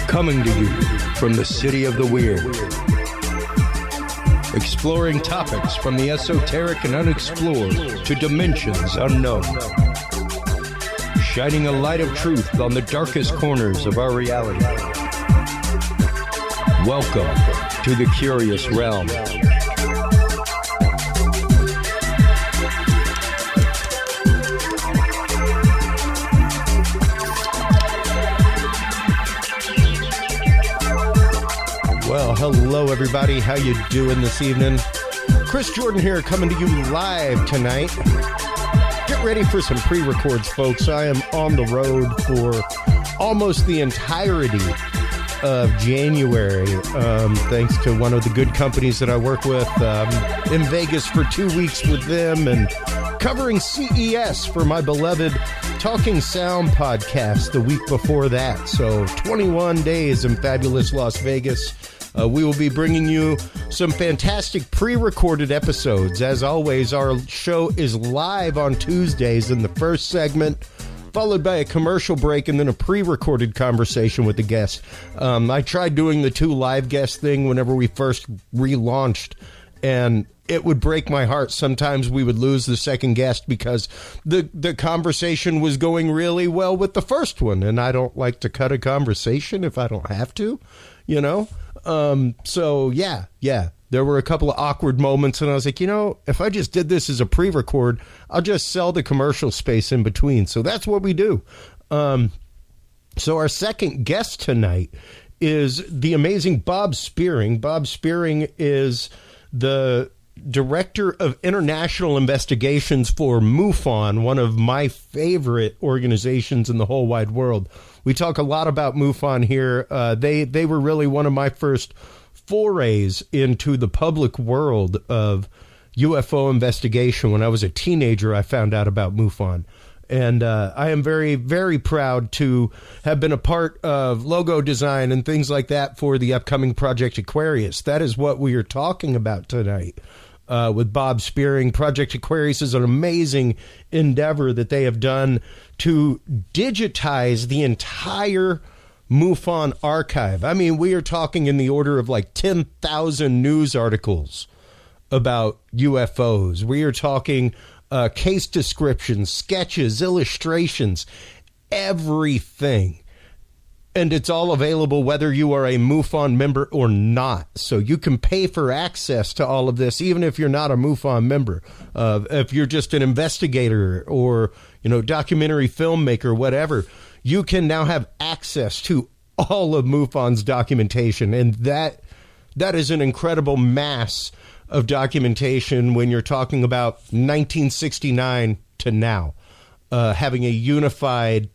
Coming to you from the city of the weird. Exploring topics from the esoteric and unexplored to dimensions unknown. Shining a light of truth on the darkest corners of our reality. Welcome to the Curious Realm. Well, hello everybody. How you doing this evening? Chris Jordan here, coming to you live tonight. Get ready for some pre-records, folks. I am on the road for almost the entirety of January, thanks to one of the good companies that I work with. In Vegas for 2 weeks with them and covering CES for my beloved Talking Sound podcast the week before that. So 21 days in fabulous Las Vegas. We will be bringing you some fantastic pre-recorded episodes. As always, our show is live on Tuesdays in the first segment, followed by a commercial break and then a pre-recorded conversation with the guest. I tried doing the two live guest thing whenever we first relaunched, and it would break my heart. Sometimes we would lose the second guest because the conversation was going really well with the first one, and I don't like to cut a conversation if I don't have to, you know? So yeah, there were a couple of awkward moments, and I was like, you know, if I just did this as a pre-record, I'll just sell the commercial space in between. So that's what we do. So our second guest tonight is the amazing Bob Spearing. Bob Spearing is the Director of International Investigations for MUFON, one of my favorite organizations in the whole wide world. We talk a lot about MUFON here. They were really one of my first forays into the public world of UFO investigation. When I was a teenager, I found out about MUFON. And I am very, very proud to have been a part of logo design and things like that for the upcoming Project Aquarius. That is what we are talking about tonight with Bob Spearing. Project Aquarius is an amazing endeavor that they have done to digitize the entire MUFON archive. I mean, we are talking in the order of like 10,000 news articles about UFOs. We are talking case descriptions, sketches, illustrations, everything. And it's all available whether you are a MUFON member or not. So you can pay for access to all of this, even if you're not a MUFON member. If you're just an investigator or, you know, documentary filmmaker, whatever, you can now have access to all of MUFON's documentation. And that is an incredible mass of documentation when you're talking about 1969 to now, having a unified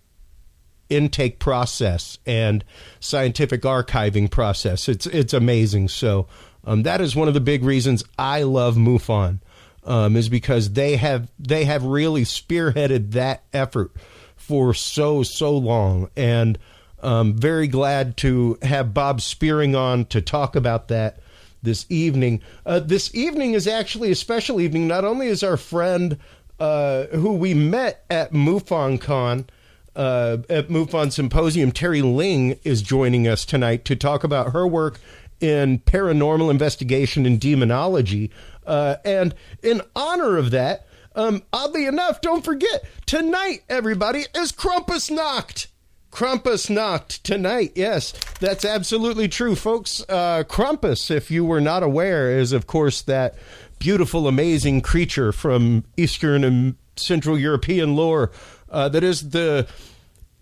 intake process and scientific archiving process. It's amazing. So that is one of the big reasons I love MUFON, is because they have really spearheaded that effort for so long. And very glad to have Bob Spearing on to talk about that this evening. This evening is actually a special evening. Not only is our friend who we met at MUFON at MUFON Symposium, Teri Lynge, is joining us tonight to talk about her work in paranormal investigation and demonology. And in honor of that, oddly enough, don't forget, tonight, everybody, is Krampusnacht. Krampusnacht tonight. Yes, that's absolutely true, folks. Krampus, if you were not aware, is, of course, that beautiful, amazing creature from Eastern and Central European lore that is the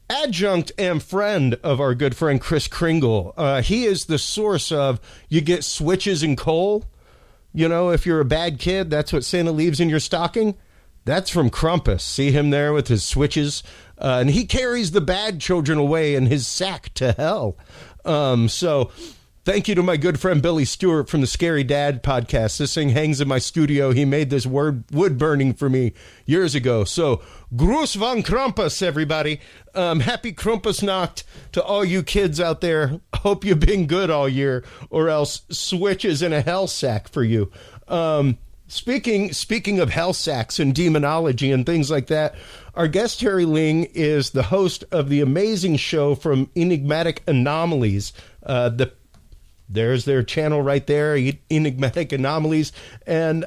adjunct and friend of our good friend Kris Kringle. He is the source of, you get switches and coal. You know, if you're a bad kid, that's what Santa leaves in your stocking. That's from Krampus. See him there with his switches. And he carries the bad children away in his sack to hell. So thank you to my good friend Billy Stewart from the Scary Dad podcast. This thing hangs in my studio. He made this wood burning for me years ago. So Gruß von Krampus, everybody. Happy Krampusnacht to all you kids out there. Hope you've been good all year, or else switches in a hell sack for you. Speaking of hell sacks and demonology and things like that, our guest Teri Lynge is the host of the amazing show from Enigmatic Anomalies. There's their channel right there, Enigmatic Anomalies, and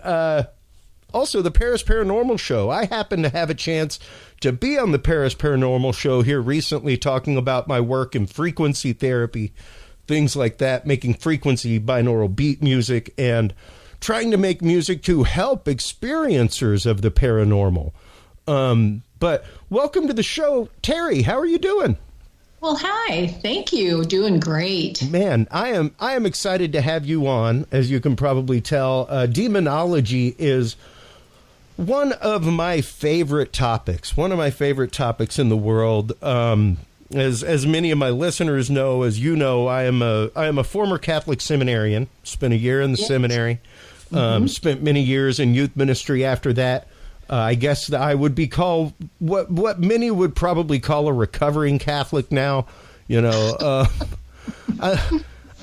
also the Paris Paranormal Show. I happen to have a chance to be on the Paris Paranormal Show here recently, talking about my work in frequency therapy, things like that, making frequency binaural beat music and trying to make music to help experiencers of the paranormal. But welcome to the show, Teri. How are you doing? Well, hi. Thank you. Doing great. Man, I am excited to have you on. As you can probably tell, demonology is one of my favorite topics. One of my favorite topics in the world. As many of my listeners know, as you know, I am a former Catholic seminarian. Spent a year in the seminary. Spent many years in youth ministry after that. I guess that I would be called what many would probably call a recovering Catholic now. You know,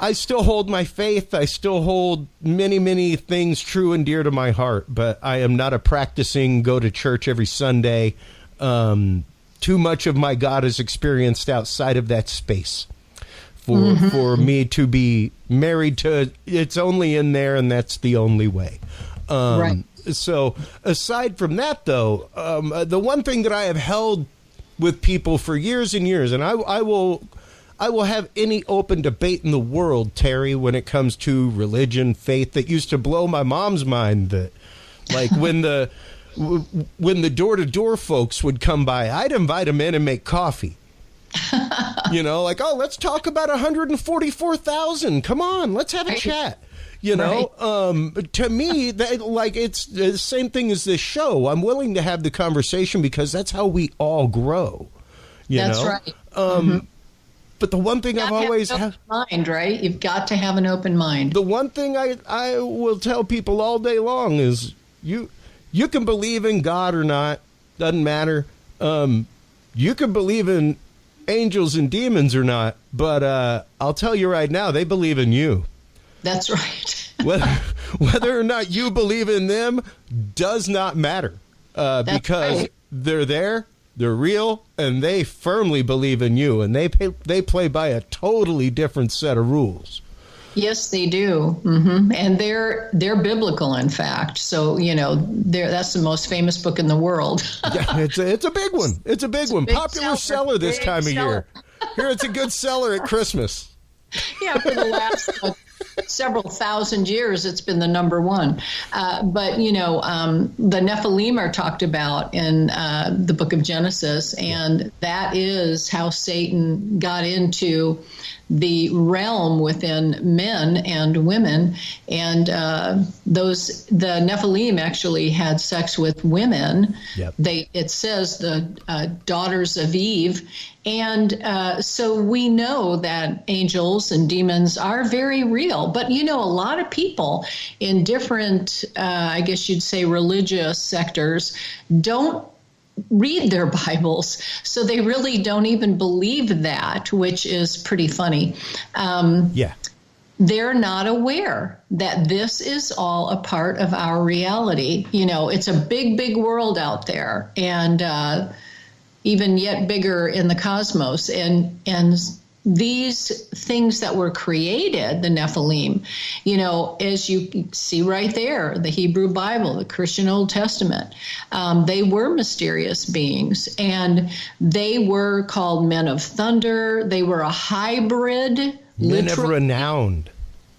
I still hold my faith. I still hold many things true and dear to my heart, but I am not a practicing go to church every Sunday. Too much of my God is experienced outside of that space for me to be married to. It's only in there, and that's the only way. Right. So aside from that, though, the one thing that I have held with people for years and years, and I will have any open debate in the world, Teri, when it comes to religion, faith, that used to blow my mom's mind. That, like, when the door-to-door folks would come by, I'd invite them in and make coffee. You know, like, oh, let's talk about 144,000. Come on, let's have a chat. You know, to me, that, like, it's the same thing as this show. I'm willing to have the conversation because that's how we all grow. That's right. But the one thing I've always had, mind, right? You've got to have an open mind. The one thing I will tell people all day long is you can believe in God or not, doesn't matter. You can believe in angels and demons or not, but I'll tell you right now, they believe in you. That's right. whether or not you believe in them does not matter, because they're there, they're real, and they firmly believe in you, and they play by a totally different set of rules. Yes, they do, and they're biblical, in fact. So that's the most famous book in the world. Yeah, it's a big one. It's a big one. Popular seller this time of year. Here, it's a good seller at Christmas. Yeah, for the last several thousand years, it's been the number one. But the Nephilim are talked about in the book of Genesis, and that is how Satan got into the realm within men and women. And the Nephilim actually had sex with women. Yep. It says the daughters of Eve. And so we know that angels and demons are very real. But, a lot of people in different, I guess you'd say, religious sectors don't read their Bibles. So they really don't even believe that, which is pretty funny. They're not aware that this is all a part of our reality. It's a big, big world out there. And even yet bigger in the cosmos. And these things that were created, the Nephilim, as you see right there, the Hebrew Bible, the Christian Old Testament, they were mysterious beings, and they were called men of thunder. They were a hybrid, men of renown,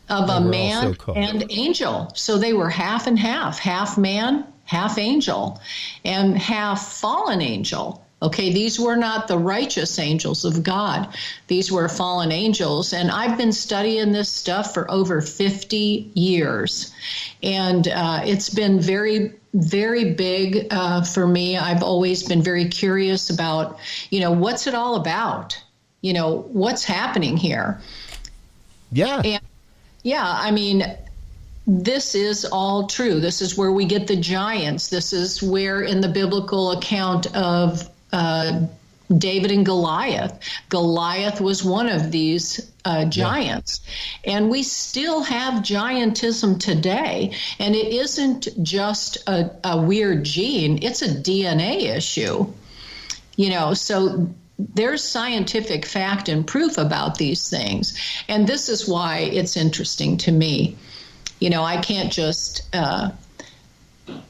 of a man and angel. So they were half and half man, half angel, and half fallen angel. Okay, these were not the righteous angels of God. These were fallen angels. And I've been studying this stuff for over 50 years. And it's been very, very big for me. I've always been very curious about, what's it all about? What's happening here? Yeah. And, I mean, this is all true. This is where we get the giants. This is where in the biblical account of David and Goliath. Goliath was one of these giants. Yeah. And we still have giantism today. And it isn't just a weird gene, it's a DNA issue. So there's scientific fact and proof about these things. And this is why it's interesting to me. I can't just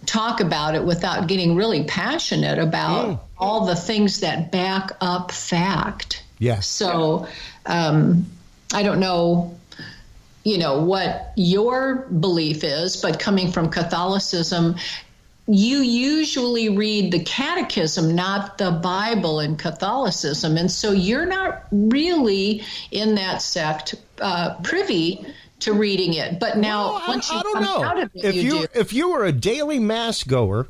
talk about it without getting really passionate about all the things that back up fact. Yes. So I don't know, what your belief is, but coming from Catholicism, you usually read the catechism, not the Bible in Catholicism. And so you're not really in that sect privy to reading it. But now, once you come out of it, if you were a daily mass goer,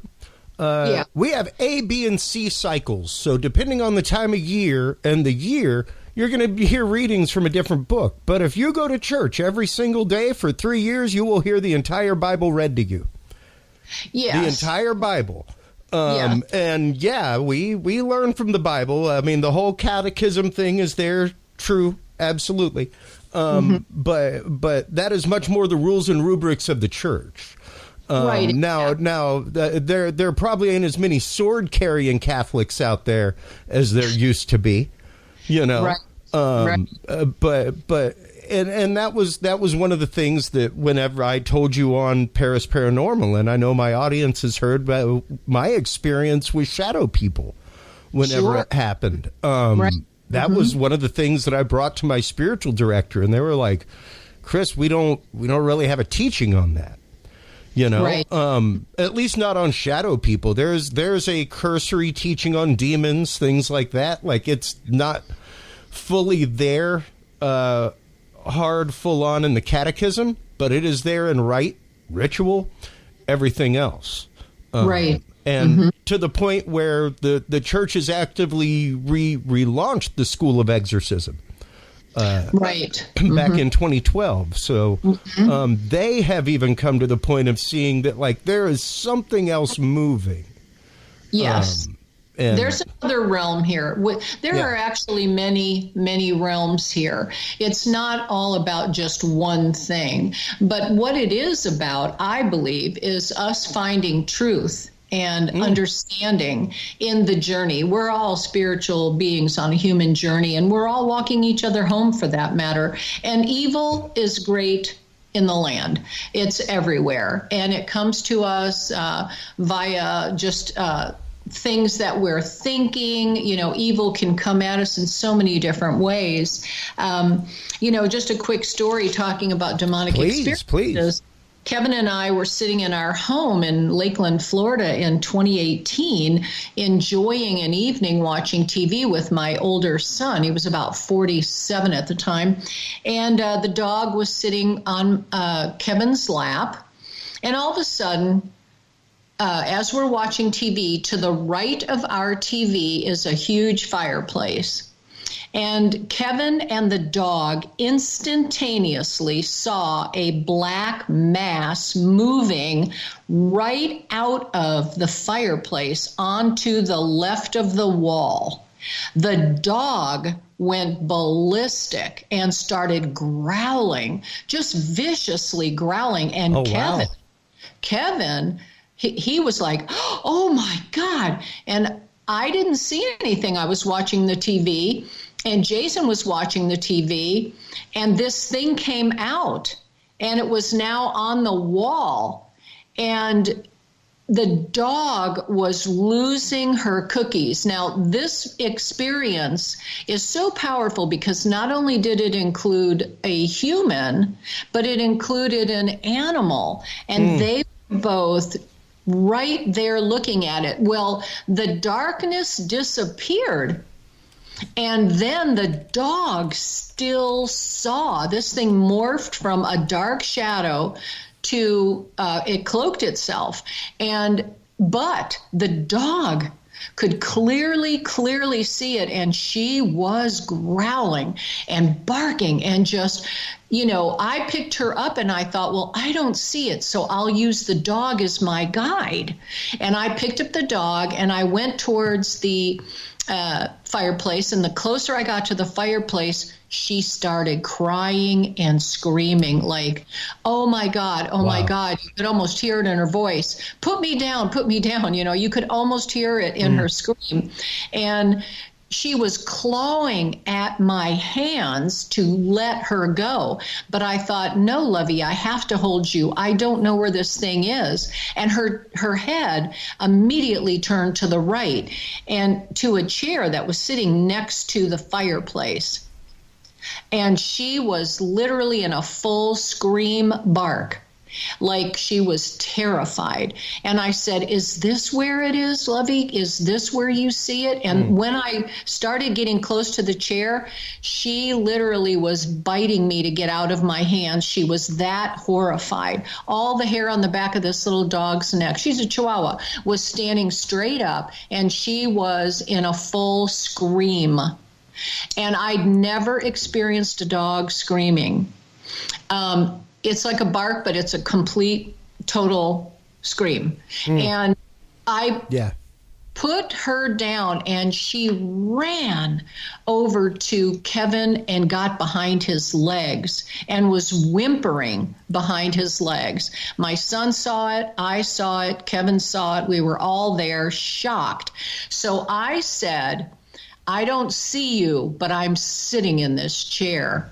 we have A, B, and C cycles. So depending on the time of year and the year, you're going to hear readings from a different book. But if you go to church every single day for 3 years, you will hear the entire Bible read to you. Yes. The entire Bible. And we learn from the Bible. I mean, the whole catechism thing is there. True. Absolutely. But that is much more the rules and rubrics of the church. Right. Now, there probably ain't as many sword carrying Catholics out there as there used to be, Right. But that was one of the things that whenever I told you on Paris Paranormal, and I know my audience has heard about my experience with shadow people whenever it happened. Right. That was one of the things that I brought to my spiritual director, and they were like, "Chris, we don't really have a teaching on that, Right. At least not on shadow people. There's a cursory teaching on demons, things like that. Like it's not fully there, hard, full on in the catechism, but it is there in rite, ritual, everything else, right." And to the point where the church has actively relaunched the School of Exorcism. Right. Back in 2012. So they have even come to the point of seeing that, like, there is something else moving. Yes. And there's another realm here. There are actually many, many realms here. It's not all about just one thing. But what it is about, I believe, is us finding truth and understanding in the journey. We're all spiritual beings on a human journey, and we're all walking each other home for that matter. And evil is great in the land. It's everywhere. And it comes to us via just things that we're thinking. Evil can come at us in so many different ways. Just a quick story talking about demonic experiences. Please. Kevin and I were sitting in our home in Lakeland, Florida in 2018, enjoying an evening watching TV with my older son. He was about 47 at the time. And the dog was sitting on Kevin's lap. And all of a sudden, as we're watching TV, to the right of our TV is a huge fireplace. And Kevin and the dog instantaneously saw a black mass moving right out of the fireplace onto the left of the wall. The dog went ballistic and started growling, just viciously growling. And Kevin, he was like, "Oh my God." And I didn't see anything. I was watching the TV. And Jason was watching the TV, and this thing came out, and it was now on the wall. And the dog was losing her cookies. Now, this experience is so powerful because not only did it include a human, but it included an animal. And they were both right there looking at it. Well, the darkness disappeared. And then the dog still saw this thing morphed from a dark shadow to it cloaked itself. But the dog could clearly see it, and she was growling and barking and just, I picked her up and I thought, well, I don't see it, so I'll use the dog as my guide. And I picked up the dog and I went towards the fireplace, and the closer I got to the fireplace, she started crying and screaming like, oh my God, oh my God. You could almost hear it in her voice. Put me down, put me down. You know, you could almost hear it in her scream. And she was clawing at my hands to let her go. But I thought, no, Lovey, I have to hold you. I don't know where this thing is. And her head immediately turned to the right and to a chair that was sitting next to the fireplace. And she was literally in a full scream bark, like she was terrified. And I said, is this where it is, Lovey? Is this where you see it? And when I started getting close to the chair, she literally was biting me to get out of my hands. She was that horrified. All the hair on the back of this little dog's neck, she's a Chihuahua, was standing straight up, and she was in a full scream. And I'd never experienced a dog screaming. It's like a bark, but it's a complete, total scream. And I put her down, and she ran over to Kevin and got behind his legs and was whimpering behind his legs. My son saw it. I saw it. Kevin saw it. We were all there, shocked. So I said, I don't see you, but I'm sitting in this chair.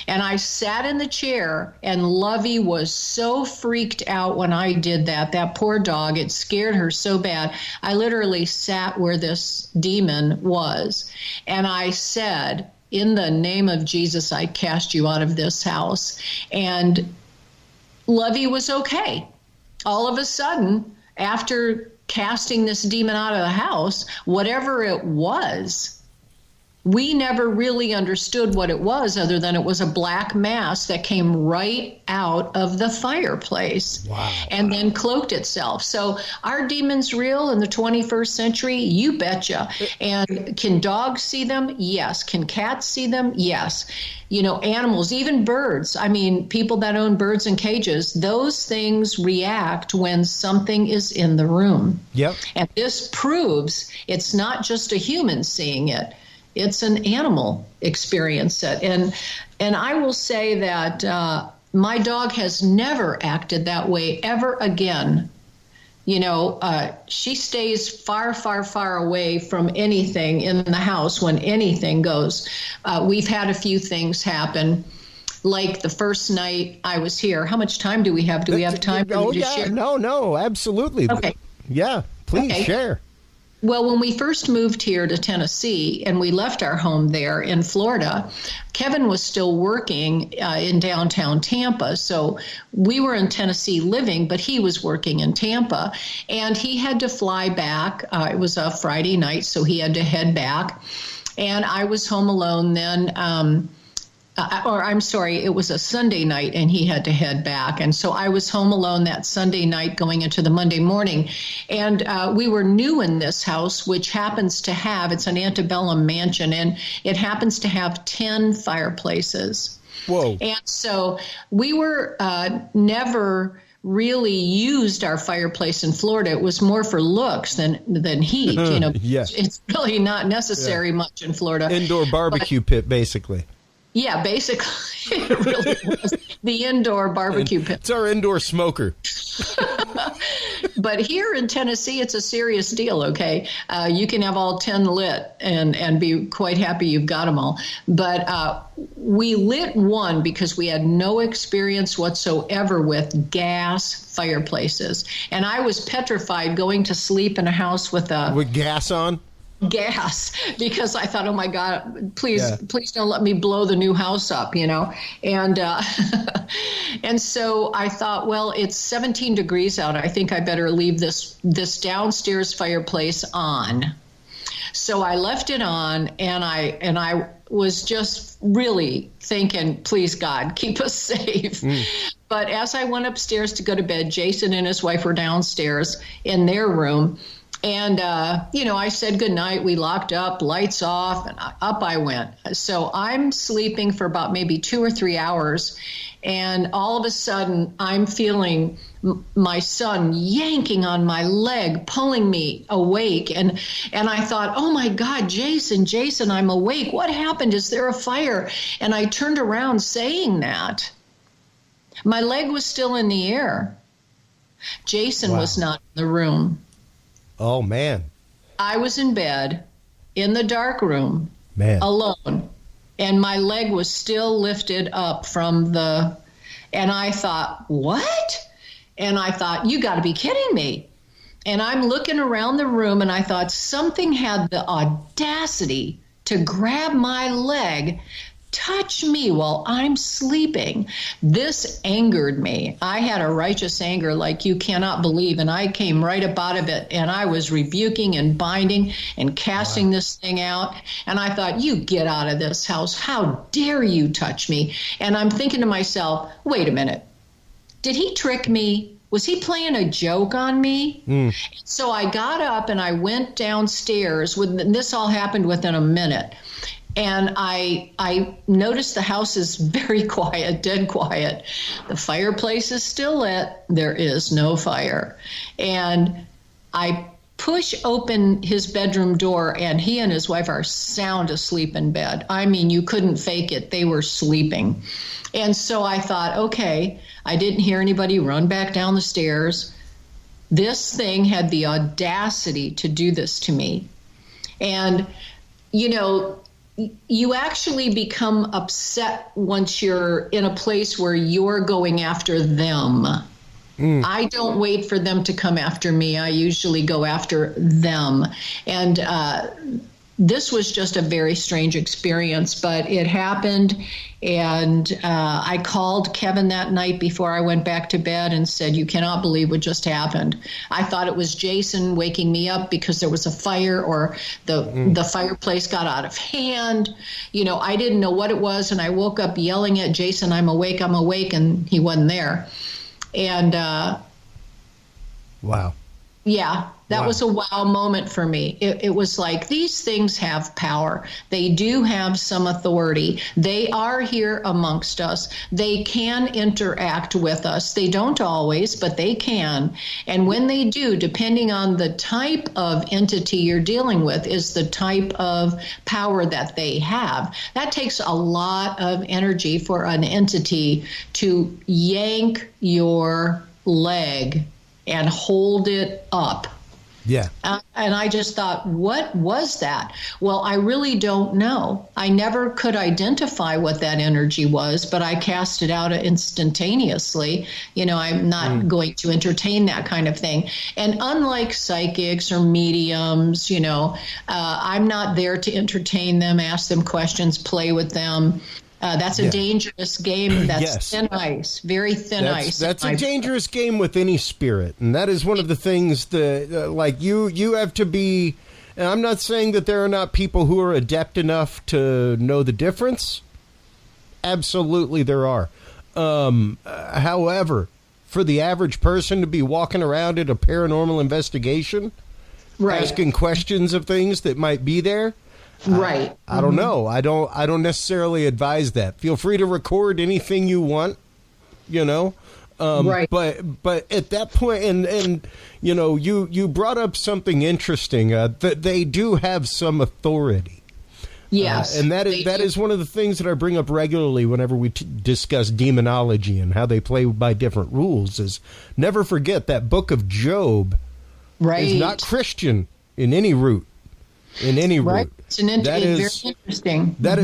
And I sat in the chair, and Lovey was so freaked out when I did that. That poor dog, it scared her so bad. I literally sat where this demon was. And I said, in the name of Jesus, I cast you out of this house. And Lovey was okay. All of a sudden, after casting this demon out of the house, whatever it was, we never really understood what it was, other than it was a black mass that came right out of the fireplace and then cloaked itself. So are demons real in the 21st century? You betcha. And can dogs see them? Yes. Can cats see them? Yes. You know, animals, even birds. I mean, people that own birds in cages, those things react when something is in the room. Yep. And this proves it's not just a human seeing it. It's an animal experience it. And I will say that my dog has never acted that way ever again. You know, she stays far, far, far away from anything in the house when anything goes. We've had a few things happen. Like the first night I was here. How much time do we have? Do we have time for you to share? No, absolutely. Okay. Yeah, please share. Well, when we first moved here to Tennessee and we left our home there in Florida, Kevin was still working in downtown Tampa. So we were in Tennessee living, but he was working in Tampa. And he had to fly back. It was a Friday night, so he had to head back. And I was home alone then. It was a Sunday night and he had to head back. And so I was home alone that Sunday night going into the Monday morning. And we were new in this house, which happens to have, it's an antebellum mansion, and it happens to have 10 fireplaces. Whoa. And so we were never really used our fireplace in Florida. It was more for looks than heat. You know, It's really not necessary much in Florida. Indoor barbecue pit, basically. Yeah, basically, it really was the indoor barbecue pit. It's our indoor smoker. But here in Tennessee, it's a serious deal, okay? You can have all 10 lit and be quite happy you've got them all. But we lit one because we had no experience whatsoever with gas fireplaces. And I was petrified going to sleep in a house with gas on? Gas, because I thought, oh my God, please don't let me blow the new house up, you know. And and so I thought, well, it's 17 degrees out. I think I better leave this downstairs fireplace on. So I left it on, and I was just really thinking, please God, keep us safe. But as I went upstairs to go to bed, Jason and his wife were downstairs in their room. And, I said goodnight. We locked up, lights off, and up I went. So I'm sleeping for about maybe 2 or 3 hours. And all of a sudden, I'm feeling my son yanking on my leg, pulling me awake. And I thought, oh, my God, Jason, I'm awake. What happened? Is there a fire? And I turned around saying that. My leg was still in the air. Jason was not in the room. Oh, man. I was in bed in the dark room, alone, and my leg was still lifted up from and I thought, what? And I thought, you got to be kidding me. And I'm looking around the room, and I thought something had the audacity to grab my leg, touch me while I'm sleeping. This angered me. I had a righteous anger like you cannot believe, and I came right up out of it, and I was rebuking and binding and casting this thing out. And I thought, you get out of this house. How dare you touch me? And I'm thinking to myself, wait a minute. Did he trick me? Was he playing a joke on me? So I got up and I went downstairs. This all happened within a minute. And I noticed the house is very quiet, dead quiet. The fireplace is still lit. There is no fire. And I push open his bedroom door, and he and his wife are sound asleep in bed. I mean, you couldn't fake it. They were sleeping. And so I thought, okay, I didn't hear anybody run back down the stairs. This thing had the audacity to do this to me. And, you actually become upset once you're in a place where you're going after them. I don't wait for them to come after me. I usually go after them. And this was just a very strange experience, but it happened. And I called Kevin that night before I went back to bed and said, you cannot believe what just happened. I thought it was Jason waking me up because there was a fire, or the fireplace got out of hand. I didn't know what it was. And I woke up yelling at Jason, I'm awake. And he wasn't there. And wow. Yeah, that was a wow moment for me. It was like, these things have power. They do have some authority. They are here amongst us. They can interact with us. They don't always, but they can. And when they do, depending on the type of entity you're dealing with, is the type of power that they have. That takes a lot of energy for an entity to yank your leg and hold it up. Yeah. And I just thought, what was that? Well, I really don't know. I never could identify what that energy was, but I cast it out instantaneously. I'm not going to entertain that kind of thing. And unlike psychics or mediums, I'm not there to entertain them, ask them questions, play with them. That's a dangerous game. That's thin ice, very thin ice. That's a dangerous game with any spirit. And that is one of the things that, you have to be, and I'm not saying that there are not people who are adept enough to know the difference. Absolutely there are. However, for the average person to be walking around at a paranormal investigation, asking questions of things that might be there, right. I don't know. I don't necessarily advise that. Feel free to record anything you want, right. But at that point, and you brought up something interesting, that they do have some authority. Yes. And that is one of the things that I bring up regularly whenever we discuss demonology and how they play by different rules, is never forget that book of Job is not Christian in any root. Right. It's very interesting. That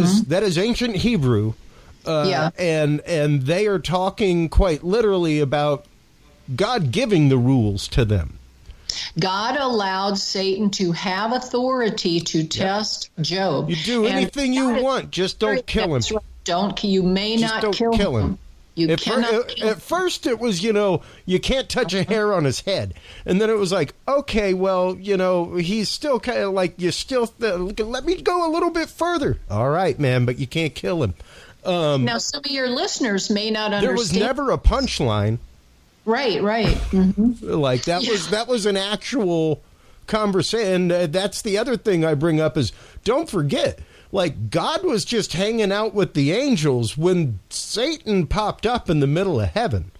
is ancient Hebrew. And they are talking quite literally about God giving the rules to them. God allowed Satan to have authority to test Job. You do anything you want, just don't kill him. Right. You may not kill him. At first it was, you can't touch a hair on his head. And then it was like, okay, well, he's still kind of like, let me go a little bit further. All right, man, but you can't kill him. Now, some of your listeners may not understand. There was never a punchline. Right. Mm-hmm. Like that was an actual conversation. That's the other thing I bring up is don't forget, like, God was just hanging out with the angels when Satan popped up in the middle of heaven.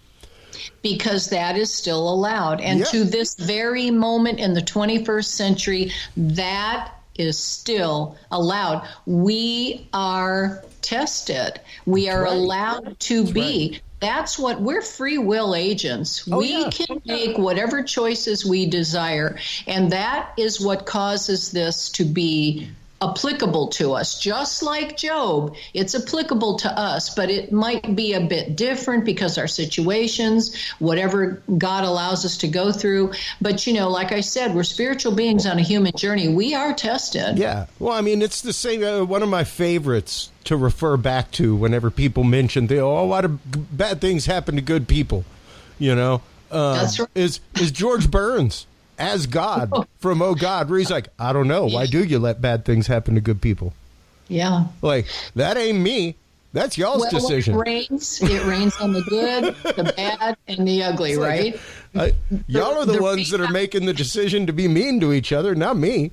Because that is still allowed. And to this very moment in the 21st century, that is still allowed. We are tested. We are allowed to be. Right. That's what we're free will agents. We can make whatever choices we desire. And that is what causes this to be applicable to us. Just like Job, it's applicable to us, but it might be a bit different because our situations, whatever God allows us to go through. But, you know, like I said, we're spiritual beings on a human journey. We are tested. Yeah. Well, I mean, it's the same. One of my favorites to refer back to whenever people mention, a lot of bad things happen to good people, you know, That's right. is George Burns. As God from Oh God, where he's like, I don't know. Why do you let bad things happen to good people? Yeah. Like, that ain't me. That's y'all's decision. It rains on the good, the bad, and the ugly, right? Y'all are the ones that are making the decision to be mean to each other, not me.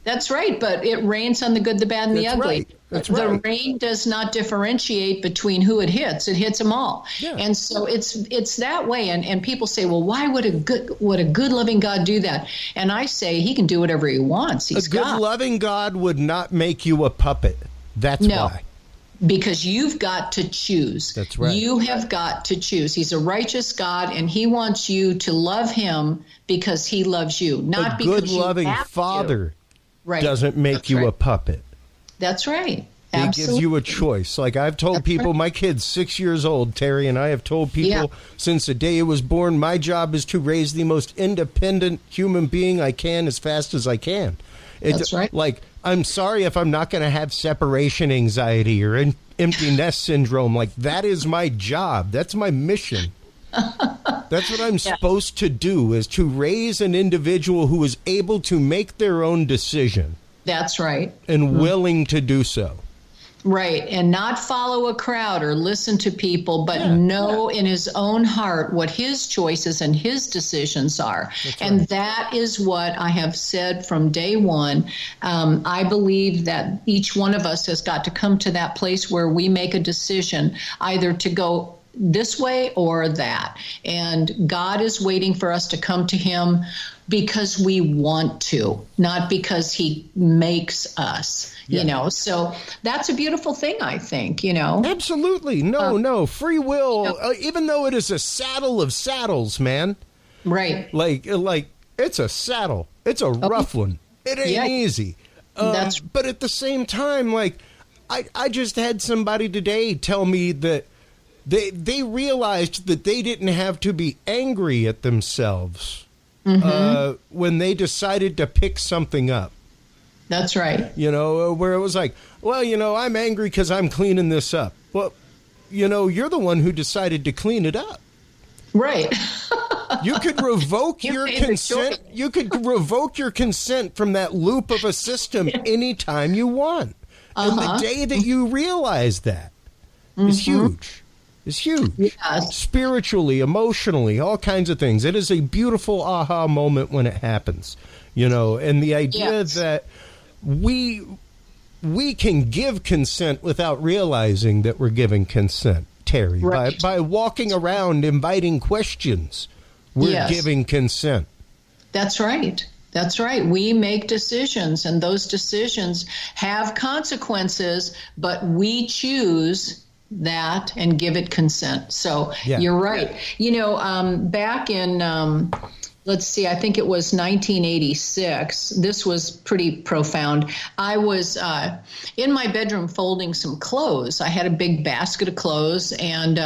That's right, but it rains on the good, the bad, and the ugly. Right. That's right. The rain does not differentiate between who it hits. It hits them all. Yeah. And so it's that way. And people say, well, why would a good loving God do that? And I say he can do whatever he wants. He's God. A good loving God would not make you a puppet. That's why. Because you've got to choose. That's right. You have got to choose. He's a righteous God, and he wants you to love him because he loves you, not because good loving Father doesn't make you a puppet. That's right. He gives you a choice. Like I've told people, my kid's 6 years old, Teri, and I have told people since the day he was born, my job is to raise the most independent human being I can as fast as I can. That's right. Like, I'm sorry if I'm not going to have separation anxiety or empty nest syndrome. Like, that is my job. That's my mission. That's what I'm supposed to do, is to raise an individual who is able to make their own decision. That's right. And willing to do so. Right. And not follow a crowd or listen to people, but know in his own heart what his choices and his decisions are. And that is what I have said from day one. I believe that each one of us has got to come to that place where we make a decision either to go this way or that. And God is waiting for us to come to him because we want to, not because he makes us, you know. So that's a beautiful thing, I think, you know. Absolutely. No. Free will, even though it is a saddle of saddles, man. Right. Like it's a saddle. It's a rough one. It ain't easy. But at the same time, like, I just had somebody today tell me that they realized that they didn't have to be angry at themselves when they decided to pick something up. That's right. You know, where it was like, well, you know, I'm angry because I'm cleaning this up. Well, you know, you're the one who decided to clean it up. Right. You could revoke your consent. You could revoke your consent from that loop of a system anytime you want. And the day that you realize that is huge. It's huge. Yes. Spiritually, emotionally, all kinds of things. It is a beautiful aha moment when it happens, you know, and the idea that we can give consent without realizing that we're giving consent, Teri. Right. By walking around inviting questions, we're giving consent. That's right. That's right. We make decisions, and those decisions have consequences, but we choose that and give it consent. So you're right. You know, back in, let's see, I think it was 1986. This was pretty profound. I was in my bedroom folding some clothes. I had a big basket of clothes, and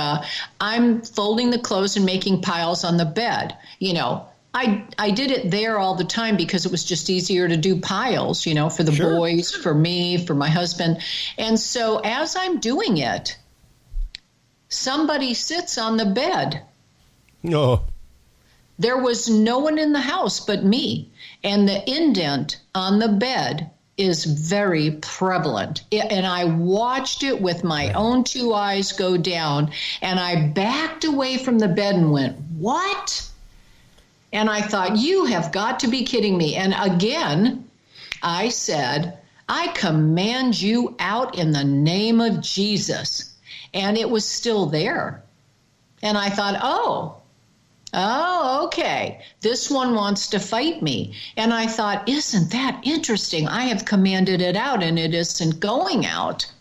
I'm folding the clothes and making piles on the bed. You know, I did it there all the time because it was just easier to do piles, you know, for the boys, for me, for my husband. And so as I'm doing it, somebody sits on the bed. No. There was no one in the house but me. And the indent on the bed is very prevalent. And I watched it with my own two eyes go down. And I backed away from the bed and went, what? And I thought, you have got to be kidding me. And again, I said, I command you out in the name of Jesus. And it was still there. And I thought, oh, okay. This one wants to fight me. And I thought, isn't that interesting? I have commanded it out and it isn't going out.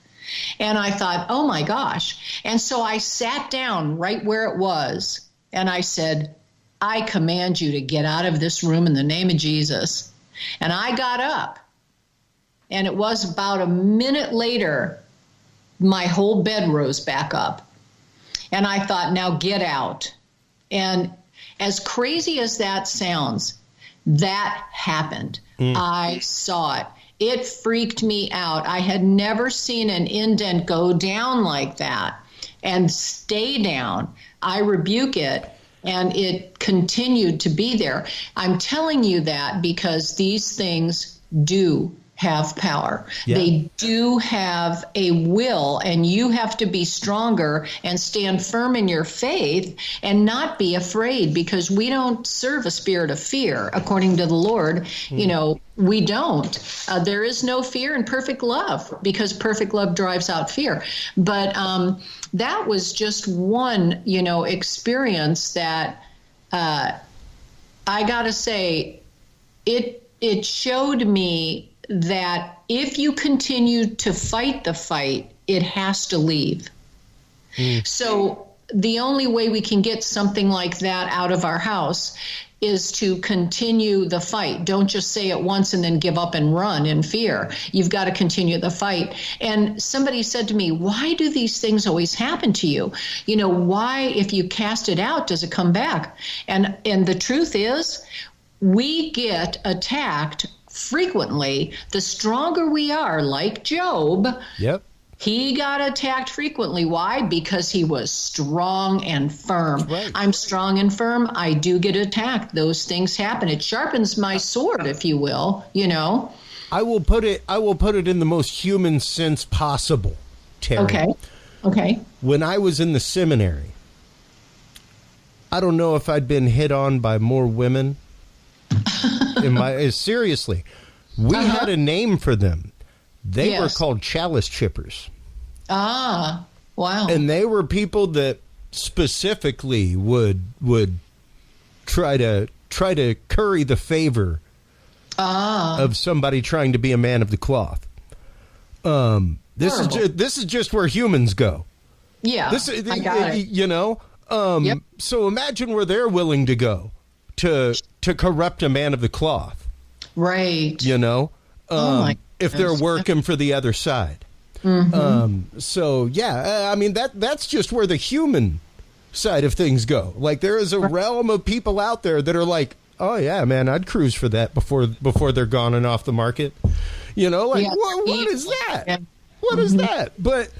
And I thought, oh my gosh. And so I sat down right where it was. And I said, I command you to get out of this room in the name of Jesus. And I got up. And it was about a minute later, my whole bed rose back up. And I thought, now get out. And as crazy as that sounds, that happened. I saw it. It freaked me out. I had never seen an indent go down like that and stay down. I rebuke it, and it continued to be there. I'm telling you that because these things do have power. Yeah. They do have a will, and you have to be stronger and stand firm in your faith and not be afraid, because we don't serve a spirit of fear. According to the Lord, you know, we don't. There is no fear in perfect love, because perfect love drives out fear. But that was just one, you know, experience that I got to say, it showed me that if you continue to fight the fight, it has to leave. So the only way we can get something like that out of our house is to continue the fight. Don't just say it once and then give up and run in fear. You've got to continue the fight. And somebody said to me, why do these things always happen to you? You know, why, if you cast it out, does it come back? And the truth is, we get attacked frequently. The stronger we are, like Job, he got attacked frequently. Why? Because he was strong and firm. Right. I'm strong and firm. I do get attacked. Those things happen. It sharpens my sword, if you will, you know. I will put it in the most human sense possible, Teri. Okay. When I was in the seminary, I don't know if I'd been hit on by more women. Seriously, we had a name for them. They were called chalice chippers. Ah, wow. And they were people that specifically would try to curry the favor of somebody trying to be a man of the cloth. This is just where humans go. Yeah, I got it. You know, so imagine where they're willing to go to corrupt a man of the cloth. Right. You know, if they're working for the other side. So, yeah, I mean, that's just where the human side of things go. Like, there is a realm of people out there that are like, oh, yeah, man, I'd cruise for that before they're gone and off the market. You know, like, what is that? Yeah. What is that? But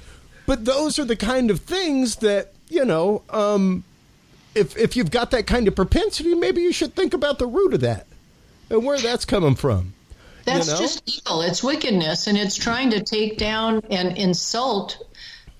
those are the kind of things that, you know, if you've got that kind of propensity, maybe you should think about the root of that and where that's coming from. That's just evil. It's wickedness, and it's trying to take down and insult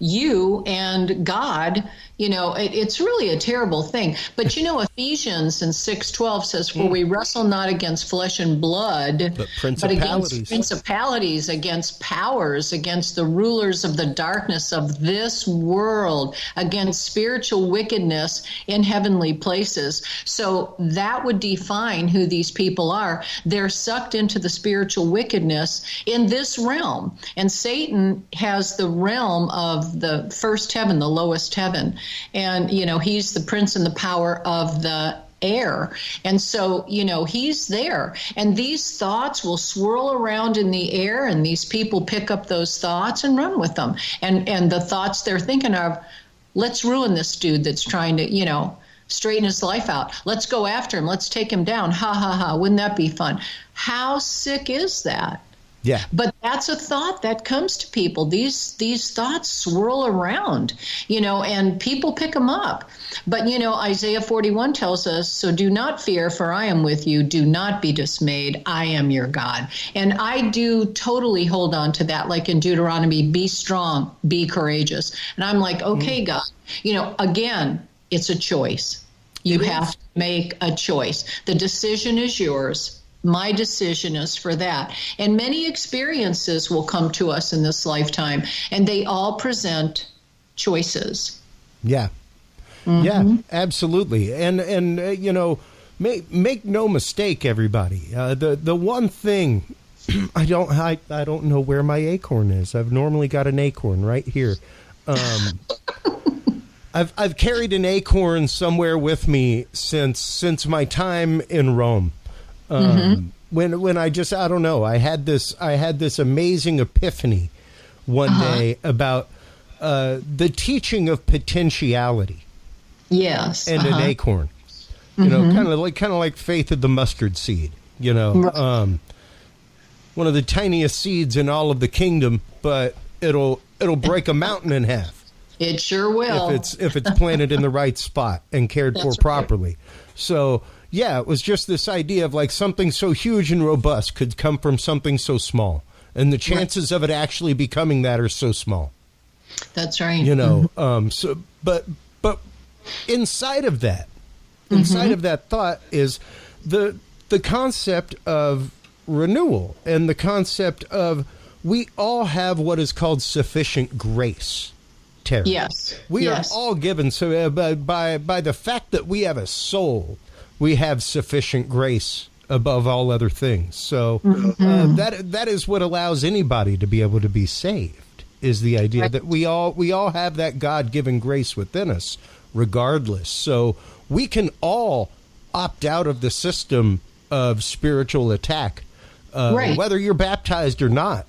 you and God. You know, it's really a terrible thing. But, you know, Ephesians in 6:12 says, for we wrestle not against flesh and blood, but against principalities, against powers, against the rulers of the darkness of this world, against spiritual wickedness in heavenly places. So that would define who these people are. They're sucked into the spiritual wickedness in this realm. And Satan has the realm of the first heaven, the lowest heaven. And, you know, he's the prince and the power of the air. And so, you know, he's there. And these thoughts will swirl around in the air, and these people pick up those thoughts and run with them. And the thoughts they're thinking of, let's ruin this dude that's trying to, you know, straighten his life out. Let's go after him. Let's take him down. Ha, ha, ha. Wouldn't that be fun? How sick is that? Yeah. But that's a thought that comes to people. These thoughts swirl around, you know, and people pick them up. But, you know, Isaiah 41 tells us, so do not fear, for I am with you. Do not be dismayed. I am your God. And I do totally hold on to that, like in Deuteronomy, be strong, be courageous. And I'm like, okay, God, you know, again, it's a choice. You have to make a choice. The decision is yours. My decision is for that. And many experiences will come to us in this lifetime, and they all present choices. Yeah. Mm-hmm. Yeah, absolutely. And you know, make no mistake, everybody. The one thing I don't know where my acorn is. I've normally got an acorn right here. I've carried an acorn somewhere with me since my time in Rome. When I don't know, I had this amazing epiphany one day about the teaching of potentiality. Yes. And an acorn. You know, kind of like faith of the mustard seed, you know. Right. One of the tiniest seeds in all of the kingdom, but it'll break a mountain in half. It sure will. If it's planted in the right spot and cared for properly. Right. So, yeah, it was just this idea of like something so huge and robust could come from something so small. And the chances of it actually becoming that are so small. That's right. You know, but inside of that thought is the concept of renewal and the concept of we all have what is called sufficient grace, Teri. Yes. We are all given, so by the fact that we have a soul, we have sufficient grace above all other things. So that is what allows anybody to be able to be saved, is the idea that we all have that God-given grace within us, regardless. So we can all opt out of the system of spiritual attack, whether you're baptized or not,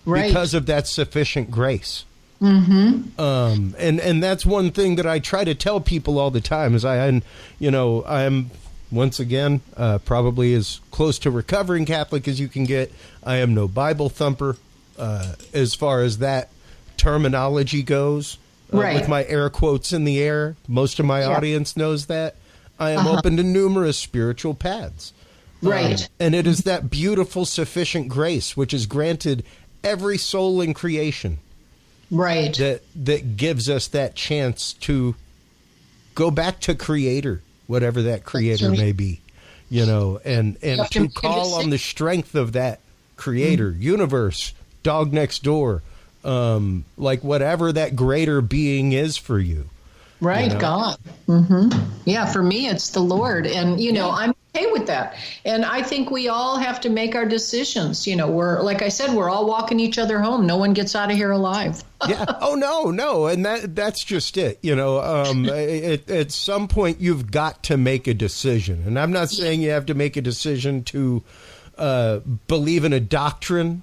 because of that sufficient grace. And that's one thing that I try to tell people all the time is I am once again probably as close to recovering Catholic as you can get. I am no Bible thumper as far as that terminology goes. With my air quotes in the air, most of my audience knows that. I am open to numerous spiritual paths. And it is that beautiful, sufficient grace which is granted every soul in creation. That gives us that chance to go back to Creator, whatever that Creator may be, you know, and to call on the strength of that Creator, universe, dog next door, like whatever that greater being is for you. You know? God. Yeah, for me, it's the Lord. And, you know, I'm okay with that. And I think we all have to make our decisions. You know, like I said, we're all walking each other home. No one gets out of here alive. Oh, no. And that's just it. You know, at some point, you've got to make a decision. And I'm not saying you have to make a decision to believe in a doctrine,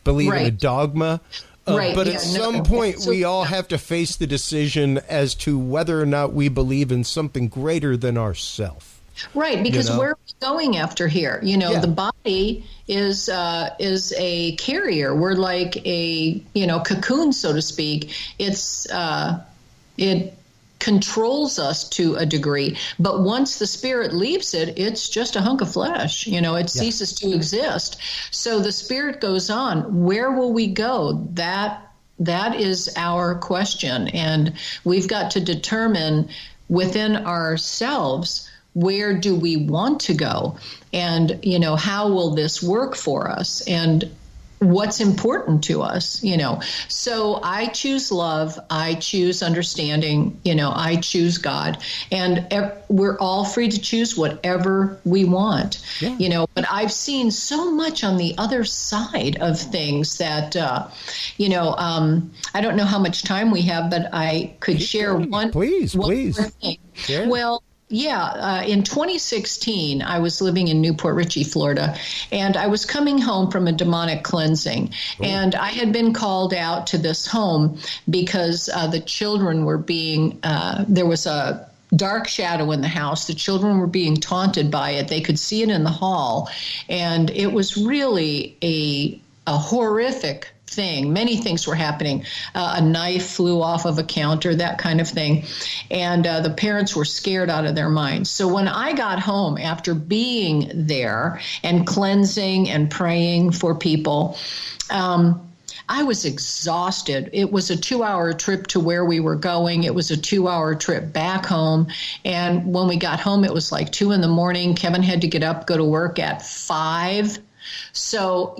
believe in a dogma. But at some point, we all have to face the decision as to whether or not we believe in something greater than ourselves. Because where are we going after here? You know, the body is a carrier. We're like a, cocoon, so to speak. It controls us to a degree, but once the spirit leaves it, it's just a hunk of flesh. You know, it ceases to exist. So the spirit goes on. Where will we go? That is our question, and we've got to determine within ourselves, where do we want to go, and how will this work for us, and what's important to us, So I choose love. I choose understanding. I choose God. And we're all free to choose whatever we want, But I've seen so much on the other side of things that, I don't know how much time we have, but I could share one. Please. More thing. Sure. Well, in 2016, I was living in Newport Richey, Florida, and I was coming home from a demonic cleansing. And I had been called out to this home because the children were being, there was a dark shadow in the house. The children were being taunted by it. They could see it in the hall. And it was really a horrific thing. Many things were happening. A knife flew off of a counter, that kind of thing. And the parents were scared out of their minds. So when I got home after being there and cleansing and praying for people, I was exhausted. It was a 2-hour trip to where we were going. It was a 2-hour trip back home. And when we got home, it was like 2 a.m. Kevin had to get up, go to work at 5. So,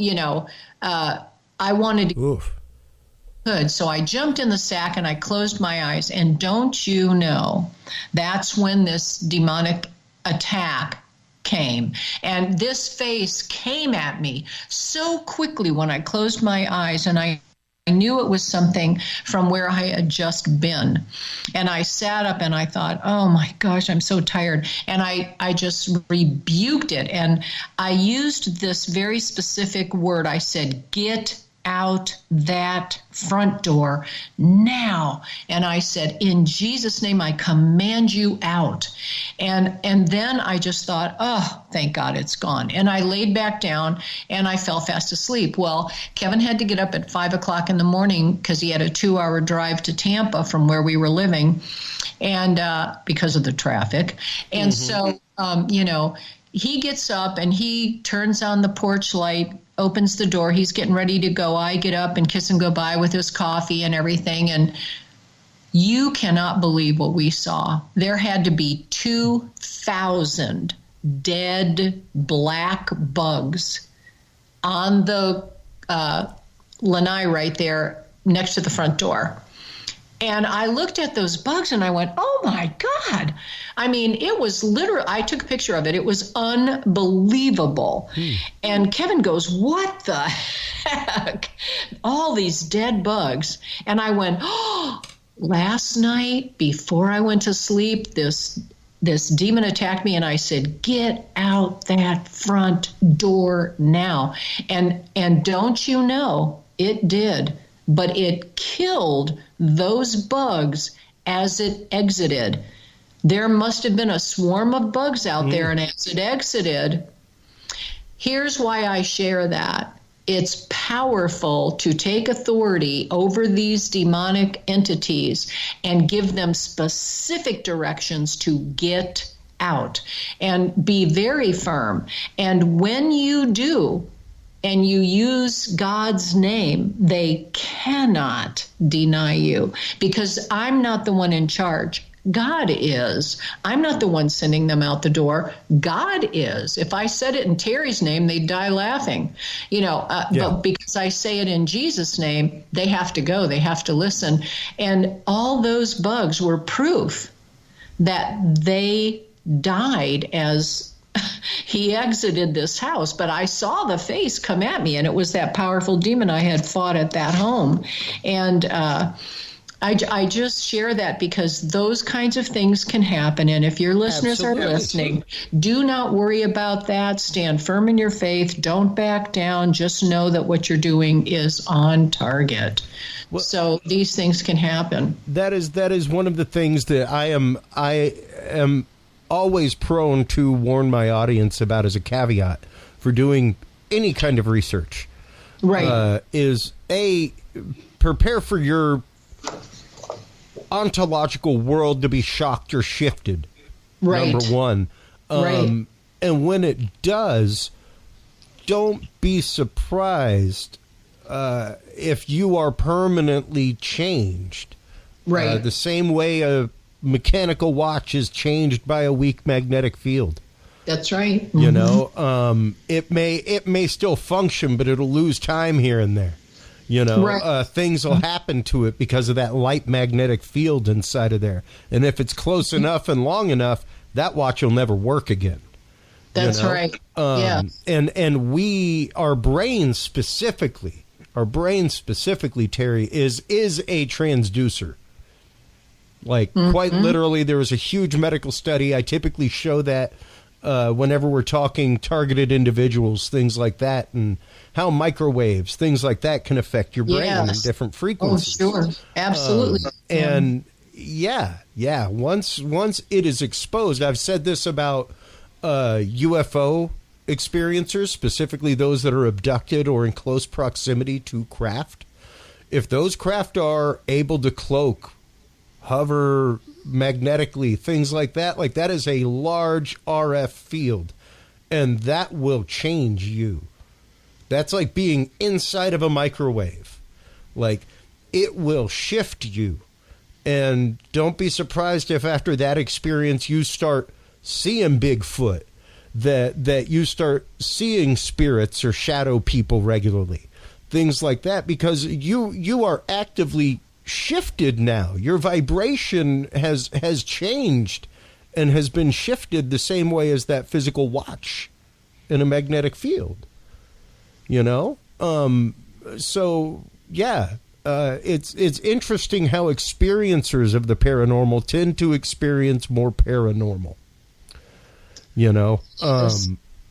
I wanted to. Oof. Good. So I jumped in the sack and I closed my eyes. And don't you know, that's when this demonic attack came. And this face came at me so quickly when I closed my eyes, and I knew it was something from where I had just been. And I sat up and I thought, oh my gosh, I'm so tired. And I just rebuked it. And I used this very specific word. I said, get out that front door now. And I said, in Jesus' name, I command you out. And then I just thought, oh, thank God it's gone. And I laid back down and I fell fast asleep. Well, Kevin had to get up at 5 o'clock in the morning because he had a 2-hour drive to Tampa from where we were living, and because of the traffic. And so, he gets up and he turns on the porch light, opens the door. He's getting ready to go. I get up and kiss him goodbye with his coffee and everything. And you cannot believe what we saw. There had to be 2,000 dead black bugs on the lanai right there next to the front door. And I looked at those bugs and I went, oh my God. I mean, it was literally, I took a picture of it. It was unbelievable. And Kevin goes, what the heck? All these dead bugs. And I went, oh, last night before I went to sleep, this demon attacked me, and I said, get out that front door now. And don't you know, it did. But it killed those bugs as it exited. There must have been a swarm of bugs out there, and as it exited, here's why I share that. It's powerful to take authority over these demonic entities and give them specific directions to get out and be very firm. And when you do, and you use God's name, they cannot deny you, because I'm not the one in charge. God is. I'm not the one sending them out the door. God is. If I said it in Teri's name, they'd die laughing. But because I say it in Jesus' name, they have to go. They have to listen. And all those bugs were proof that they died as he exited this house. But I saw the face come at me, and it was that powerful demon I had fought at that home. And I just share that because those kinds of things can happen. And if your listeners are listening, do not worry about that. Stand firm in your faith. Don't back down. Just know that what you're doing is on target. Well, so these things can happen. That is one of the things that I am always prone to warn my audience about as a caveat for doing any kind of research. Right. Is prepare for your ontological world to be shocked or shifted. Right. Number one. Right. And when it does, don't be surprised if you are permanently changed. Right. The same way a mechanical watch is changed by a weak magnetic field. That's right. It may still function, but it'll lose time here and there. Right. Things will happen to it because of that light magnetic field inside of there. And if it's close enough and long enough, that watch will never work again. That's right. Yeah. And our brain specifically, Teri, is a transducer. Like, quite literally, there was a huge medical study. I typically show that whenever we're talking targeted individuals, things like that, and how microwaves, things like that, can affect your brain in different frequencies. Oh, sure. Absolutely. And, once it is exposed, I've said this about UFO experiencers, specifically those that are abducted or in close proximity to craft. If those craft are able to cloak, hover magnetically, things like that is a large RF field, and that will change you. That's like being inside of a microwave. Like, it will shift you. And don't be surprised if after that experience you start seeing Bigfoot, that you start seeing spirits or shadow people regularly, things like that, because you are actively shifted now. Your vibration has changed and has been shifted the same way as that physical watch in a magnetic field. You know? So, yeah. It's interesting how experiencers of the paranormal tend to experience more paranormal. You know?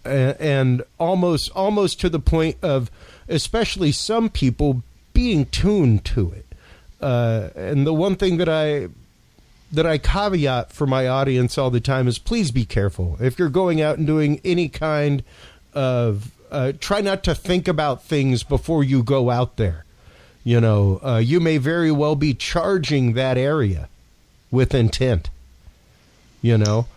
And almost to the point of, especially some people, being tuned to it. And the one thing that I caveat for my audience all the time is, please be careful. If you're going out and doing any kind of, try not to think about things before you go out there. You know, you may very well be charging that area with intent. You know?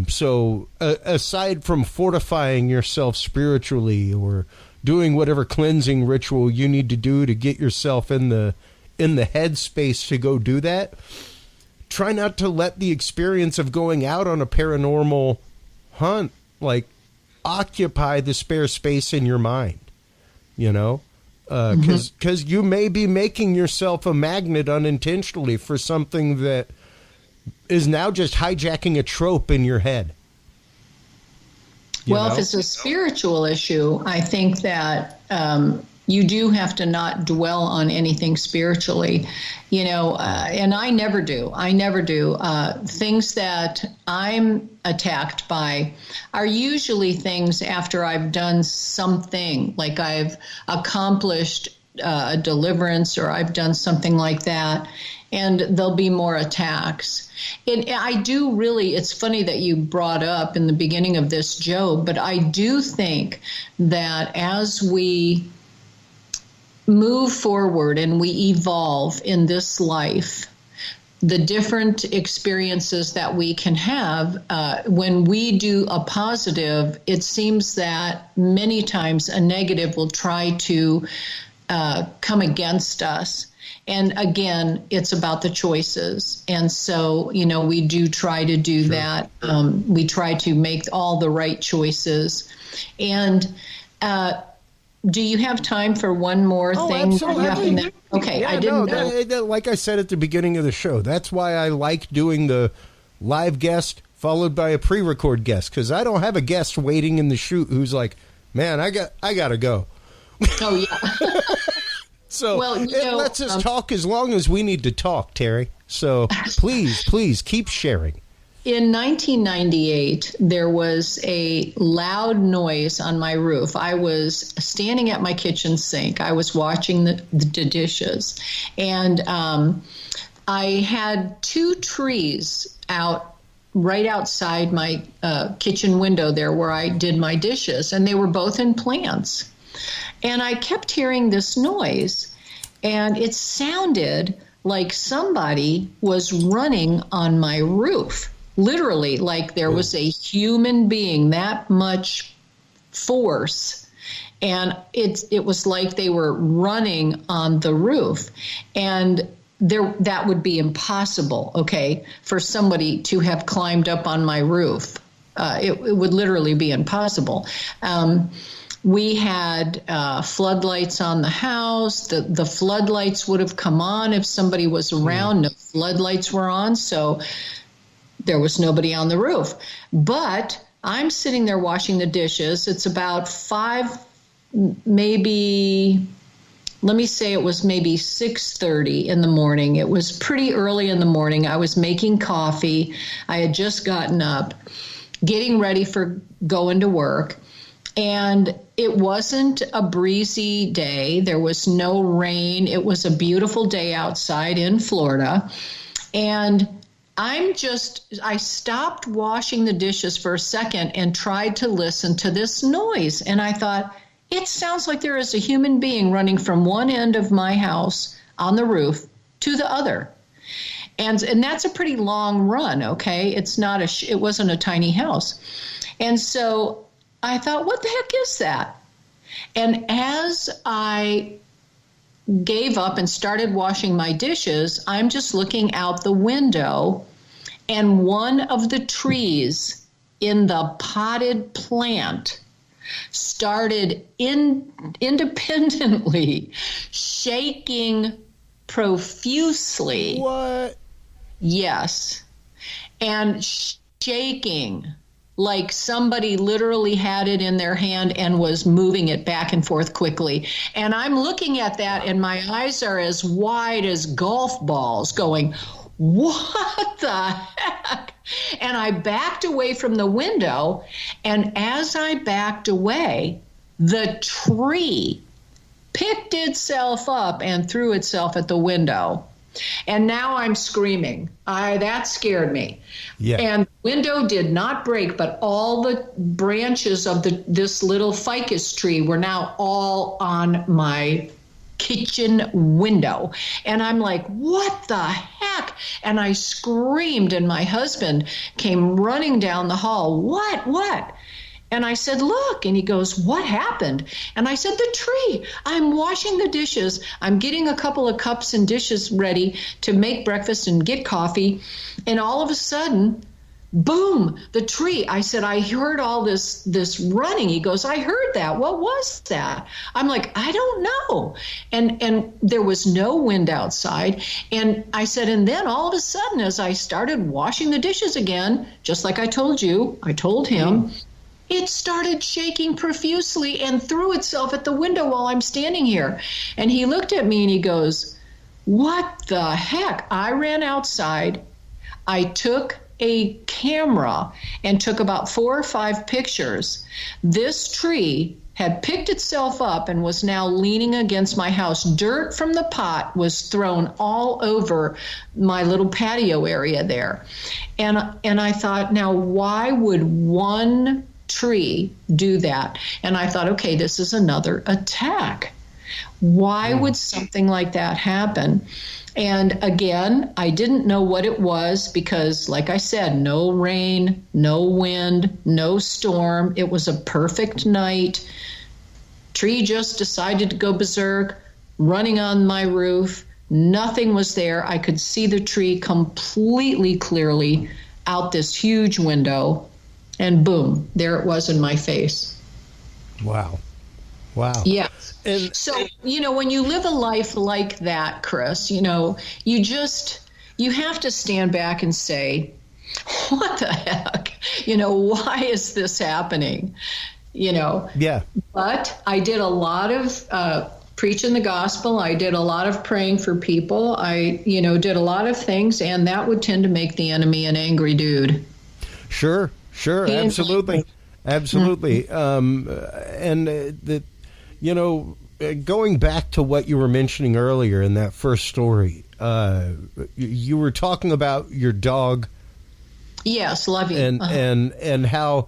So aside from fortifying yourself spiritually or doing whatever cleansing ritual you need to do to get yourself in the headspace to go do that, try not to let the experience of going out on a paranormal hunt, like, occupy the spare space in your mind, you know? Because you may be making yourself a magnet unintentionally for something that is now just hijacking a trope in your head. Well, if it's a spiritual issue, I think that you do have to not dwell on anything spiritually, you know, and I never do. Things that I'm attacked by are usually things after I've done something, like I've accomplished a deliverance or I've done something like that, and there'll be more attacks. And I do really, it's funny that you brought up in the beginning of this, Joe, but I do think that as we move forward and we evolve in this life, the different experiences that we can have, when we do a positive, it seems that many times a negative will try to come against us. And again, it's about the choices. And so, you know, we do try to do that. We try to make all the right choices. And do you have time for one more thing? Absolutely. Okay, yeah, I didn't know. Like I said at the beginning of the show, that's why I like doing the live guest followed by a pre-record guest, because I don't have a guest waiting in the shoot who's like, man, I got to go. Oh, yeah. So it lets us talk as long as we need to talk, Teri. So please keep sharing. In 1998, there was a loud noise on my roof. I was standing at my kitchen sink. I was washing the dishes. And I had two trees out right outside my kitchen window there where I did my dishes. And they were both in plants. And I kept hearing this noise. And it sounded like somebody was running on my roof. Literally, like there was a human being, that much force. And it was like they were running on the roof. And that would be impossible, okay, for somebody to have climbed up on my roof. It would literally be impossible. We had floodlights on the house. The floodlights would have come on if somebody was around. No floodlights were on, so there was nobody on the roof. But I'm sitting there washing the dishes. It's about 5, maybe, let me say it was maybe 6:30 in the morning. It was pretty early in the morning. I was making coffee. I had just gotten up, getting ready for going to work. And it wasn't a breezy day. There was no rain. It was a beautiful day outside in Florida. And I stopped washing the dishes for a second and tried to listen to this noise. And I thought, it sounds like there is a human being running from one end of my house on the roof to the other. And that's a pretty long run, okay? It wasn't a tiny house. And so I thought, what the heck is that? And as I gave up and started washing my dishes, I'm just looking out the window, and one of the trees in the potted plant started independently shaking profusely. What? Yes. And shaking like somebody literally had it in their hand and was moving it back and forth quickly. And I'm looking at that, and my eyes are as wide as golf balls going, what the heck? And I backed away from the window, and as I backed away, the tree picked itself up and threw itself at the window. And now I'm screaming. That scared me. Yeah. And the window did not break, but all the branches of this little ficus tree were now all on my kitchen window. And I'm like, what the heck? And I screamed, and my husband came running down the hall. What? And I said, look. And he goes, what happened? And I said, the tree. I'm washing the dishes. I'm getting a couple of cups and dishes ready to make breakfast and get coffee. And all of a sudden, boom, the tree. I said, I heard all this running. He goes, I heard that. What was that? I'm like, I don't know. And there was no wind outside. And I said, and then all of a sudden, as I started washing the dishes again, just like I told him, it started shaking profusely and threw itself at the window while I'm standing here. And he looked at me and he goes, what the heck? I ran outside. I took a camera and took about 4 or 5 pictures. This tree had picked itself up and was now leaning against my house. Dirt from the pot was thrown all over my little patio area there. And I thought, now why would one tree do that? And I thought, okay, this is another attack. Why would something like that happen? And again, I didn't know what it was because, like I said, no rain, no wind, no storm. It was a perfect night. Tree just decided to go berserk, running on my roof. Nothing was there. I could see the tree completely clearly out this huge window. And boom, there it was in my face. Wow. Yeah. And so, when you live a life like that, Chris, you have to stand back and say, what the heck? Why is this happening? Yeah. But I did a lot of preaching the gospel. I did a lot of praying for people. I, did a lot of things, and that would tend to make the enemy an angry dude. Sure, absolutely. Going back to what you were mentioning earlier in that first story, you were talking about your dog. Yes, Lovey. And how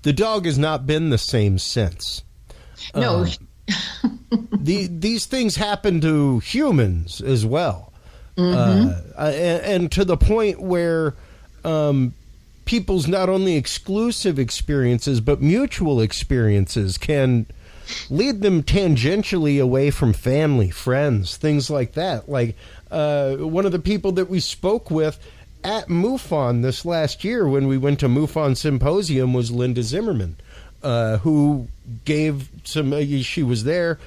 the dog has not been the same since. No. These things happen to humans as well. Mm-hmm. And to the point where people's not only exclusive experiences, but mutual experiences can lead them tangentially away from family, friends, things like that. Like one of the people that we spoke with at MUFON this last year when we went to MUFON Symposium was Linda Zimmerman, who gave she was there.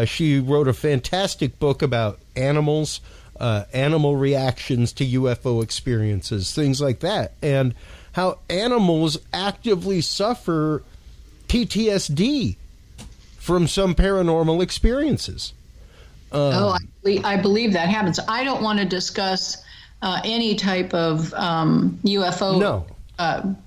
She wrote a fantastic book about animals, animal reactions to UFO experiences, things like that, and how animals actively suffer PTSD from some paranormal experiences. I believe that happens. I don't want to discuss any type of UFO. No.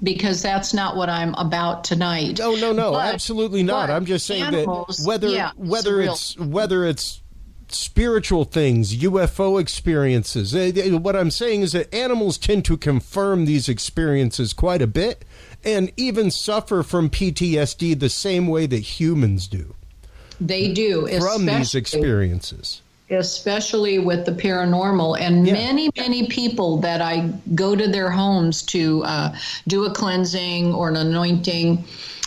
Because that's not what I'm about tonight. No, but, absolutely not. I'm just saying animals, that whether it's spiritual things, UFO experiences. What I'm saying is that animals tend to confirm these experiences quite a bit and even suffer from PTSD the same way that humans do. They do. From these experiences. Especially with the paranormal. And many people that I go to their homes to do a cleansing or an anointing,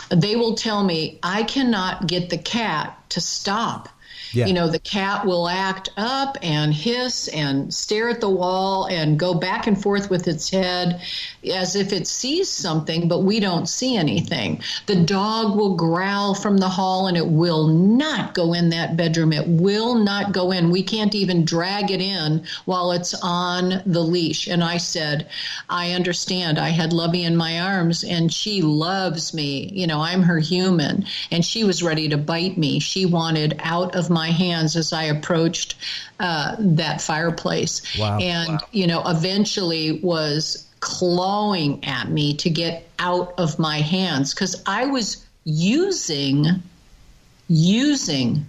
they will tell me, I cannot get the cat to stop. Yeah. You know, the cat will act up and hiss and stare at the wall and go back and forth with its head as if it sees something, but we don't see anything. The dog will growl from the hall, and it will not go in that bedroom. It will not go in. We can't even drag it in while it's on the leash. And I said, I understand. I had Lovey in my arms, and she loves me. You know, I'm her human. And she was ready to bite me. She wanted out of my hands as I approached that fireplace. Wow. And, you know, eventually was clawing at me to get out of my hands because I was using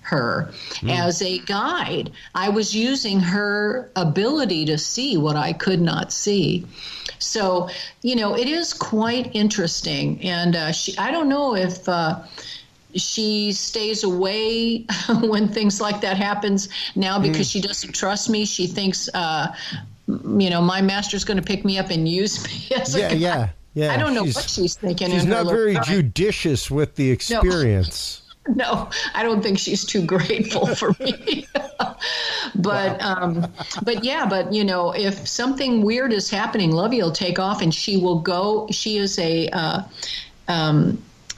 her as a guide. I was using her ability to see what I could not see. So, you know, it is quite interesting. And I don't know if she stays away when things like that happens now because she doesn't trust me. She thinks, you know, my master's going to pick me up and use me as a guy. Yeah. I don't know what she's thinking. She's not very judicious with the experience. No, I don't think she's too grateful for me. But you know, if something weird is happening, Lovey will take off and she will go. She is a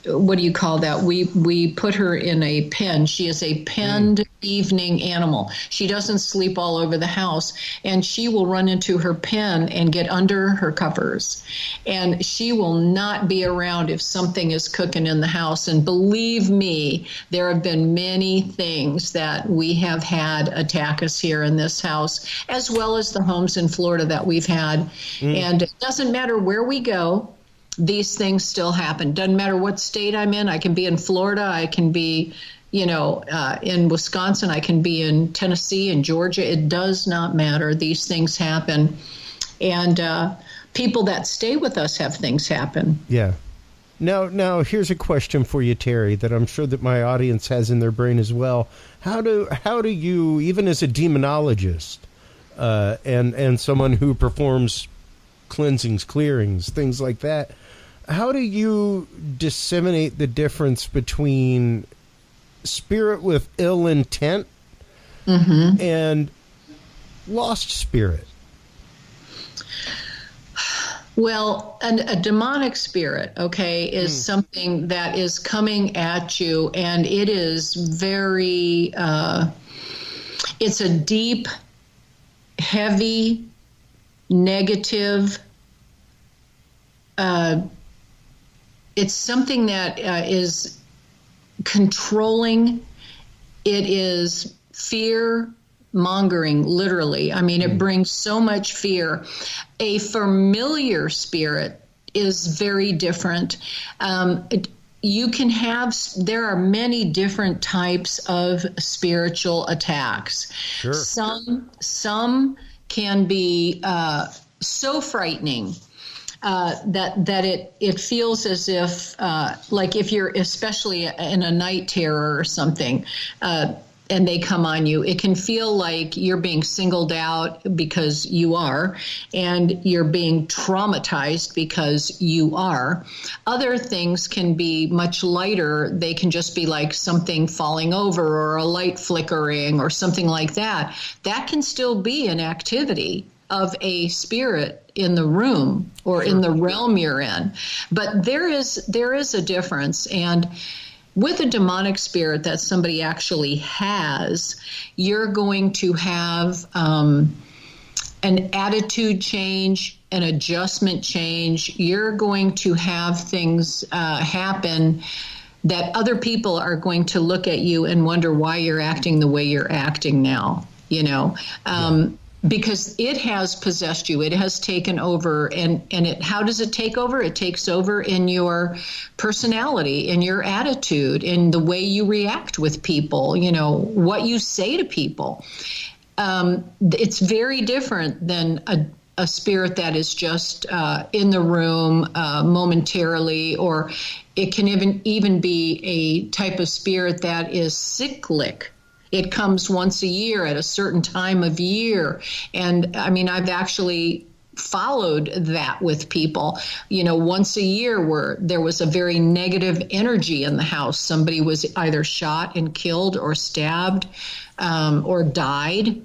what do you call that? We put her in a pen. She is a penned evening animal. She doesn't sleep all over the house, and she will run into her pen and get under her covers. And she will not be around if something is cooking in the house. And believe me, there have been many things that we have had attack us here in this house, as well as the homes in Florida that we've had. And it doesn't matter where we go. These things still happen. Doesn't matter what state I'm in. I can be in Florida. I can be, you know, in Wisconsin. I can be in Tennessee and Georgia. It does not matter. These things happen. And people that stay with us have things happen. Yeah. Now, here's a question for you, Teri, that I'm sure that my audience has in their brain as well. How do you, even as a demonologist and someone who performs cleansings, clearings, things like that, how do you disseminate the difference between spirit with ill intent and lost spirit? Well, a demonic spirit, okay, is something that is coming at you, and it is very, it's a deep, heavy, negative, it's something that is controlling. It is fear mongering, literally. I mean, it brings so much fear. A familiar spirit is very different. You can have, there are many different types of spiritual attacks. Sure. Some can be so frightening that it feels as if, like if you're especially in a night terror or something, and they come on you, it can feel like you're being singled out because you are, and you're being traumatized because you are. Other things can be much lighter. They can just be like something falling over or a light flickering or something like that. That can still be an activity of a spirit in the room or in the realm you're in. But there is a difference. And with a demonic spirit that somebody actually has, you're going to have an attitude change, an adjustment change. You're going to have things happen that other people are going to look at you and wonder why you're acting the way you're acting now, you know. Because it has possessed you, it has taken over, and how does it take over? It takes over in your personality, in your attitude, in the way you react with people, you know, what you say to people. It's very different than a spirit that is just in the room momentarily, or it can even be a type of spirit that is cyclic. It comes once a year at a certain time of year. And I mean, I've actually followed that with people, once a year where there was a very negative energy in the house. Somebody was either shot and killed or stabbed or died,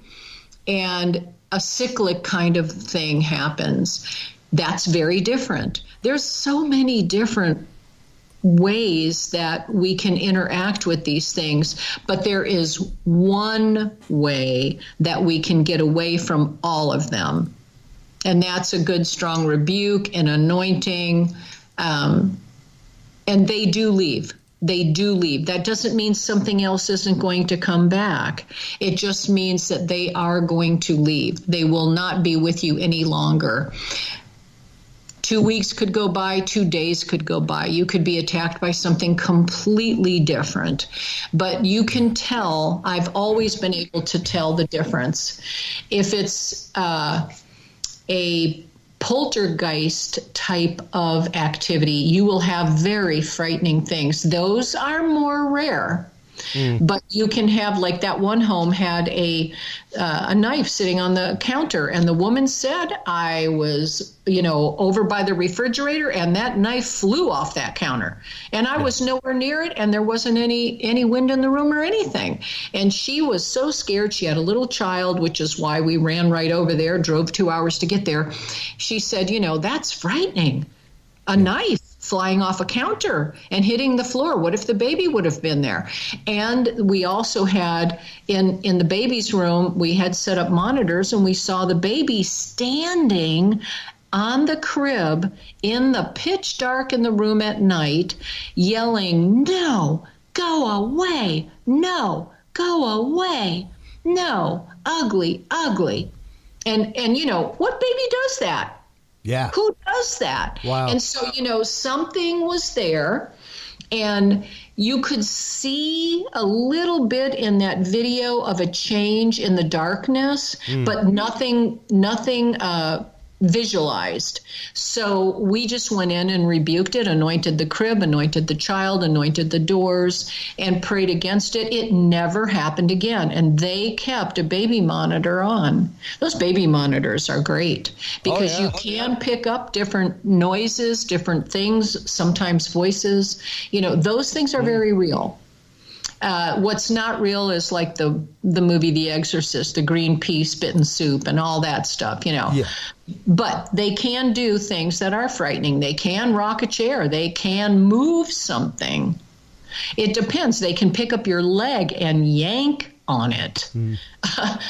and a cyclic kind of thing happens. That's very different. There's so many different ways that we can interact with these things, but there is one way that we can get away from all of them. And that's a good, strong rebuke and anointing. And they do leave. They do leave. That doesn't mean something else isn't going to come back. It just means that they are going to leave. They will not be with you any longer. 2 weeks could go by, 2 days could go by. You could be attacked by something completely different. But you can tell, I've always been able to tell the difference. If it's a poltergeist type of activity, you will have very frightening things. Those are more rare. But you can have, like that one home had a knife sitting on the counter, and the woman said, I was, over by the refrigerator, and that knife flew off that counter, and I was nowhere near it, and there wasn't any wind in the room or anything. And she was so scared. She had a little child, which is why we ran right over there, drove 2 hours to get there. She said, that's frightening. A knife flying off a counter and hitting the floor. What if the baby would have been there? And we also had in the baby's room, we had set up monitors, and we saw the baby standing on the crib in the pitch dark in the room at night, yelling, "No, go away. No, go away. No, ugly, ugly." And what baby does that? Yeah. Who does that? Wow. And so, something was there, and you could see a little bit in that video of a change in the darkness, but nothing visualized. So we just went in and rebuked it, anointed the crib, anointed the child, anointed the doors, and prayed against it. It never happened again. And they kept a baby monitor on. Those baby monitors are great because you can pick up different noises, different things, sometimes voices. Those things are very real. What's not real is like the movie The Exorcist, the green pea spitting soup and all that stuff, Yeah. But they can do things that are frightening. They can rock a chair. They can move something. It depends. They can pick up your leg and yank on it.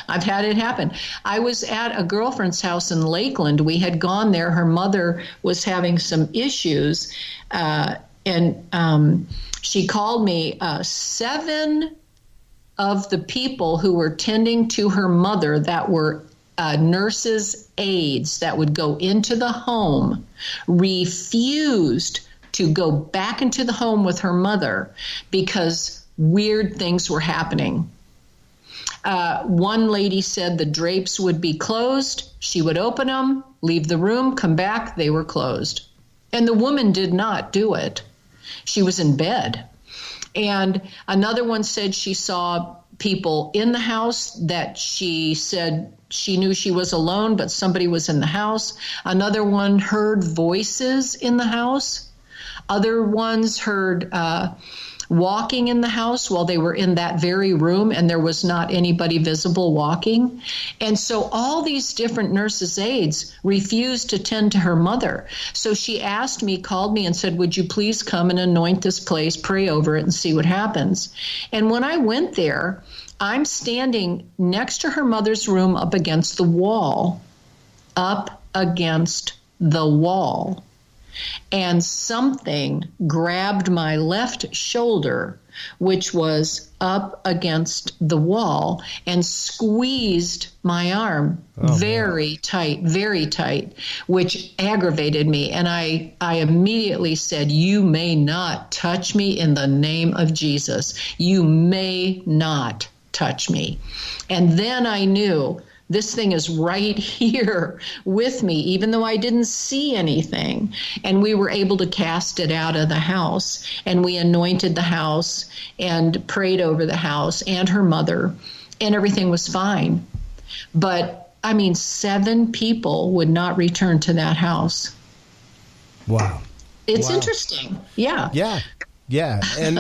I've had it happen. I was at a girlfriend's house in Lakeland. We had gone there. Her mother was having some issues, and she called me. 7 of the people who were tending to her mother that were nurses' aides that would go into the home refused to go back into the home with her mother because weird things were happening. One lady said the drapes would be closed. She would open them, leave the room, come back, they were closed. And the woman did not do it. She was in bed. And another one said she saw people in the house that she said she knew she was alone, but somebody was in the house. Another one heard voices in the house. Other ones heard walking in the house while they were in that very room, and there was not anybody visible walking. And so all these different nurses' aides refused to tend to her mother. So she asked me, called me and said, would you please come and anoint this place, pray over it, and see what happens. And when I went there, I'm standing next to her mother's room up against the wall. And something grabbed my left shoulder, which was up against the wall, and squeezed my arm very tight, which aggravated me. And I immediately said, you may not touch me in the name of Jesus. You may not touch me. And then I knew this thing is right here with me, even though I didn't see anything. And we were able to cast it out of the house. And we anointed the house and prayed over the house and her mother. And everything was fine. But 7 people would not return to that house. Wow. It's interesting. Yeah. Yeah. Yeah. And,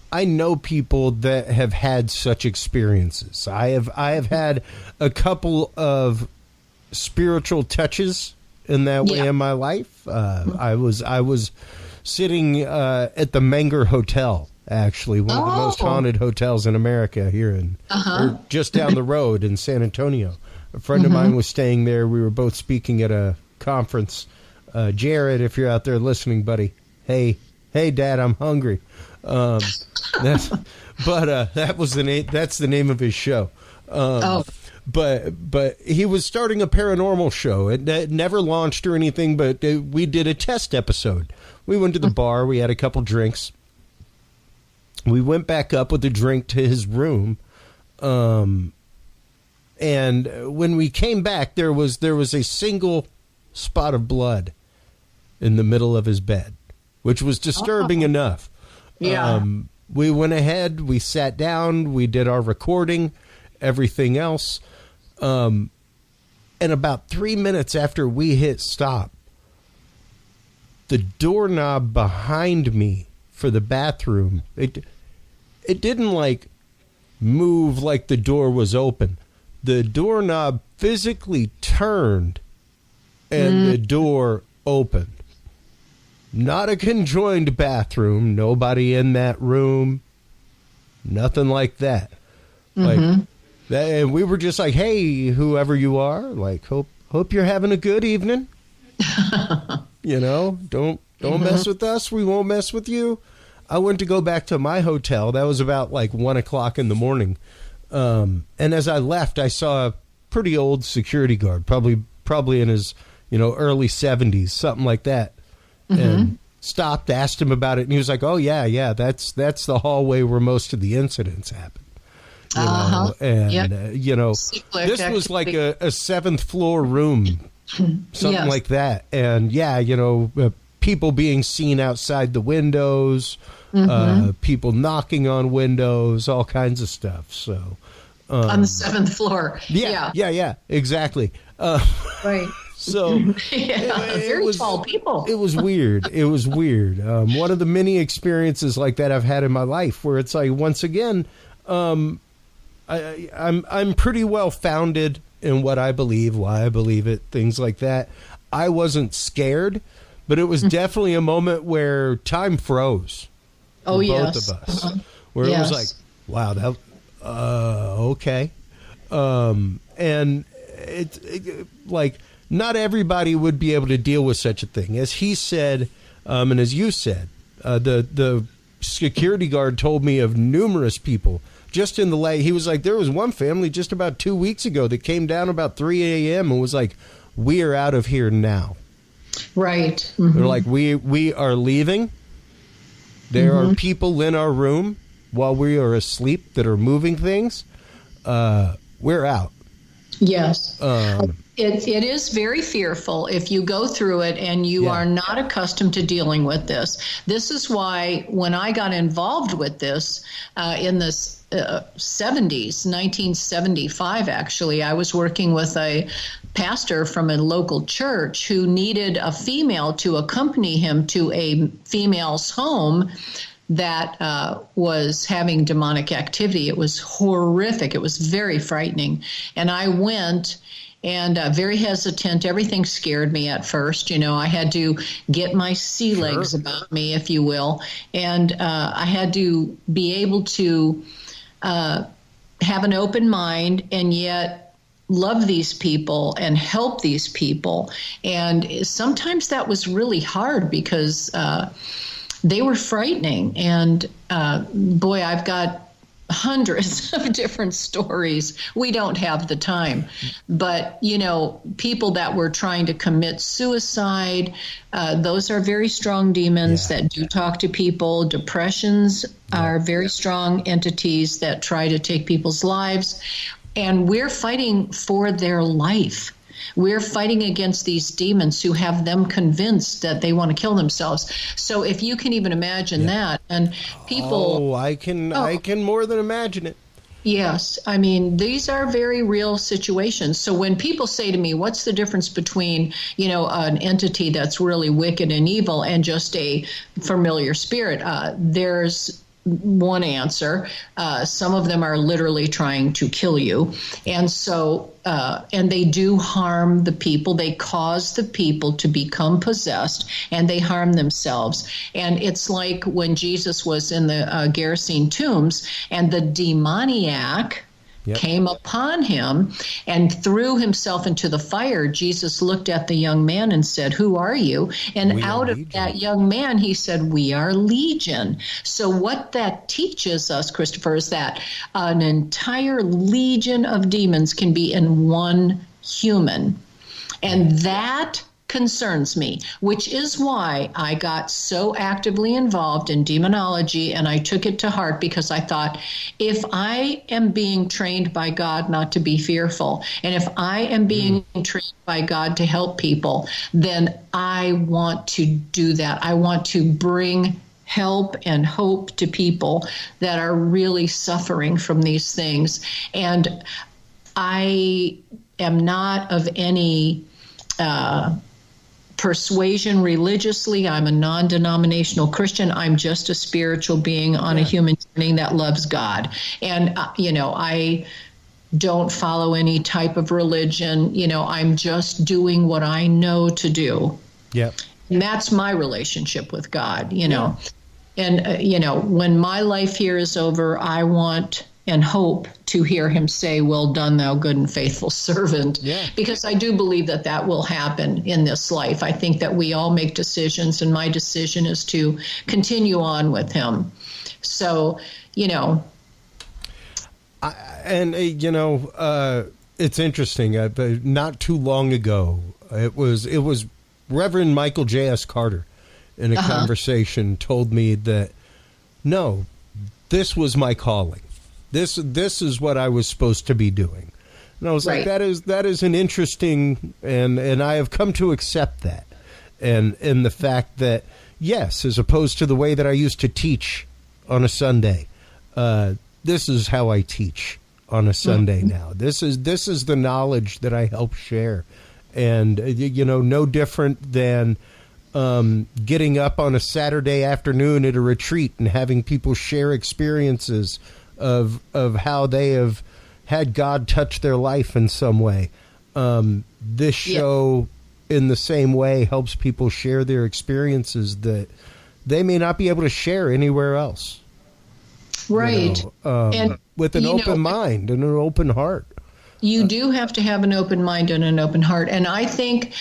I know people that have had such experiences. I have had a couple of spiritual touches in that way in my life. I was sitting at the Menger Hotel, actually, one of the most haunted hotels in America here or just down the road in San Antonio. A friend of mine was staying there. We were both speaking at a conference. Jared, if you're out there listening, buddy, hey, Dad, I'm hungry. That's the name of his show. But he was starting a paranormal show. It never launched or anything, but we did a test episode. We went to the bar. We had a couple drinks. We went back up with a drink to his room. And when we came back, there was a single spot of blood in the middle of his bed, which was disturbing enough. Yeah. We went ahead, we sat down, we did our recording, everything else. And about 3 minutes after we hit stop, the doorknob behind me for the bathroom, it didn't like move like the door was open. The doorknob physically turned and the door opened. Not a conjoined bathroom, nobody in that room, nothing like that. Like that, and we were just like, hey, whoever you are, like hope you're having a good evening. Don't mess with us, we won't mess with you. I went to go back to my hotel. That was about like 1 o'clock in the morning. And as I left, I saw a pretty old security guard, probably in his, early 70s, something like that. And stopped, asked him about it, and he was like, "Oh yeah, that's the hallway where most of the incidents happen." This was like a 7th floor room, something like that, and people being seen outside the windows, people knocking on windows, all kinds of stuff. So on the 7th floor, yeah, exactly. Right. So very tall people. It was weird. One of the many experiences like that I've had in my life, where it's like, once again, I'm pretty well founded in what I believe, why I believe it, things like that. I wasn't scared, but it was definitely a moment where time froze. For both of us, where it was like, wow, that okay, and it like. Not everybody would be able to deal with such a thing. As he said, and as you said, the security guard told me of numerous people just in the lay. He was like, there was one family just about 2 weeks ago that came down about 3 a.m. and was like, we are out of here now. Right. They're like, we are leaving. There are people in our room while we are asleep that are moving things. We're out. Yes. It is very fearful if you go through it and you are not accustomed to dealing with this. This is why when I got involved with this in the 70s, 1975 actually, I was working with a pastor from a local church who needed a female to accompany him to a female's home that was having demonic activity. It was horrific. It was very frightening. And I went and very hesitant. Everything scared me at first. I had to get my sea legs about me, if you will. And I had to be able to have an open mind and yet love these people and help these people. And sometimes that was really hard because they were frightening. And boy, I've got hundreds of different stories. We don't have the time. But, people that were trying to commit suicide, those are very strong demons that do talk to people. Depressions are very strong entities that try to take people's lives. And we're fighting for their life. We're fighting against these demons who have them convinced that they want to kill themselves. So if you can even imagine that, and people... I can more than imagine it. Yes. I mean, these are very real situations. So when people say to me, what's the difference between, an entity that's really wicked and evil and just a familiar spirit? There's one answer. Some of them are literally trying to kill you. And so, and they do harm the people. They cause the people to become possessed, and they harm themselves. And it's like when Jesus was in the Gerasene tombs, and the demoniac came upon him and threw himself into the fire. Jesus looked at the young man and said, "Who are you?" And out of that young man, he said, "We are legion." So what that teaches us, Christopher, is that an entire legion of demons can be in one human. And that concerns me, which is why I got so actively involved in demonology, and I took it to heart, because I thought, if I am being trained by God not to be fearful, and if I am being trained by God to help people, then I want to do that. I want to bring help and hope to people that are really suffering from these things. And I am not of any persuasion religiously. I'm a non-denominational Christian. I'm just a spiritual being on a human journey that loves God. And, I don't follow any type of religion. I'm just doing what I know to do. Yep. And that's my relationship with God, And, when my life here is over, I want and hope to hear him say, "Well done, thou good and faithful servant." Yeah. Because I do believe that will happen in this life. I think that we all make decisions, and my decision is to continue on with him. So, it's interesting. Not too long ago, it was Reverend Michael J.S. Carter in a conversation told me that, no, this was my calling. This is what I was supposed to be doing. And I was like, that is an interesting, and I have come to accept that. And the fact that, yes, as opposed to the way that I used to teach on a Sunday, this is how I teach on a Sunday now. This is the knowledge that I help share. And, no different than getting up on a Saturday afternoon at a retreat and having people share experiences of how they have had God touch their life in some way. This show, in the same way, helps people share their experiences that they may not be able to share anywhere else. Right. And with an open mind and an open heart. You do have to have an open mind and an open heart. And I think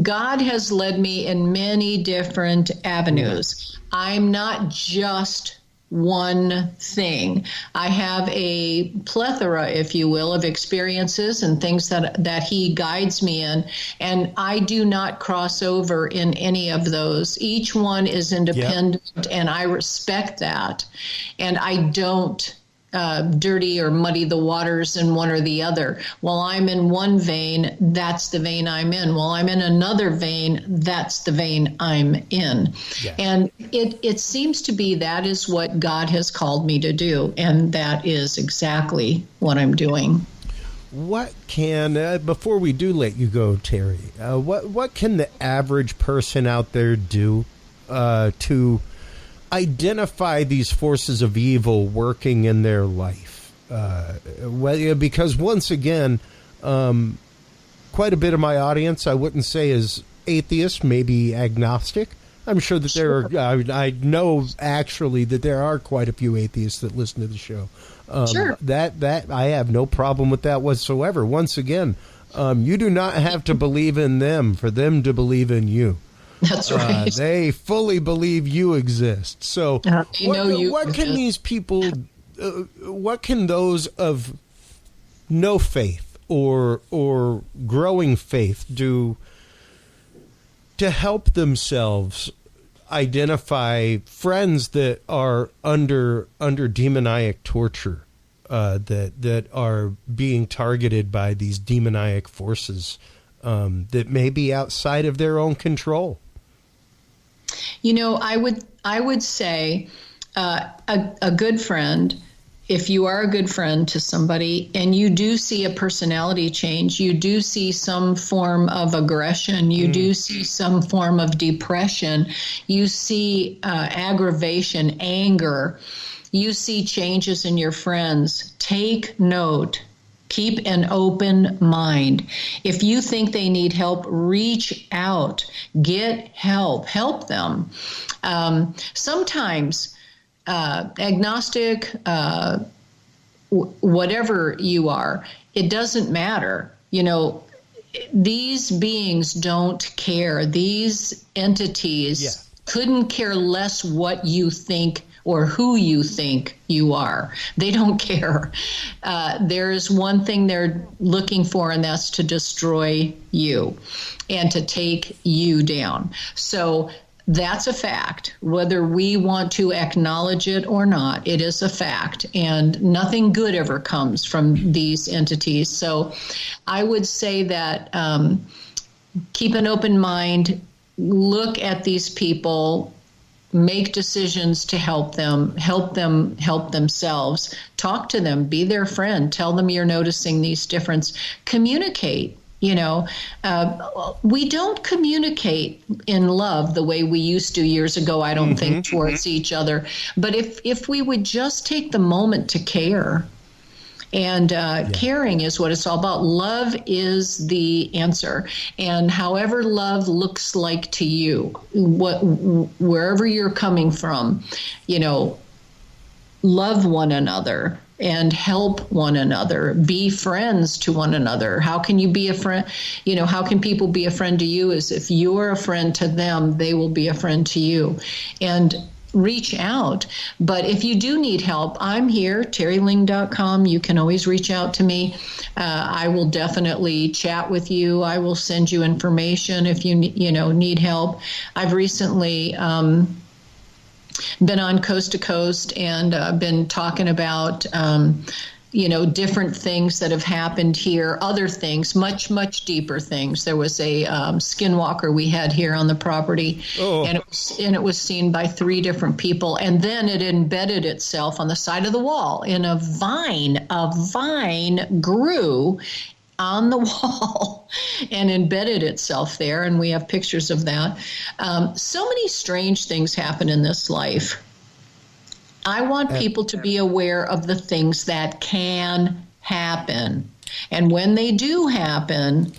God has led me in many different avenues. I'm not just one thing. I have a plethora, if you will, of experiences and things that he guides me in, and I do not cross over in any of those. Each one is independent, and I respect that, and I don't dirty or muddy the waters in one or the other. While I'm in one vein, that's the vein I'm in. While I'm in another vein, that's the vein I'm in. Yeah. And it seems to be that is what God has called me to do, and that is exactly what I'm doing. What can, before we do let you go, Teri, what can the average person out there do to identify these forces of evil working in their life? Because once again, quite a bit of my audience, I wouldn't say is atheist, maybe agnostic. I'm sure that there are, I know actually that there are quite a few atheists that listen to the show. That I have no problem with that whatsoever. Once again, you do not have to believe in them for them to believe in you. That's right. They fully believe you exist. So what can these people, what can those of no faith or growing faith do to help themselves identify friends that are under demoniac torture, that are being targeted by these demoniac forces that may be outside of their own control? You know, I would say a good friend, if you are a good friend to somebody and you do see a personality change, you do see some form of aggression, you do see some form of depression, you see aggravation, anger, you see changes in your friends, take note. Keep an open mind. If you think they need help, reach out, get help, help them. Sometimes agnostic, whatever you are, it doesn't matter. You know, these beings don't care. These entities couldn't care less what you think or who you think you are. They don't care. There is one thing they're looking for, and that's to destroy you and to take you down. So that's a fact. Whether we want to acknowledge it or not, it is a fact. And nothing good ever comes from these entities. So I would say that keep an open mind, look at these people, make decisions to help them help themselves, talk to them, be their friend, tell them you're noticing these differences, communicate. You know, we don't communicate in love the way we used to years ago, I don't think, towards each other. But if we would just take the moment to care, and caring is what it's all about. Love is the answer. And however love looks like to you, wherever you're coming from, you know, love one another and help one another, be friends to one another. How can you be a friend? You know, how can people be a friend to you? Is if you're a friend to them, they will be a friend to you. And reach out. But if you do need help, I'm here, TeriLynge.com. You can always reach out to me. I will definitely chat with you. I will send you information if you need help. I've recently been on Coast to Coast and been talking about different things that have happened here, other things, much, much deeper things. There was a skinwalker we had here on the property, and it was seen by 3 different people. And then it embedded itself on the side of the wall in a vine. A vine grew on the wall and embedded itself there, and we have pictures of that. So many strange things happen in this life. I want people to be aware of the things that can happen. And when they do happen,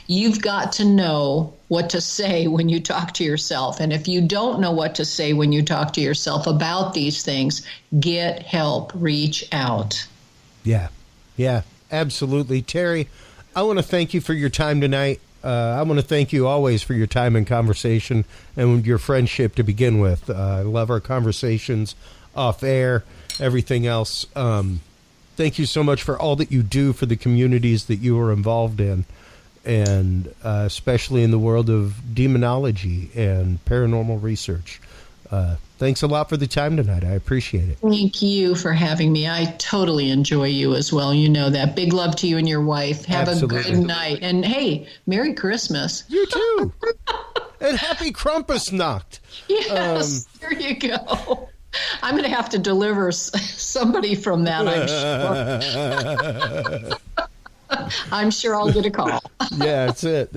you've got to know what to say when you talk to yourself. And if you don't know what to say when you talk to yourself about these things, get help, reach out. Yeah, absolutely. Teri, I want to thank you for your time tonight. I want to thank you always for your time and conversation and your friendship to begin with. I love our conversations off air, everything else. Thank you so much for all that you do for the communities that you are involved in, and especially in the world of demonology and paranormal research. Thanks a lot for the time tonight. I appreciate it. Thank you for having me. I totally enjoy you as well. You know that. Big love to you and your wife. Have Absolutely. A good night. And hey, Merry Christmas. You too. And Happy Krampusnacht. Yes, there you go. I'm going to have to deliver somebody from that, I'm sure. I'm sure I'll get a call. Yeah, that's it.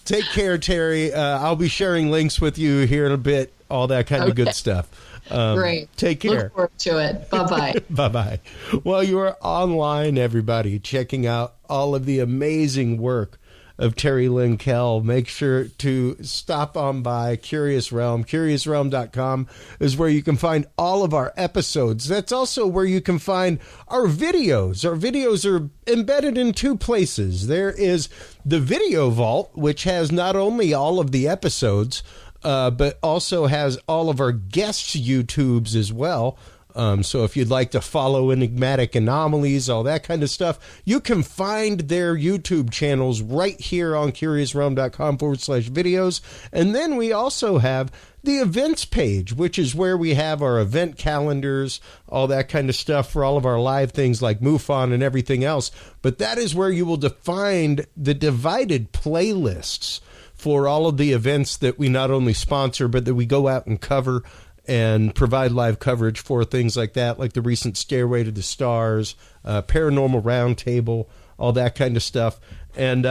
Take care, Teri. I'll be sharing links with you here in a bit, all that kind of good stuff. Great. Take care. Look forward to it. Bye-bye. Bye-bye. Well, you are online, everybody, checking out all of the amazing work of Teri Lynge-Kehl. Make sure to stop on by Curious Realm. CuriousRealm.com is where you can find all of our episodes. That's also where you can find our videos. Our videos are embedded in 2 places. There is the Video Vault, which has not only all of the episodes, but also has all of our guests' YouTubes as well. So if you'd like to follow enigmatic anomalies, all that kind of stuff, you can find their YouTube channels right here on curiousrealm.com/videos. And then we also have the events page, which is where we have our event calendars, all that kind of stuff for all of our live things like MUFON and everything else. But that is where you will find the divided playlists for all of the events that we not only sponsor, but that we go out and cover and provide live coverage for, things like that, like the recent Stairway to the Stars, Paranormal Roundtable, all that kind of stuff. And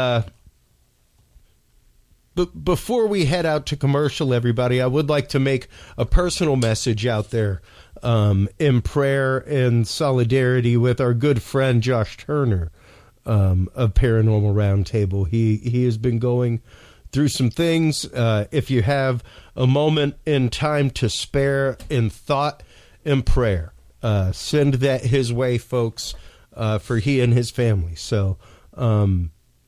but before we head out to commercial, everybody, I would like to make a personal message out there in prayer and solidarity with our good friend Josh Turner of Paranormal Roundtable. He has been going through some things. If you have a moment in time to spare in thought and prayer, send that his way, folks, for he and his family. So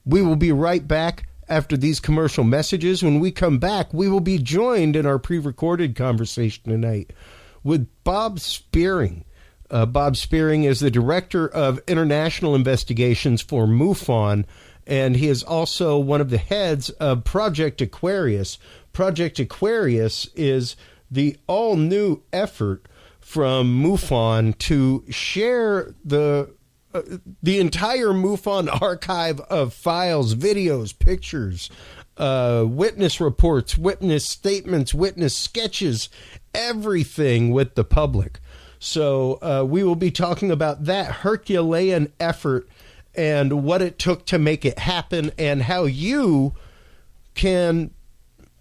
we will be right back after these commercial messages. When we come back, we will be joined in our pre-recorded conversation tonight with Bob Spearing. Bob Spearing is the Director of International Investigations for MUFON, and he is also one of the heads of Project Aquarius. Project Aquarius is the all-new effort from MUFON to share the entire MUFON archive of files, videos, pictures, witness reports, witness statements, witness sketches, everything with the public. So we will be talking about that Herculean effort and what it took to make it happen, and how you can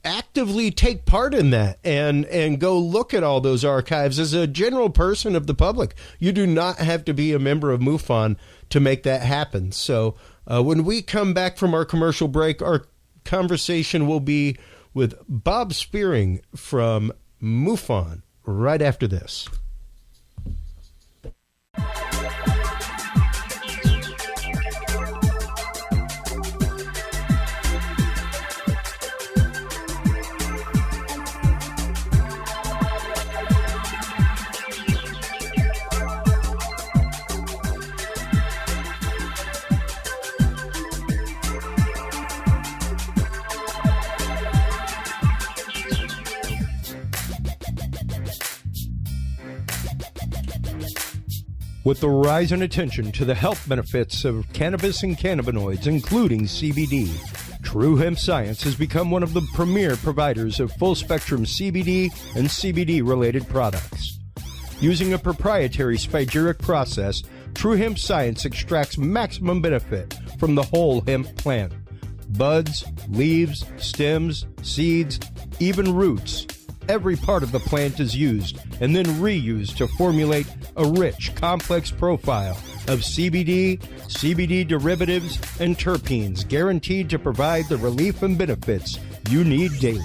actively take part in that and go look at all those archives as a general person of the public. You do not have to be a member of MUFON to make that happen. So when we come back from our commercial break, our conversation will be with Bob Spearing from MUFON right after this. With the rise in attention to the health benefits of cannabis and cannabinoids, including CBD, True Hemp Science has become one of the premier providers of full-spectrum CBD and CBD-related products. Using a proprietary spagyric process, True Hemp Science extracts maximum benefit from the whole hemp plant. Buds, leaves, stems, seeds, even roots. Every part of the plant is used and then reused to formulate a rich, complex profile of CBD, CBD derivatives, and terpenes guaranteed to provide the relief and benefits you need daily.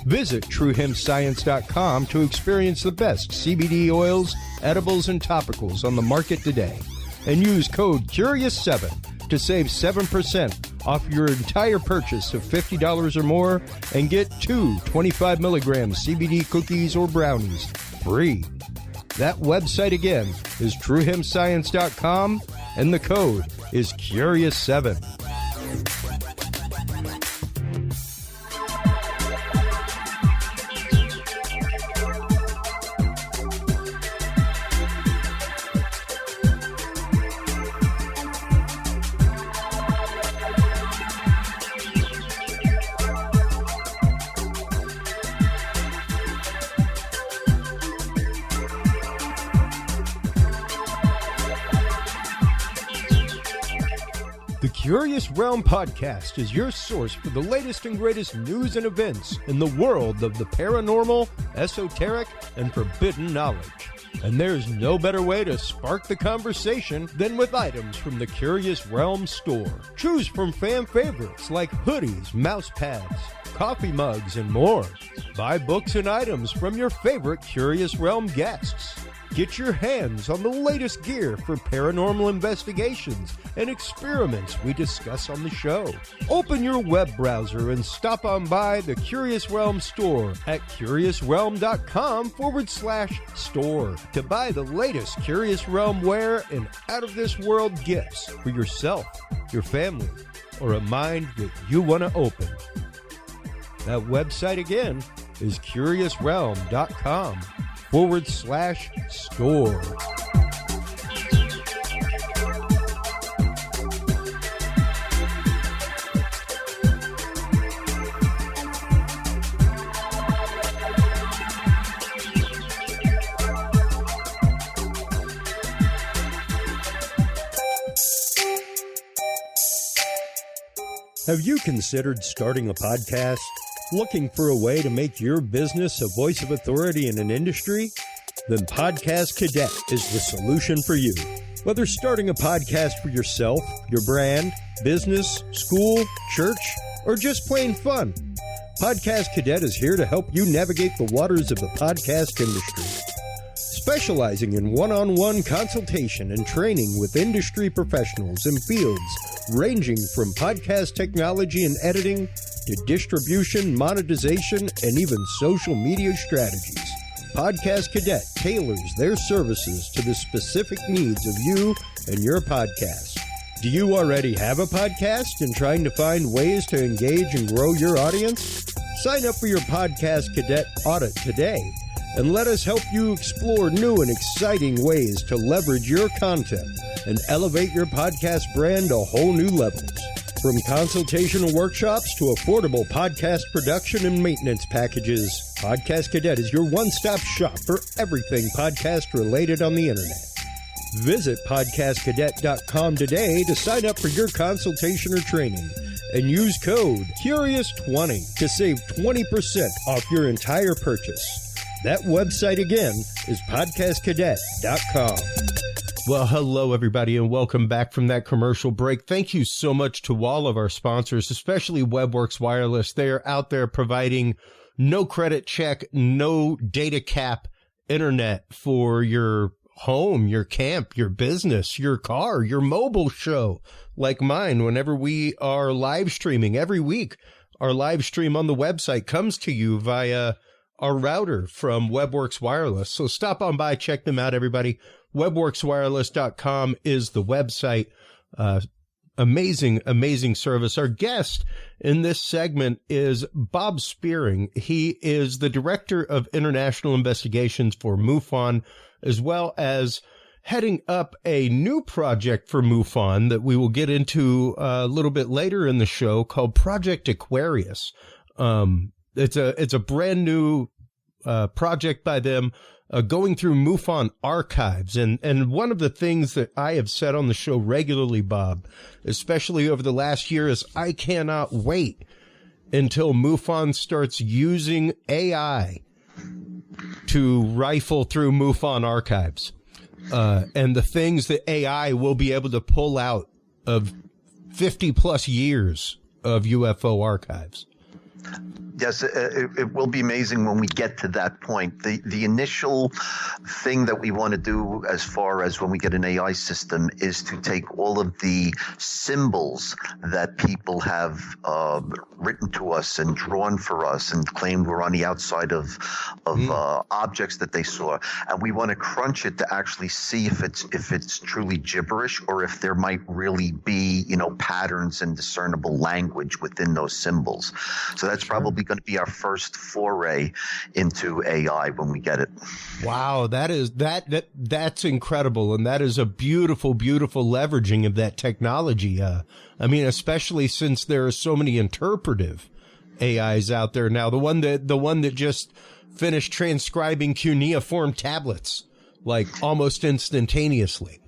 Visit TrueHempScience.com to experience the best CBD oils, edibles, and topicals on the market today. And use code CURIOUS7 to save 7% off your entire purchase of $50 or more and get 2 25-milligram CBD cookies or brownies free. That website again is TrueHempScience.com, and the code is CURIOUS7. The Curious Realm Podcast is your source for the latest and greatest news and events in the world of the paranormal, esoteric, and forbidden knowledge. And there's no better way to spark the conversation than with items from the Curious Realm store. Choose from fan favorites like hoodies, mouse pads, coffee mugs, and more. Buy books and items from your favorite Curious Realm guests. Get your hands on the latest gear for paranormal investigations and experiments we discuss on the show. Open your web browser and stop on by the Curious Realm store at curiousrealm.com/store to buy the latest Curious Realm wear and out-of-this-world gifts for yourself, your family, or a mind that you want to open. That website again is curiousrealm.com/store. Have you considered starting a podcast? Looking for a way to make your business a voice of authority in an industry? Then Podcast Cadet is the solution for you. Whether starting a podcast for yourself, your brand, business, school, church, or just plain fun, Podcast Cadet is here to help you navigate the waters of the podcast industry. Specializing in one-on-one consultation and training with industry professionals in fields ranging from podcast technology and editing to distribution, monetization, and even social media strategies. Podcast Cadet tailors their services to the specific needs of you and your podcast. Do you already have a podcast and trying to find ways to engage and grow your audience? Sign up for your Podcast Cadet audit today and let us help you explore new and exciting ways to leverage your content and elevate your podcast brand to whole new levels. From consultational workshops to affordable podcast production and maintenance packages, Podcast Cadet is your one-stop shop for everything podcast related on the internet. Visit podcastcadet.com today to sign up for your consultation or training and use code CURIOUS20 to save 20% off your entire purchase. That website again is podcastcadet.com. Well, hello, everybody, and welcome back from that commercial break. Thank you so much to all of our sponsors, especially WebWorks Wireless. They are out there providing no credit check, no data cap internet for your home, your camp, your business, your car, your mobile show, like mine. Whenever we are live streaming every week, our live stream on the website comes to you via our router from WebWorks Wireless. So stop on by, check them out, everybody. WebWorksWireless.com is the website. Amazing, amazing service. Our guest in this segment is Bob Spearing. He is the Director of International Investigations for MUFON, as well as heading up a new project for MUFON that we will get into a little bit later in the show called Project Aquarius. It's a brand new project by them, going through MUFON archives. And one of the things that I have said on the show regularly, Bob, especially over the last year, is I cannot wait until MUFON starts using AI to rifle through MUFON archives, and the things that AI will be able to pull out of 50 plus years of UFO archives. Yes, it will be amazing when we get to that point. The initial thing that we want to do as far as when we get an AI system is to take all of the symbols that people have written to us and drawn for us and claimed were on the outside of objects that they saw, and we want to crunch it to actually see if it's truly gibberish or if there might really be, patterns and discernible language within those symbols. So that's probably going to be our first foray into AI when we get it. Wow, that's incredible, and that is a beautiful, beautiful leveraging of that technology. Especially since there are so many interpretive AIs out there now. The one that just finished transcribing cuneiform tablets like almost instantaneously.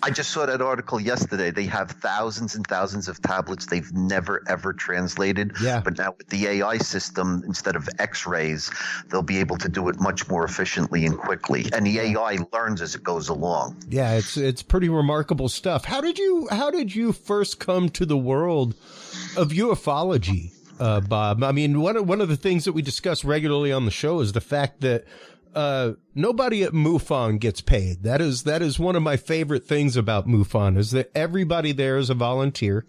I just saw that article yesterday. They have thousands and thousands of tablets they've never, ever translated. Yeah. But now with the AI system, instead of X-rays, they'll be able to do it much more efficiently and quickly. And the AI learns as it goes along. Yeah, it's pretty remarkable stuff. How did you first come to the world of ufology, Bob? I mean, one of the things that we discuss regularly on the show is the fact that nobody at MUFON gets paid. That is one of my favorite things about MUFON, is that everybody there is a volunteer.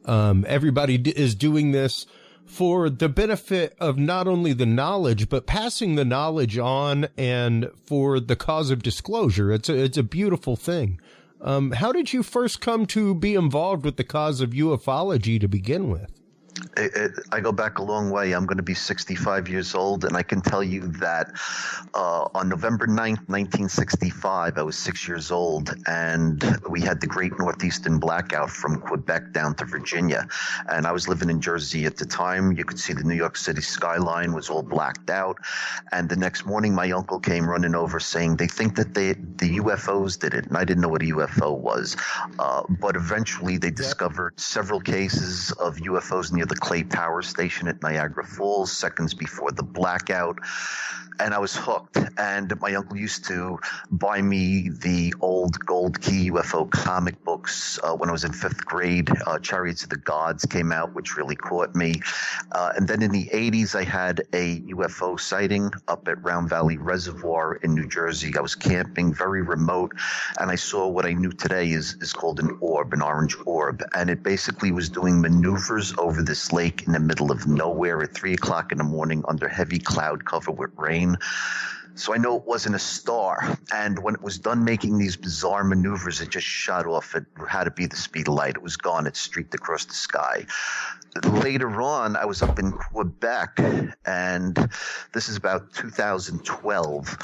Everybody is doing this for the benefit of not only the knowledge, but passing the knowledge on, and for the cause of disclosure. It's a beautiful thing. How did you first come to be involved with the cause of ufology to begin with? I go back a long way. I'm going to be 65 years old, and I can tell you that on November 9th, 1965, I was 6 years old, and we had the Great Northeastern Blackout from Quebec down to Virginia. And I was living in Jersey at the time. You could see the New York City skyline was all blacked out. And the next morning, my uncle came running over saying they think that the UFOs did it. And I didn't know what a UFO was. But eventually, they discovered several cases of UFOs near the Clay Power Station at Niagara Falls, seconds before the blackout. And I was hooked. And my uncle used to buy me the old Gold Key UFO comic books when I was in 5th grade. Chariots of the Gods came out, which really caught me. And then in the 80s, I had a UFO sighting up at Round Valley Reservoir in New Jersey. I was camping, very remote, and I saw what I knew today is called an orb, an orange orb. And it basically was doing maneuvers over this lake in the middle of nowhere at 3 o'clock in the morning under heavy cloud cover with rain. So I know it wasn't a star. And when it was done making these bizarre maneuvers, it just shot off. It had to be the speed of light. It was gone. It streaked across the sky. Later on, I was up in Quebec, and this is about 2012.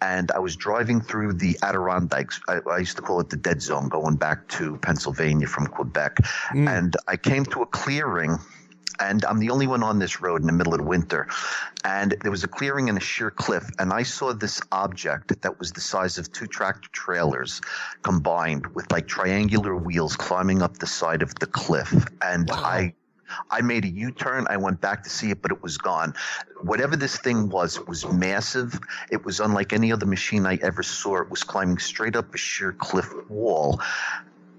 And I was driving through the Adirondacks. I used to call it the dead zone, going back to Pennsylvania from Quebec. And I came to a clearing, and I'm the only one on this road in the middle of the winter. And there was a clearing and a sheer cliff, and I saw this object that was the size of 2 tractor trailers combined, with like triangular wheels climbing up the side of the cliff. And wow. I made a U-turn. I went back to see it, but it was gone. Whatever this thing was, it was massive. It was unlike any other machine I ever saw. It was climbing straight up a sheer cliff wall.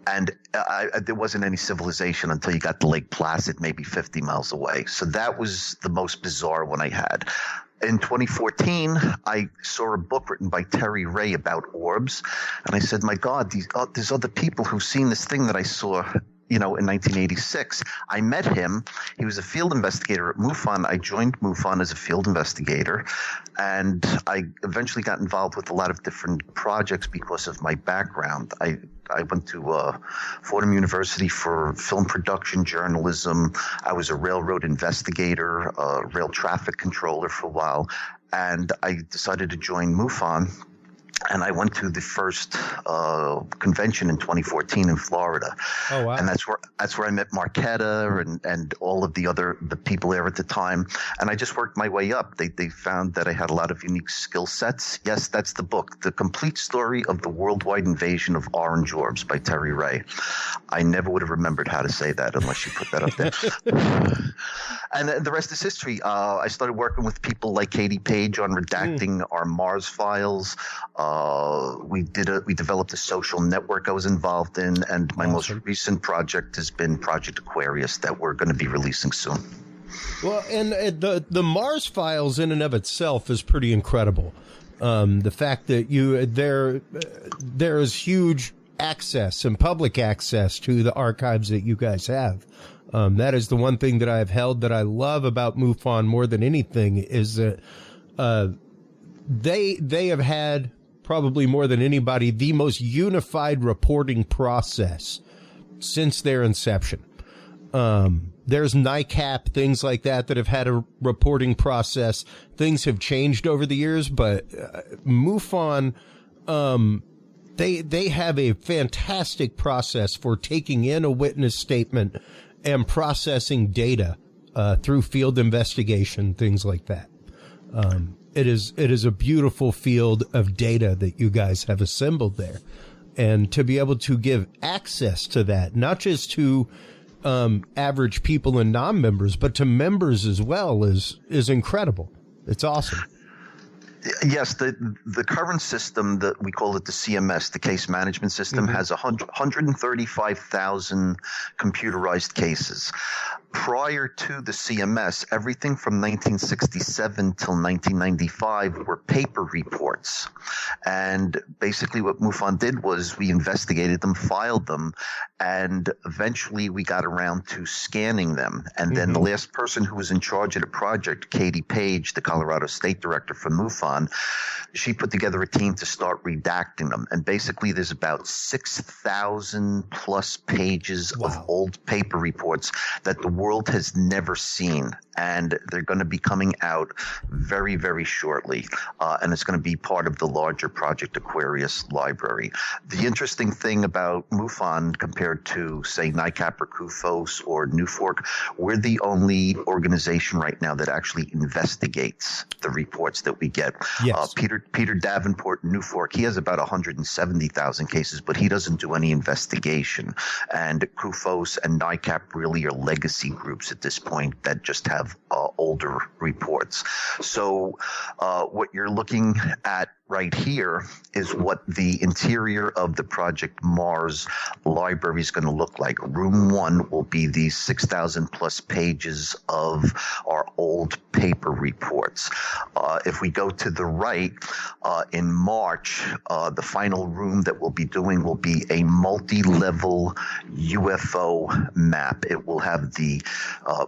And there wasn't any civilization until you got to Lake Placid, maybe 50 miles away. So that was the most bizarre one I had. In 2014, I saw a book written by Teri about orbs. And I said, my God, there's other people who've seen this thing that I saw, in 1986. I met him. He was a field investigator at MUFON. I joined MUFON as a field investigator, and I eventually got involved with a lot of different projects because of my background. I went to Fordham University for film production journalism. I was a railroad investigator, a rail traffic controller for a while, and I decided to join MUFON. And I went to the first convention in 2014 in Florida. Oh, wow. And that's where I met Marquetta and all of the people there at the time. And I just worked my way up. They found that I had a lot of unique skill sets. Yes, that's the book, The Complete Story of the Worldwide Invasion of Orange Orbs by Teri. I never would have remembered how to say that unless you put that up there. And the rest is history. I started working with people like Katie Page on redacting our Mars files. We developed a social network I was involved in, and my most recent project has been Project Aquarius that we're going to be releasing soon. Well, and the Mars files in and of itself is pretty incredible. The fact that there is huge access and public access to the archives that you guys have. That is the one thing that I've held that I love about MUFON more than anything, is that they have had, probably more than anybody, the most unified reporting process since their inception. There's NICAP, things like that have had a reporting process. Things have changed over the years, but MUFON, they have a fantastic process for taking in a witness statement and processing data through field investigation, things like that. It is a beautiful field of data that you guys have assembled there. And to be able to give access to that, not just to average people and non-members, but to members as well, is incredible. It's awesome. Yes, the current system, that we call it the CMS, the case management system, has 135,000 computerized cases. prior to the CMS, everything from 1967 till 1995 were paper reports. And basically what MUFON did was we investigated them, filed them, and eventually we got around to scanning them. And then the last person who was in charge of the project, Katie Page, the Colorado State Director for MUFON, she put together a team to start redacting them. And basically there's about 6,000 plus pages of old paper reports that the world has never seen. And they're going to be coming out very, very shortly. And it's going to be part of the larger Project Aquarius library. The interesting thing about MUFON compared to, say, NICAP or CUFOS or NUFORC, we're the only organization right now that actually investigates the reports that we get. Yes. Peter Davenport, NUFORC, he has about 170,000 cases, but he doesn't do any investigation. And CUFOS and NICAP really are legacy groups at this point that just have older reports. So what you're looking at right here is what the interior of the Project Mars library is going to look like. Room 1 will be these 6,000 plus pages of our old paper reports. If we go to the right, in March, the final room that we'll be doing will be a multi-level UFO map. It will have the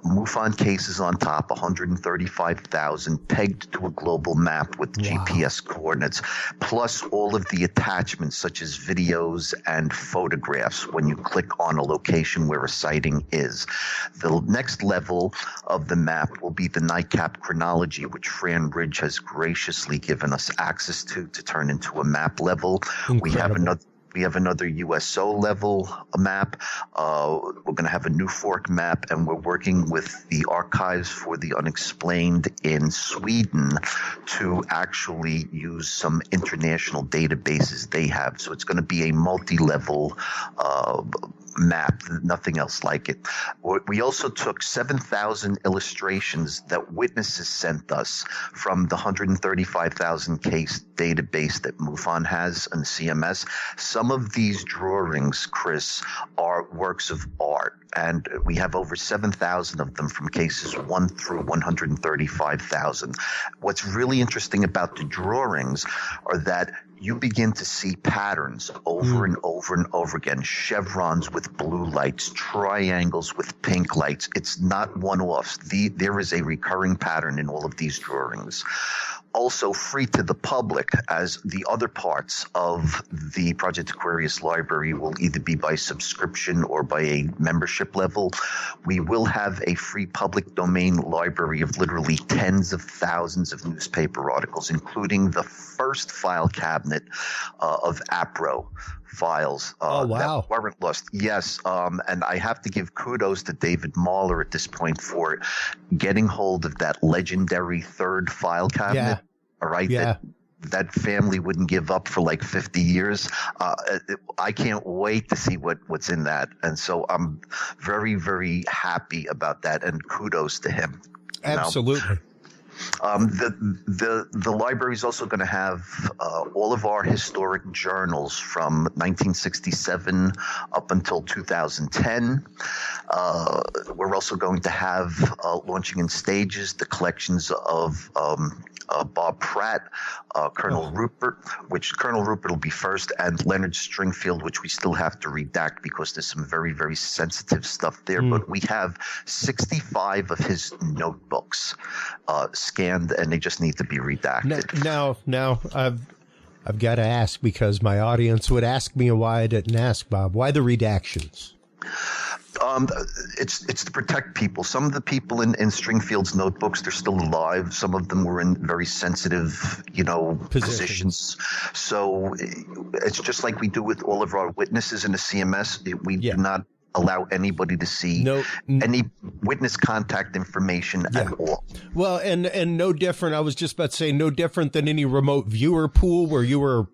MUFON cases on top, 135,000 pegged to a global map with GPS coordinates, plus all of the attachments such as videos and photographs when you click on a location where a sighting is. The next level of the map will be the NICAP chronology, which Fran Ridge has graciously given us access to turn into a map level. Incredible. We have another USO level map. We're going to have a NUFORC map, and we're working with the Archives for the Unexplained in Sweden to actually use some international databases they have. So it's going to be a multi-level map, nothing else like it. We also took 7,000 illustrations that witnesses sent us from the 135,000 case database that MUFON has and CMS. Some of these drawings, Chris, are works of art, and we have over 7,000 of them from cases 1 through 135,000. What's really interesting about the drawings are that you begin to see patterns over and over and over again. Chevrons with blue lights, triangles with pink lights. It's not one-offs. There is a recurring pattern in all of these drawings. Also free to the public, as the other parts of the Project Aquarius library will either be by subscription or by a membership level. We will have a free public domain library of literally tens of thousands of newspaper articles, including the first file cabinet of APRO files that weren't lost. Yes, and I have to give kudos to David Mahler at this point for getting hold of that legendary third file cabinet. Yeah. All right. Yeah. That family wouldn't give up for like 50 years. I can't wait to see what's in that. And so I'm very, very happy about that, and kudos to him. Absolutely. The library is also going to have all of our historic journals from 1967 up until 2010. We're also going to have launching in stages the collections of Bob Pratt, Colonel Rupert will be first, and Leonard Stringfield, which we still have to redact because there's some very, very sensitive stuff there. But we have 65 of his notebooks scanned, and they just need to be redacted. Now I've got to ask, because my audience would ask me why I didn't ask, Bob. Why the redactions? It's to protect people. Some of the people in Stringfield's notebooks, they're still alive. Some of them were in very sensitive, positions. So it's just like we do with all of our witnesses in the CMS. We do not allow anybody to see any witness contact information at all. Well, and no different. I was just about to say, no different than any remote viewer pool where you are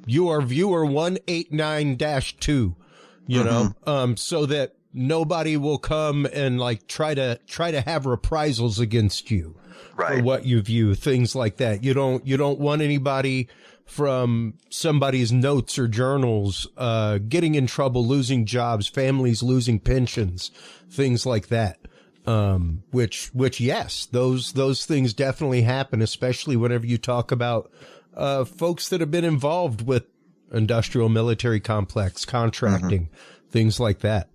viewer 189-2, so that nobody will come and try to have reprisals against you for what you view, things like that. You don't want anybody from somebody's notes or journals getting in trouble, losing jobs, families losing pensions, things like that. Which yes, those things definitely happen, especially whenever you talk about folks that have been involved with industrial military complex contracting, things like that.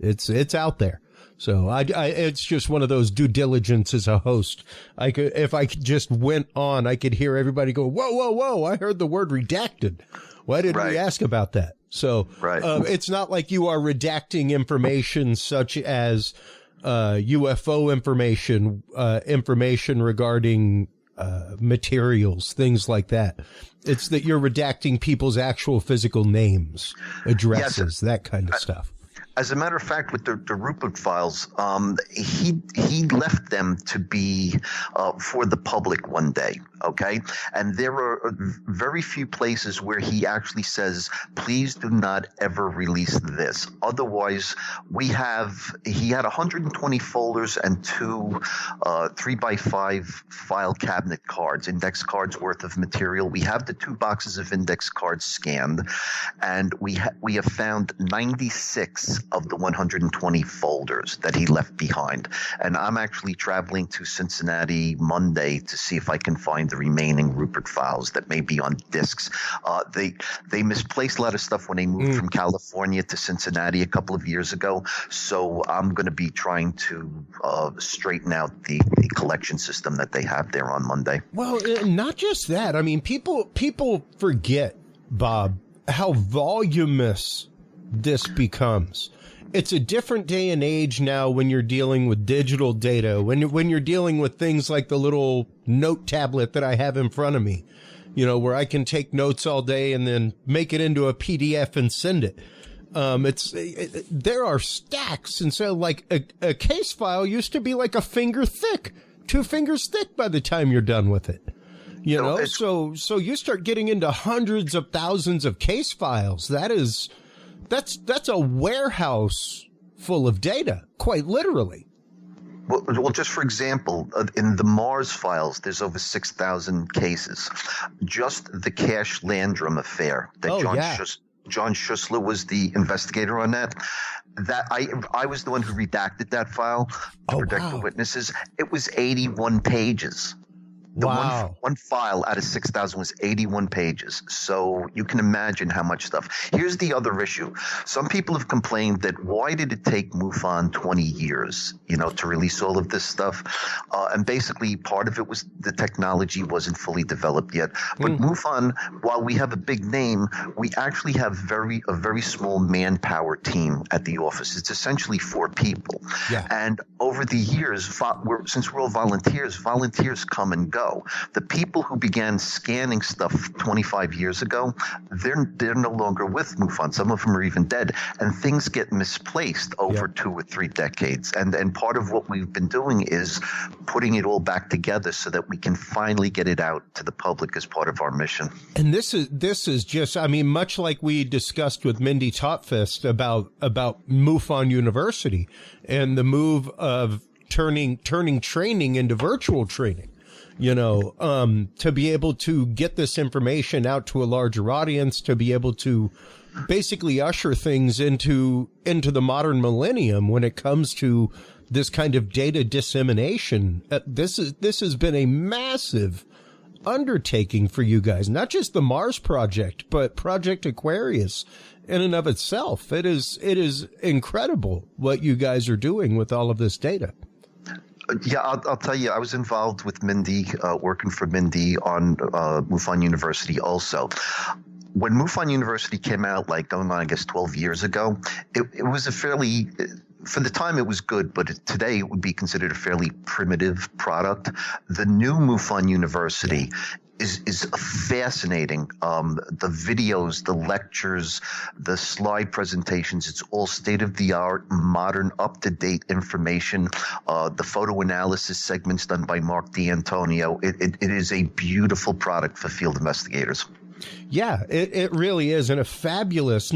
It's out there. So it's just one of those due diligence as a host. If I just went on, I could hear everybody go, whoa, whoa, whoa. I heard the word redacted. Why didn't we ask about that? So, it's not like you are redacting information such as, UFO information regarding, materials, things like that. It's that you're redacting people's actual physical names, addresses, that kind of stuff. As a matter of fact, with the Rupert files, he left them to be for the public one day, okay? And there are very few places where he actually says, please do not ever release this. Otherwise, he had 120 folders and two 3x5 file cabinet cards, index cards worth of material. We have the 2 boxes of index cards scanned, and we have found 96 of the 120 folders that he left behind. And I'm actually traveling to Cincinnati Monday to see if I can find the remaining Rupert files that may be on discs. They misplaced a lot of stuff when they moved from California to Cincinnati a couple of years ago. So I'm going to be trying to straighten out the collection system that they have there on Monday. Well, not just that. I mean, people forget, Bob, how voluminous this becomes. It's a different day and age now when you're dealing with digital data, when you're dealing with things like the little note tablet that I have in front of me, where I can take notes all day and then make it into a PDF and send it. There are stacks. And so like a case file used to be like a finger thick, 2 fingers thick by the time you're done with it. So you start getting into hundreds of thousands of case files. That's a warehouse full of data, quite literally. Well, just for example, in the Mars files, there's over 6,000 cases. Just the Cash Landrum affair that John Schussler was the investigator on that. That I was the one who redacted that file to protect the witnesses. It was 81 pages. One file out of 6,000 was 81 pages. So you can imagine how much stuff. Here's the other issue. Some people have complained that why did it take MUFON 20 years, to release all of this stuff? And basically part of it was the technology wasn't fully developed yet. But MUFON, while we have a big name, we actually have a very small manpower team at the office. It's essentially 4 people. Yeah. And over the years, since we're all volunteers come and go. The people who began scanning stuff 25 years ago, they're no longer with MUFON. Some of them are even dead, and things get misplaced over 2 or 3 decades. And part of what we've been doing is putting it all back together so that we can finally get it out to the public as part of our mission. And this is just, I mean, much like we discussed with Mindy Totfest about MUFON University and the move of turning training into virtual training. To be able to get this information out to a larger audience, to be able to basically usher things into the modern millennium when it comes to this kind of data dissemination. This has been a massive undertaking for you guys, not just the Mars project, but Project Aquarius in and of itself. It is incredible what you guys are doing with all of this data. Yeah, I'll tell you, I was involved with Mindy, working for Mindy on MUFON University also. When MUFON University came out, going on, I guess, 12 years ago, it was a fairly – for the time it was good, but today it would be considered a fairly primitive product. The new MUFON University is fascinating. The videos, the lectures, the slide presentations, it's all state-of-the-art, modern, up-to-date information. The photo analysis segments done by Mark D'Antonio. It is a beautiful product for field investigators. Yeah, it really is. And a fabulous,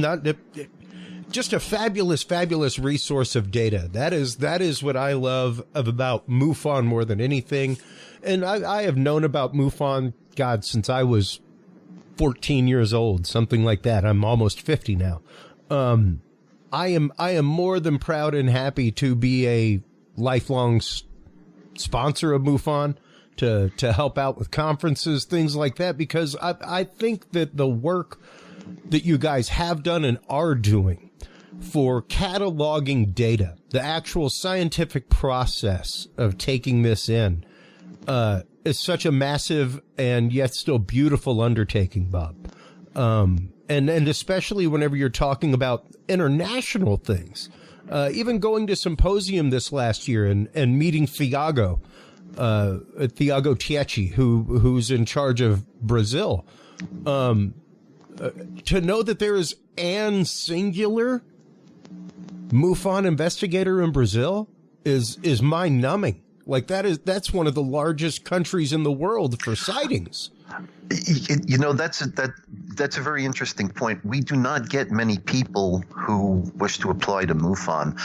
just a fabulous resource of data. That is what I love about MUFON more than anything. And I have known about MUFON, God, since I was 14 years old, something like that. I'm almost 50 now. I am more than proud and happy to be a lifelong sponsor of MUFON, to help out with conferences, things like that, because I think that the work that you guys have done and are doing for cataloging data, the actual scientific process of taking this in, is such a massive and yet still beautiful undertaking, Bob. And especially whenever you're talking about international things, even going to symposium this last year and meeting Thiago Tieci, who's in charge of Brazil, to know that there is an singular MUFON investigator in Brazil is mind numbing. Like that's one of the largest countries in the world for sightings. You know, that's a very interesting point. We do not get many people who wish to apply to MUFON,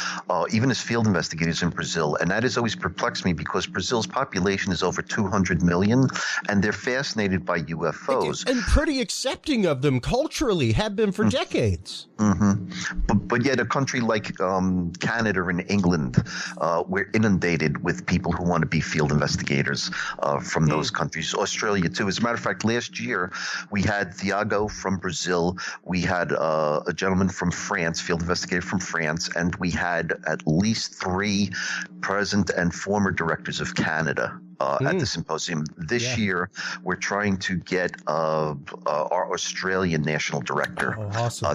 even as field investigators in Brazil. And that has always perplexed me because Brazil's population is over 200 million, and they're fascinated by UFOs. And pretty accepting of them culturally, have been for decades. Mm-hmm. But yet a country like Canada and England, we're inundated with people who want to be field investigators from those countries. Australia, too. As a matter of fact, last year we had Thiago from Brazil, we had a gentleman from France, field investigator from France, and we had at least 3 present and former directors of Canada at the symposium. This year we're trying to get our Australian national director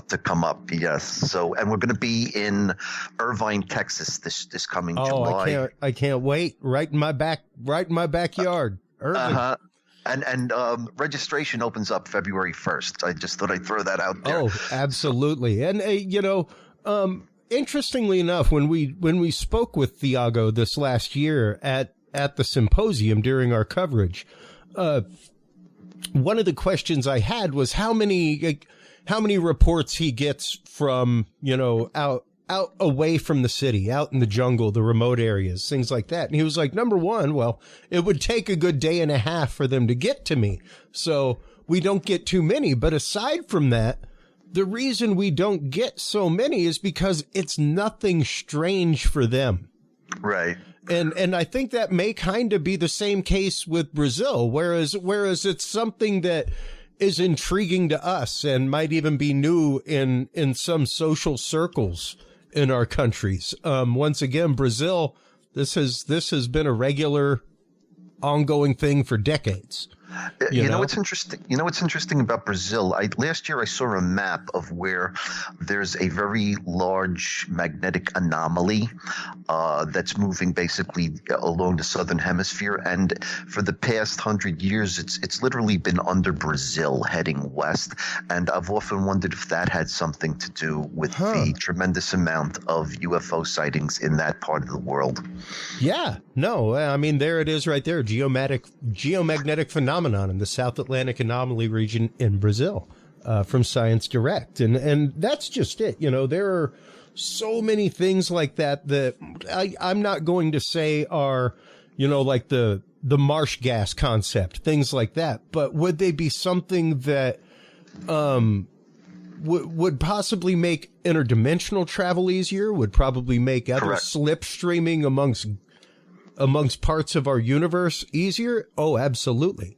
to come up. Yes. So, and we're going to be in Irvine, Texas this coming July. I can't wait. Right in my backyard. Irvine. And registration opens up February 1st. I just thought I'd throw that out there. Oh, absolutely. And interestingly enough, when we spoke with Thiago this last year at the symposium during our coverage, one of the questions I had was how many reports he gets from, out away from the city, out in the jungle, the remote areas, things like that. And he was like, number one, well, it would take a good day and a half for them to get to me. So we don't get too many. But aside from that, the reason we don't get so many is because it's nothing strange for them. Right. And I think that may kind of be the same case with Brazil, whereas it's something that is intriguing to us and might even be new in some social circles in our countries. Once again, Brazil, this has been a regular, ongoing thing for decades. You know what's interesting? You know what's interesting about Brazil? Last year I saw a map of where there's a very large magnetic anomaly that's moving basically along the southern hemisphere, and for the past 100 years, it's literally been under Brazil, heading west. And I've often wondered if that had something to do with the tremendous amount of UFO sightings in that part of the world. Yeah, no, I mean there it is, right there, geomagnetic phenomenon in the South Atlantic Anomaly region in Brazil, from Science Direct. And that's just it. There are so many things like that I'm not going to say are, like the marsh gas concept, things like that. But would they be something that would possibly make interdimensional travel easier, would probably make other slipstreaming amongst parts of our universe easier? Oh, absolutely.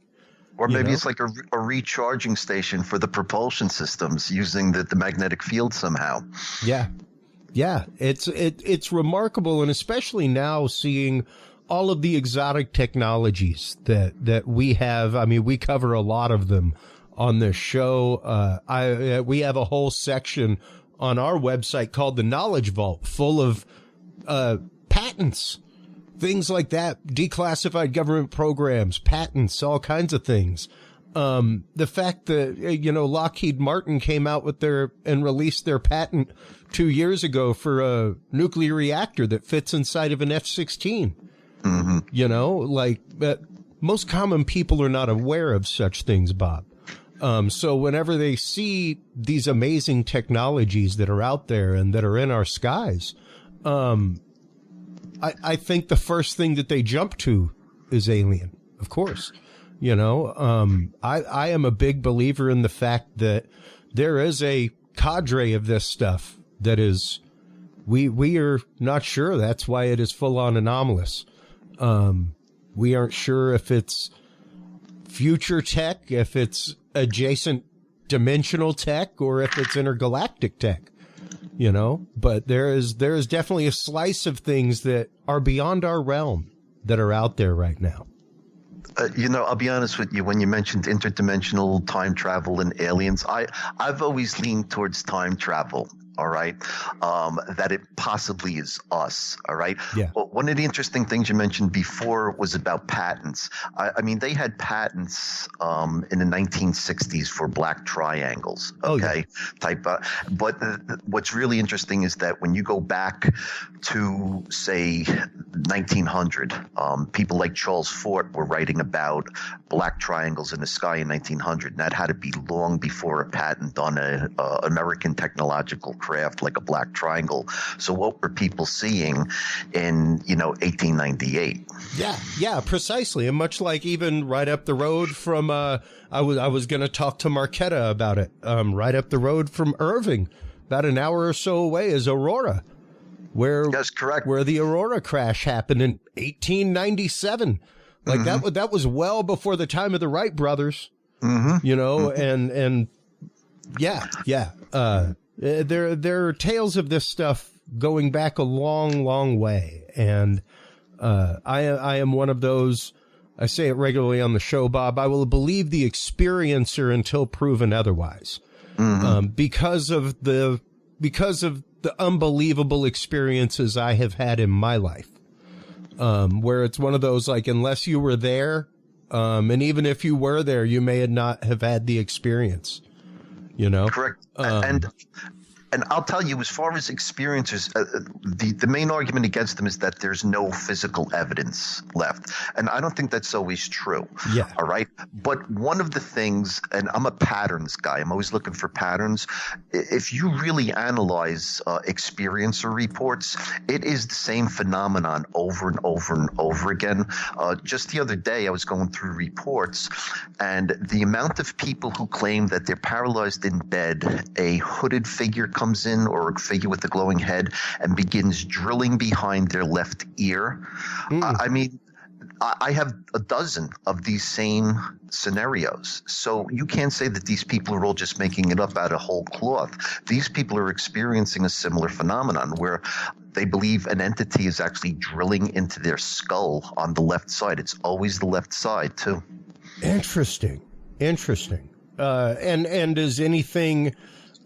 Or maybe it's like a recharging station for the propulsion systems using the magnetic field somehow. Yeah. Yeah. It's remarkable. And especially now seeing all of the exotic technologies that we have. I mean, we cover a lot of them on this show. We have a whole section on our website called the Knowledge Vault, full of patents, things like that, declassified government programs, patents, all kinds of things. The fact that, Lockheed Martin came out with and released their patent 2 years ago for a nuclear reactor that fits inside of an F-16. Mm-hmm. Most common people are not aware of such things, Bob. So whenever they see these amazing technologies that are out there and that are in our skies, I think the first thing that they jump to is alien, of course. I am a big believer in the fact that there is a cadre of this stuff that is we are not sure. That's why it is full on anomalous. We aren't sure if it's future tech, if it's adjacent dimensional tech, or if it's intergalactic tech, you know, but there is definitely a slice of things that are beyond our realm that are out there right now. You know, I'll be honest with you. When you mentioned interdimensional time travel and aliens, I've always leaned towards time travel. All right. That it possibly is us. All right. Yeah. Well, one of the interesting things you mentioned before was about patents. I mean, they had patents in the 1960s for black triangles. Okay. But what's really interesting is that when you go back to, say, 1900, people like Charles Fort were writing about black triangles in the sky in 1900. And that had to be long before a patent on a American technological craft like a black triangle. So what were people seeing in, 1898? Yeah, precisely. And much like even right up the road from, I was going to talk to Marquetta about it. Right up the road from Irving, about an hour or so away, is Aurora, where that's correct, where the Aurora crash happened in 1897. Like that was well before the time of the Wright brothers. And there are tales of this stuff going back a long, long way. And I am one of those. I say it regularly on the show, Bob. I will believe the experiencer until proven otherwise, because of the unbelievable experiences I have had in my life, where it's one of those, like, unless you were there, and even if you were there, you may not have had the experience. Correct. And I'll tell you, as far as experiences, the main argument against them is that there's no physical evidence left. And I don't think that's always true. Yeah. All right. But one of the things, and I'm a patterns guy, I'm always looking for patterns. If you really analyze experiencer reports, it is the same phenomenon over and over and over again. Just the other day, I was going through reports, and the amount of people who claim that they're paralyzed in bed, a hooded figure comes in, or a figure with a glowing head, and begins drilling behind their left ear. I mean, I have a dozen of these same scenarios. So you can't say that these people are all just making it up out of whole cloth. These people are experiencing a similar phenomenon where they believe an entity is actually drilling into their skull on the left side. It's always the left side, too. Interesting. And is anything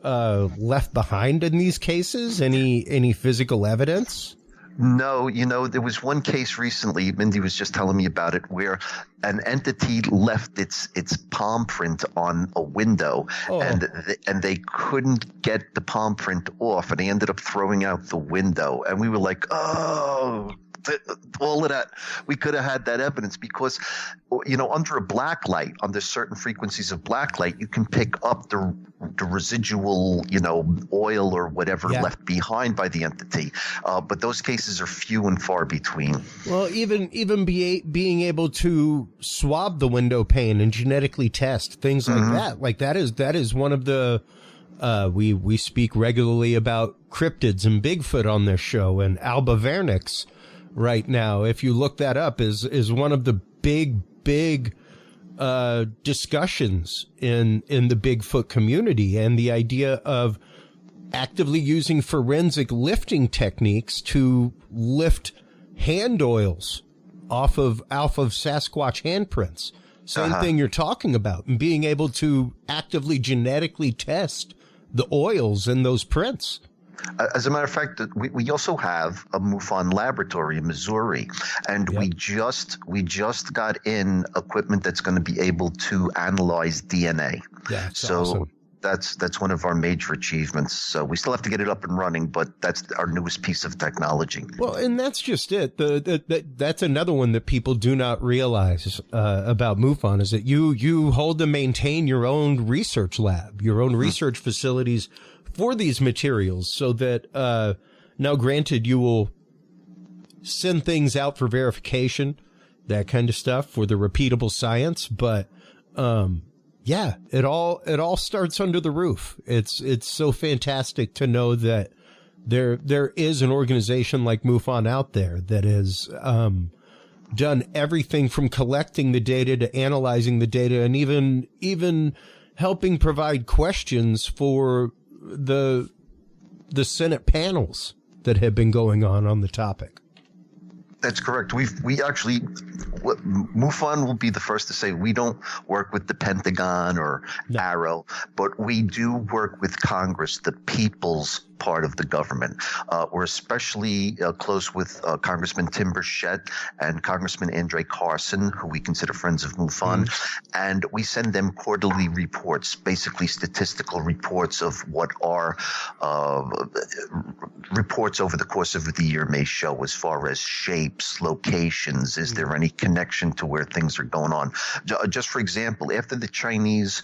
left behind in these cases? Any physical evidence? No, there was one case recently, Mindy was just telling me about it, where an entity left its palm print on a window, and they couldn't get the palm print off, and they ended up throwing out the window. And we were like, oh, all of that, we could have had that evidence, because under a black light, under certain frequencies of black light, you can pick up the residual oil or whatever left behind by the entity, but those cases are few and far between. Well, even being able to swab the window pane and genetically test things like that is one of the we speak regularly about cryptids and Bigfoot on this show, and Alba Vernix right now, if you look that up, is one of the big discussions in the Bigfoot community, and the idea of actively using forensic lifting techniques to lift hand oils off of Sasquatch handprints. Same thing you're talking about, and being able to actively genetically test the oils in those prints. As a matter of fact, we also have a MUFON laboratory in Missouri, and we just got in equipment that's going to be able to analyze DNA. Yeah, so awesome. That's one of our major achievements. So we still have to get it up and running, but that's our newest piece of technology. Well, and that's just it. That's another one that people do not realize about MUFON, is that you hold and maintain your own research lab, your own research facilities for these materials, so that now granted, you will send things out for verification, that kind of stuff, for the repeatable science, but it all starts under the roof. It's so fantastic to know that there is an organization like MUFON out there that has done everything from collecting the data to analyzing the data, and even helping provide questions for the Senate panels that have been going on the topic. That's correct. We actually, MUFON will be the first to say we don't work with the Pentagon or ARROW, but we do work with Congress, the people's part of the government. We're especially close with Congressman Tim Burchett and Congressman Andre Carson, who we consider friends of MUFON, and we send them quarterly reports, basically statistical reports of what our reports over the course of the year may show as far as shapes, locations. Is there any connection to where things are going on? Just for example, after the Chinese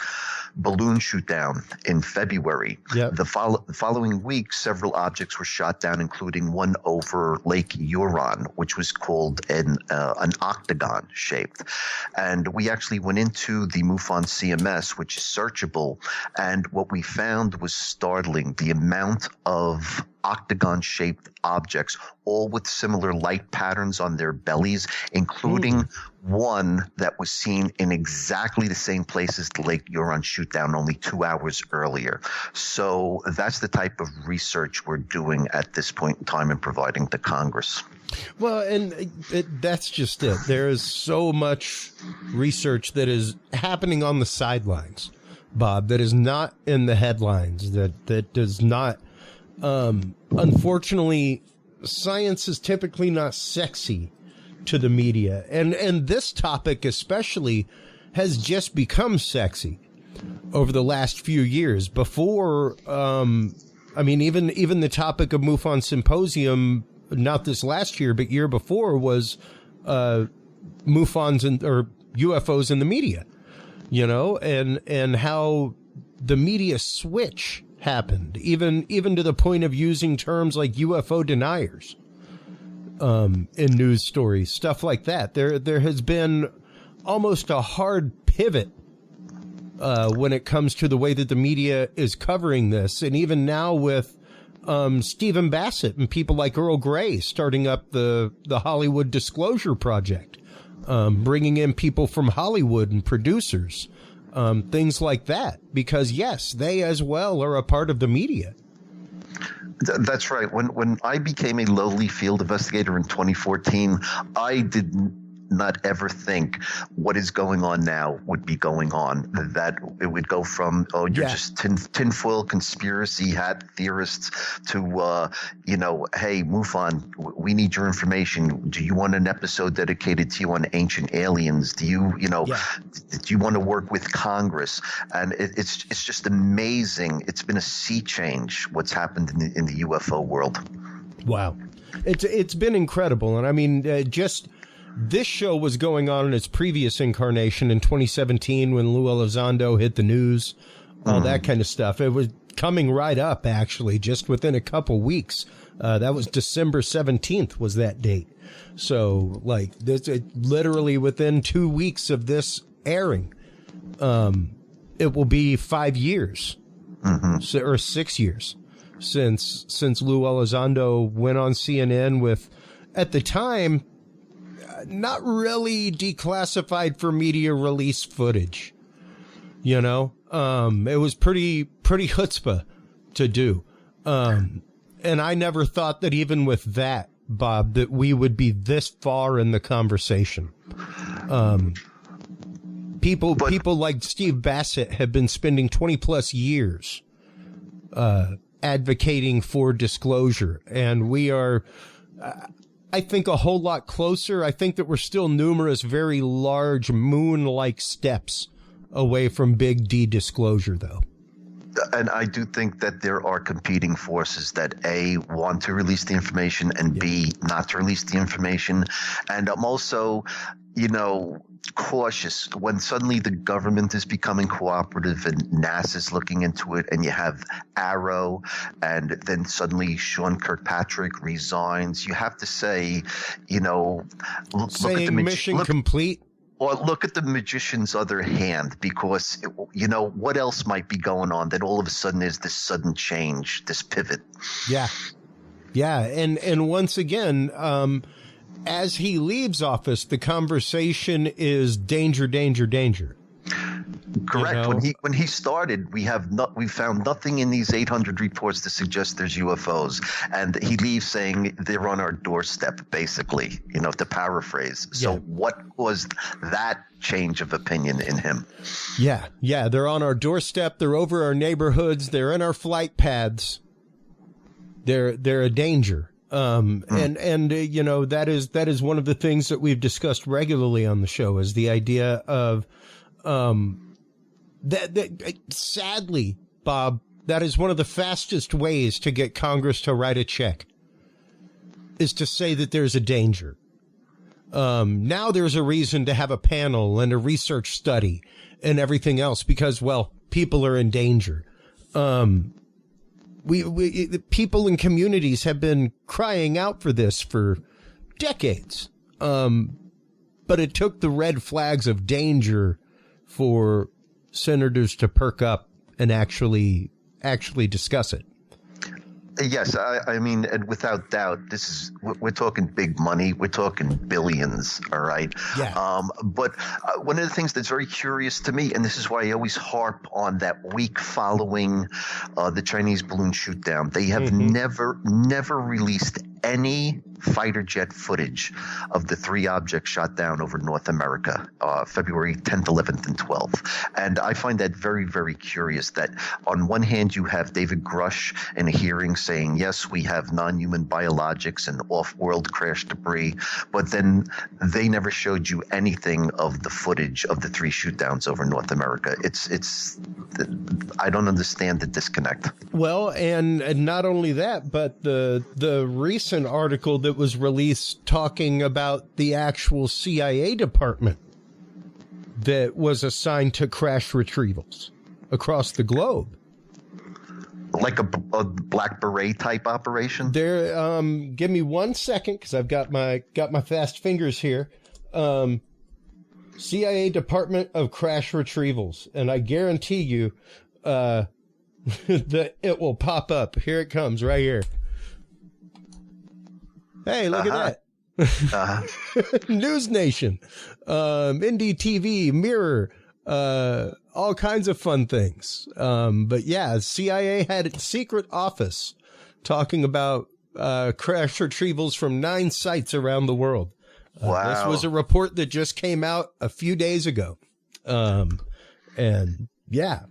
balloon shoot down in February, the following week, several objects were shot down, including one over Lake Huron, which was called an octagon shaped. And we actually went into the MUFON CMS, which is searchable, and what we found was startling. The amount of octagon-shaped objects, all with similar light patterns on their bellies, including one that was seen in exactly the same place as the Lake Huron shoot down only 2 hours earlier. So that's the type of research we're doing at this point in time and providing to Congress. Well, and that's just it. There is so much research that is happening on the sidelines, Bob, that is not in the headlines, that does not unfortunately, science is typically not sexy to the media. And this topic especially has just become sexy over the last few years. Before, I mean, even the topic of MUFON Symposium, not this last year, but year before, was MUFONs or UFOs in the media, you know, and how the media switch happened, even to the point of using terms like UFO deniers in news stories, stuff like that. There has been almost a hard pivot when it comes to the way that the media is covering this, and even now with Stephen Bassett and people like Earl Grey starting up the Hollywood Disclosure Project, bringing in people from Hollywood and producers. Things like that, because yes, they as well are a part of the media. That's right. When I became a lowly field investigator in 2014, I did not ever think what is going on now would be going on. That it would go from, oh, you're just tinfoil conspiracy hat theorists to, hey, MUFON, we need your information. Do you want an episode dedicated to you on ancient aliens? Do you want to work with Congress? And it's just amazing. It's been a sea change what's happened in the UFO world. Wow. It's been incredible. And I mean, this show was going on in its previous incarnation in 2017 when Lou Elizondo hit the news, all that kind of stuff. It was coming right up, actually, just within a couple weeks. That was December 17th was that date. So, like, literally within 2 weeks of this airing, it will be 5 years or 6 years since Lou Elizondo went on CNN with, at the time, not really declassified for media release footage, you know. It was pretty chutzpah to do. And I never thought that even with that, Bob, that we would be this far in the conversation. People like Steve Bassett have been spending 20 plus years, advocating for disclosure. And we are, I think, a whole lot closer. I think that we're still numerous very large moon-like steps away from big D disclosure, though. And I do think that there are competing forces that A, want to release the information, and B, not to release the information. And I'm also, cautious when suddenly the government is becoming cooperative and NASA's looking into it, and you have ARROW, and then suddenly Sean Kirkpatrick resigns. You have to say, look at the mission complete. Or look at the magician's other hand, because, what else might be going on that all of a sudden is this sudden change, this pivot? Yeah. Yeah. And once again, as he leaves office, the conversation is danger, danger, danger. Correct. You know? When he started, we found nothing in these 800 reports to suggest there's UFOs, and he leaves saying they're on our doorstep, basically. You know, to paraphrase. So what was that change of opinion in him? Yeah, they're on our doorstep. They're over our neighborhoods. They're in our flight paths. They're a danger. And you know, that is one of the things that we've discussed regularly on the show, is the idea of that sadly, Bob, that is one of the fastest ways to get Congress to write a check, is to say that there's a danger. Now there's a reason to have a panel and a research study and everything else because, well, people are in danger. People in communities have been crying out for this for decades. But it took the red flags of danger for senators to perk up and actually discuss it. Yes, I mean, and without doubt, we're talking big money. We're talking billions, all right? Yeah. But one of the things that's very curious to me, and this is why I always harp on that week following the Chinese balloon shoot down, they have never released any fighter jet footage of the three objects shot down over North America, February 10th, 11th, and 12th. And I find that very, very curious that on one hand, you have David Grush in a hearing saying, yes, we have non-human biologics and off-world crash debris, but then they never showed you anything of the footage of the three shoot downs over North America. It's I don't understand the disconnect. Well, and not only that, but the recent article that was released talking about the actual CIA department that was assigned to crash retrievals across the globe. Like a Black Beret type operation? There, give me 1 second, because I've got my fast fingers here. CIA Department of Crash Retrievals, and I guarantee you that it will pop up. Here it comes, right here. Hey, look at that. News Nation, Indie TV, Mirror, all kinds of fun things. But yeah, CIA had its secret office talking about crash retrievals from 9 sites around the world. Wow. This was a report that just came out a few days ago. And yeah.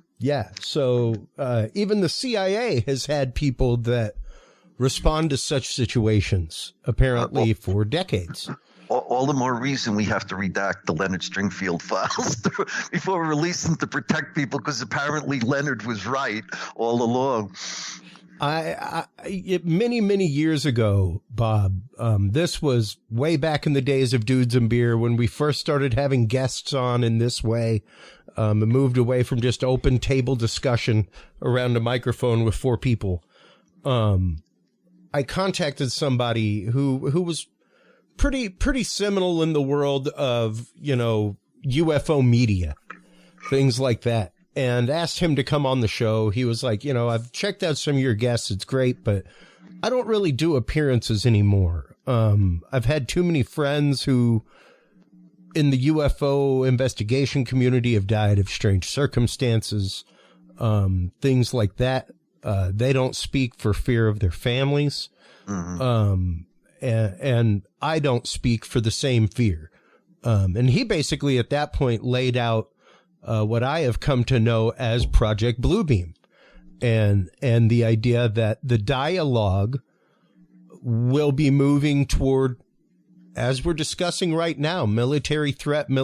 So even the CIA has had people that respond to such situations, apparently, for decades. All the more reason we have to redact the Leonard Stringfield files before we release them to protect people, because apparently Leonard was right all along. Many years ago, Bob, this was way back in the days of Dudes and Beer, when we first started having guests on in this way, and moved away from just open table discussion around a microphone with 4 people. I contacted somebody who was pretty seminal in the world of, you know, UFO media, things like that, and asked him to come on the show. He was like, you know, I've checked out some of your guests. It's great, but I don't really do appearances anymore. I've had too many friends who in the UFO investigation community have died of strange circumstances, things like that. They don't speak for fear of their families. And I don't speak for the same fear. And he basically at that point laid out what I have come to know as Project Bluebeam, and the idea that the dialogue will be moving toward, as we're discussing right now, military threat. And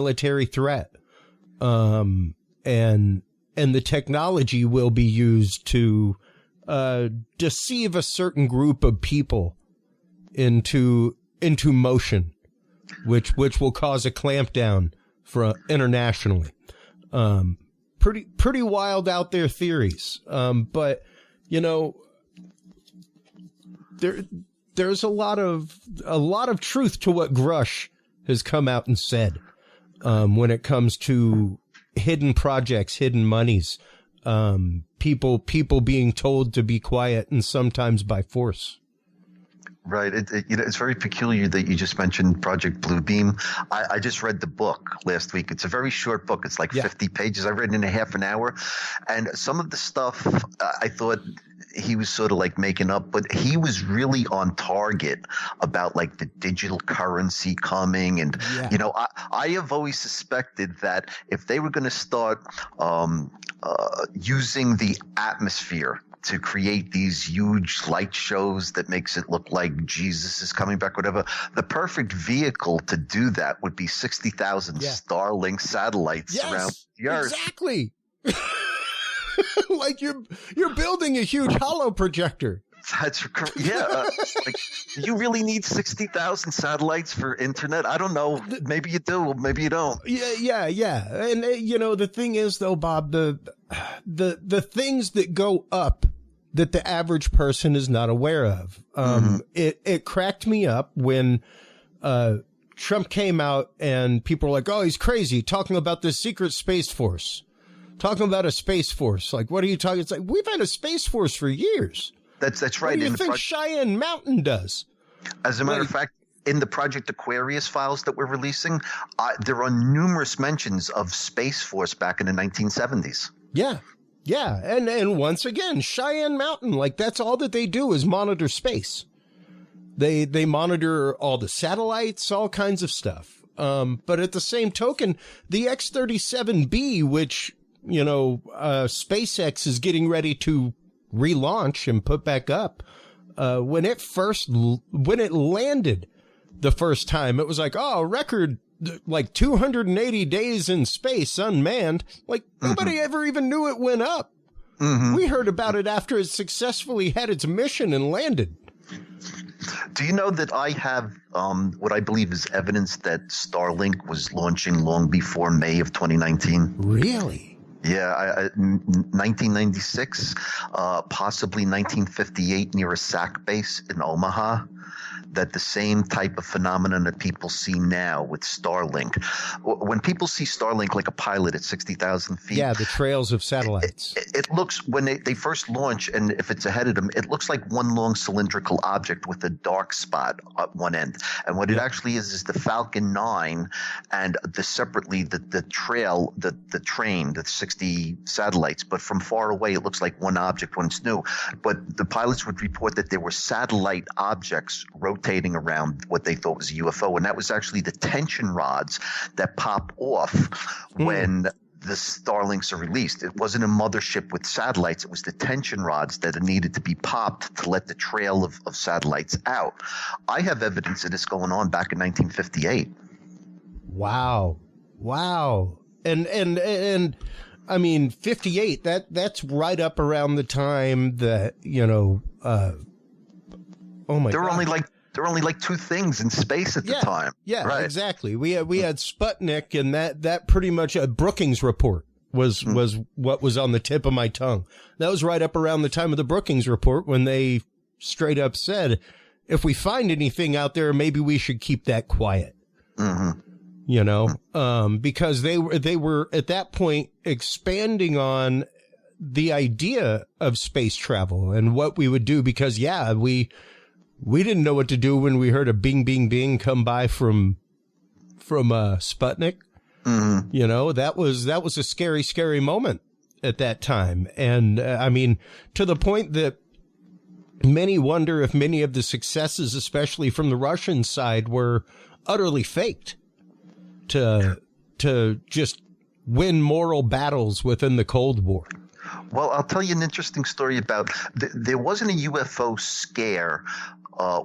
the technology will be used to deceive a certain group of people into motion, which will cause a clampdown for internationally. Pretty wild out there theories. But you know, there's a lot of truth to what Grush has come out and said, when it comes to hidden projects, hidden monies, people being told to be quiet, and sometimes by force. Right. It's very peculiar that you just mentioned Project Bluebeam. I just read the book last week. It's a very short book. It's like 50 pages. I read it in a half an hour. And some of the stuff I thought he was sort of like making up, but he was really on target about like the digital currency coming. And, I have always suspected that if they were going to start using the atmosphere to create these huge light shows that makes it look like Jesus is coming back, whatever. The perfect vehicle to do that would be 60,000 Starlink satellites around the Earth. Exactly. Like you're building a huge hollow projector. That's like, do you really need 60,000 satellites for internet? I don't know. Maybe you do. Maybe you don't. Yeah. And the thing is, though, Bob, the things that go up that the average person is not aware of. It cracked me up when Trump came out and people were like, "Oh, he's crazy, talking about this secret space force, talking about a space force." Like, what are you talking? It's like, we've had a space force for years. That's right. What do you think Cheyenne Mountain does? As a matter of fact, in the Project Aquarius files that we're releasing, there are numerous mentions of Space Force back in the 1970s. Yeah. And once again, Cheyenne Mountain, like that's all that they do is monitor space. They monitor all the satellites, all kinds of stuff. But at the same token, the X-37B, which, SpaceX is getting ready to relaunch and put back up, when it landed the first time, it was like, oh, record like 280 days in space unmanned. Like nobody ever even knew it went up. We heard about it after it successfully had its mission and landed. Do you know that I have what I believe is evidence that Starlink was launching long before May of 2019? Really? Yeah, 1996, possibly 1958 near a SAC base in Omaha. That the same type of phenomenon that people see now with Starlink. When people see Starlink like a pilot at 60,000 feet. Yeah, the trails of satellites. It looks, when they first launch, and if it's ahead of them, it looks like one long cylindrical object with a dark spot at one end. And what it actually is the Falcon 9 and separately the trail, the train, the 60 satellites. But from far away, it looks like one object when it's new. But the pilots would report that there were satellite objects rotating around what they thought was a UFO, and that was actually the tension rods that pop off when the Starlinks are released. It wasn't a mothership with satellites. It was the tension rods that needed to be popped to let the trail of satellites out. I have evidence of this going on back in 1958. Wow. And I mean, 58, that's right up around the time that, oh my God. There were only like two things in space at the time. Yeah, right. Exactly. We had Sputnik, and that pretty much a Brookings report was what was on the tip of my tongue. That was right up around the time of the Brookings report when they straight up said, if we find anything out there, maybe we should keep that quiet. Because they were at that point expanding on the idea of space travel and what we would do, because we didn't know what to do when we heard a bing, bing, bing come by from Sputnik. That was a scary, scary moment at that time. And I mean, to the point that many wonder if many of the successes, especially from the Russian side, were utterly faked to just win moral battles within the Cold War. Well, I'll tell you an interesting story about there wasn't a UFO scare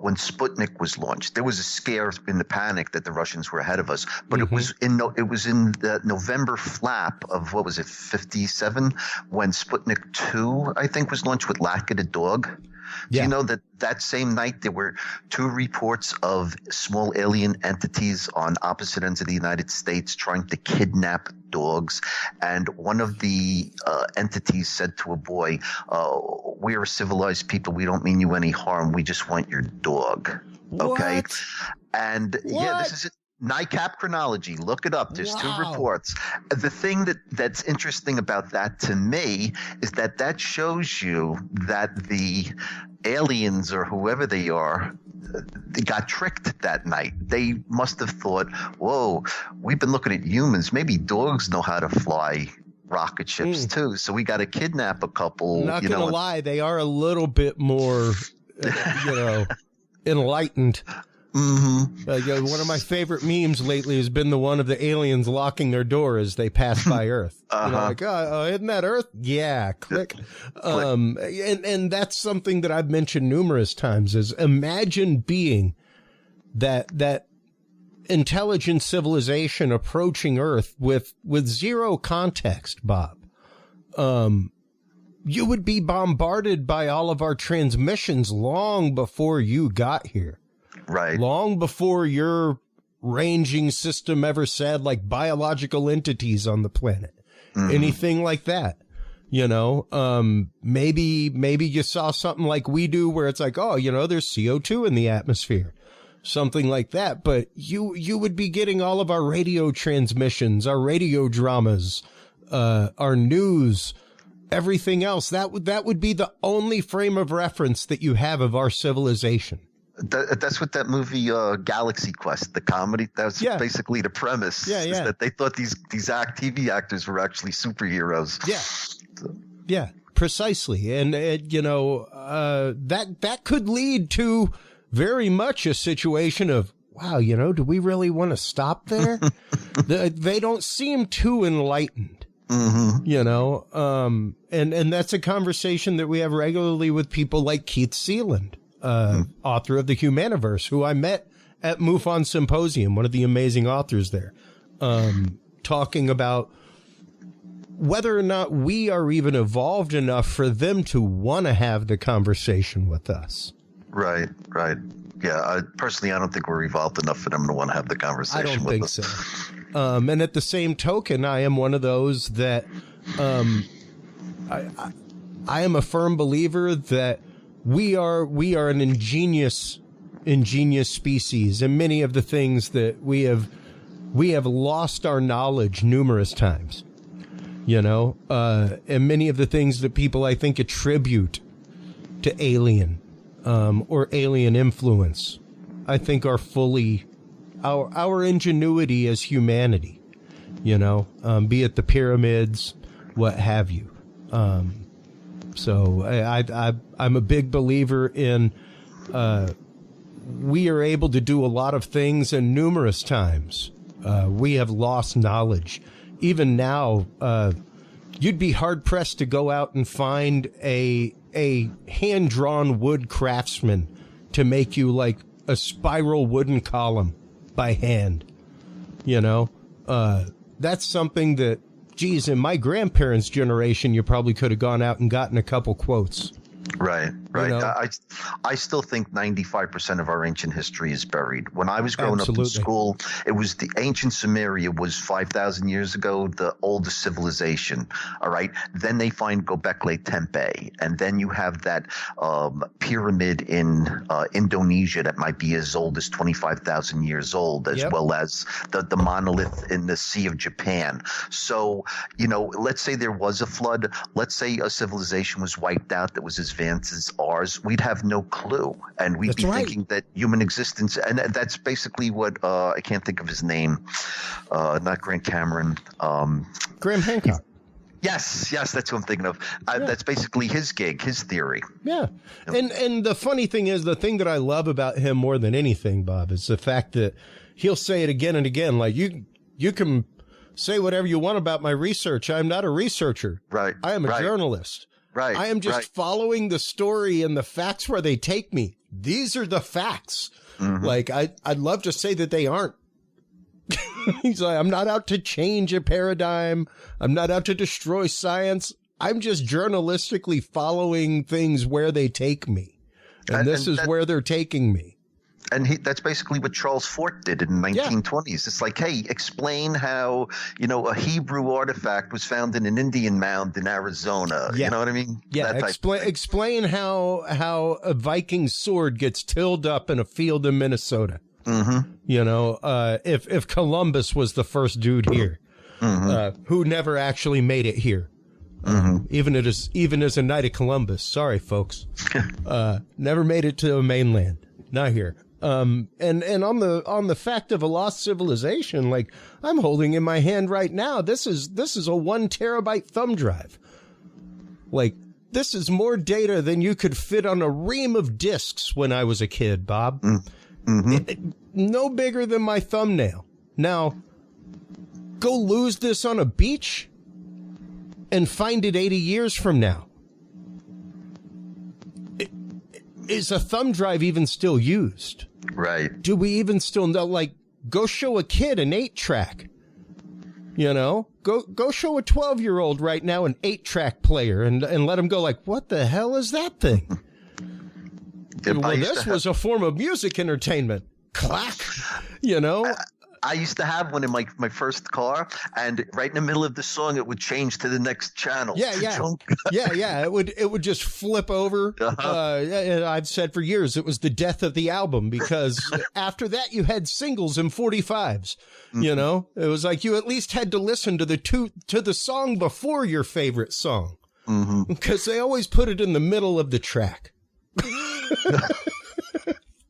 when Sputnik was launched. There was a scare in the panic that the Russians were ahead of us, but it was in the November flap of, what was it, 57, when Sputnik 2, I think, was launched with Lack of the Dog. Do you know that same night there were two reports of small alien entities on opposite ends of the United States trying to kidnap dogs? And one of the entities said to a boy, we're civilized people. We don't mean you any harm. We just want your dog. Okay. What? And what? this is it. NICAP chronology. Look it up. There's 2 reports. The thing that's interesting about that to me is that shows you that the aliens or whoever they are, they got tricked that night. They must have thought, whoa, we've been looking at humans. Maybe dogs know how to fly rocket ships too. So we got to kidnap a couple. Not going to lie, they are a little bit more, enlightened. Mm-hmm. One of my favorite memes lately has been the one of the aliens locking their door as they pass by Earth. Isn't that Earth? Yeah, click. And that's something that I've mentioned numerous times is imagine being that intelligent civilization approaching Earth with zero context, Bob. You would be bombarded by all of our transmissions long before you got here. Right. Long before your ranging system ever said like biological entities on the planet, anything like that, maybe you saw something like we do where it's like, there's CO2 in the atmosphere, something like that. But you would be getting all of our radio transmissions, our radio dramas, our news, everything else. That would be the only frame of reference that you have of our civilization. That's what that movie Galaxy Quest, the comedy, that was basically the premise. Is that they thought these TV actors were actually superheroes. Yeah, precisely. And that could lead to very much a situation of, wow, do we really want to stop there? They don't seem too enlightened. Mm-hmm. And that's a conversation that we have regularly with people like Keith Sealand. Author of the Humaniverse, who I met at MUFON Symposium, one of the amazing authors there, talking about whether or not we are even evolved enough for them to want to have the conversation with us. Right. Yeah, personally, I don't think we're evolved enough for them to want to have the conversation with us. I don't think so. And at the same token, I am one of those that I am a firm believer that we are an ingenious species, and many of the things that we have lost our knowledge numerous times, and many of the things that people I think attribute to alien, or alien influence, I think are fully our ingenuity as humanity, be it the pyramids, what have you. So I'm a big believer in we are able to do a lot of things, and numerous times we have lost knowledge. Even now, you'd be hard-pressed to go out and find a hand-drawn wood craftsman to make you like a spiral wooden column by hand. That's something that, geez, in my grandparents' generation, you probably could have gone out and gotten a couple quotes. Right. I still think 95% of our ancient history is buried. When I was growing up in school, it was the ancient Sumeria was 5,000 years ago, the oldest civilization. All right. Then they find Göbekli Tepe, and then you have that pyramid in Indonesia that might be as old as 25,000 years old, as well as the monolith in the Sea of Japan. So, let's say there was a flood. Let's say a civilization was wiped out that was as advanced as ours. We'd have no clue, and we'd be thinking that human existence, and that's basically what I can't think of his name, not Grant Cameron, Graham Hancock. Yes, that's what I'm thinking of. That's basically his gig, his theory. Yeah, and the funny thing is, the thing that I love about him more than anything, Bob, is the fact that he'll say it again and again. Like you can say whatever you want about my research. I'm not a researcher. Right. I am a journalist. Right. I am just following the story and the facts where they take me. These are the facts. Mm-hmm. Like, I'd love to say that they aren't. He's like, I'm not out to change a paradigm. I'm not out to destroy science. I'm just journalistically following things where they take me. And this is where they're taking me. And that's basically what Charles Fort did in the 1920s. It's like, hey, explain how, a Hebrew artifact was found in an Indian mound in Arizona. Yeah. You know what I mean? Yeah. Explain how a Viking sword gets tilled up in a field in Minnesota. Mm-hmm. You know, if Columbus was the first dude here, who never actually made it here, even as a Knight of Columbus. Sorry, folks, never made it to the mainland. Not here. And on the fact of a lost civilization, like I'm holding in my hand right now, this is a 1 terabyte thumb drive. Like, this is more data than you could fit on a ream of discs when I was a kid, Bob. No bigger than my thumbnail. Now, go lose this on a beach and find it 80 years from now. Is a thumb drive even still used? Right. Do we even still know? Like, go show a kid an 8-track. You know, go show a 12-year-old right now an 8-track player and let him go like, what the hell is that thing? Well, this was a form of music entertainment. Clack, you know. I used to have one in my first car, and right in the middle of the song, it would change to the next channel. Yeah. It would just flip over. And I've said for years it was the death of the album, because after that you had singles and 45s. You know, it was like you at least had to listen to the song before your favorite song, because they always put it in the middle of the track.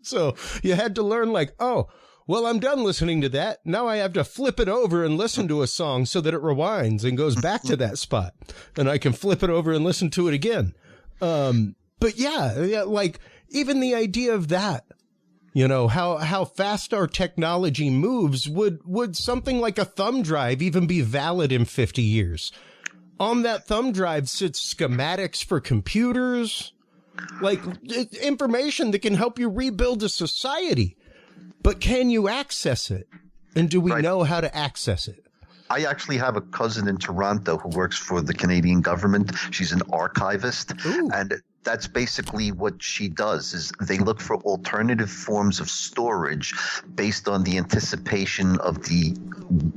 So you had to learn, like, oh, well, I'm done listening to that. Now I have to flip it over and listen to a song so that it rewinds and goes back to that spot. And I can flip it over and listen to it again. But yeah, like even the idea of that, you know, how fast our technology moves, would something like a thumb drive even be valid in 50 years? On that thumb drive sits schematics for computers, like information that can help you rebuild a society. But can you access it? And do we know how to access it? I actually have a cousin in Toronto who works for the Canadian government. She's an archivist. Ooh. And that's basically what she does, is they look for alternative forms of storage based on the anticipation of the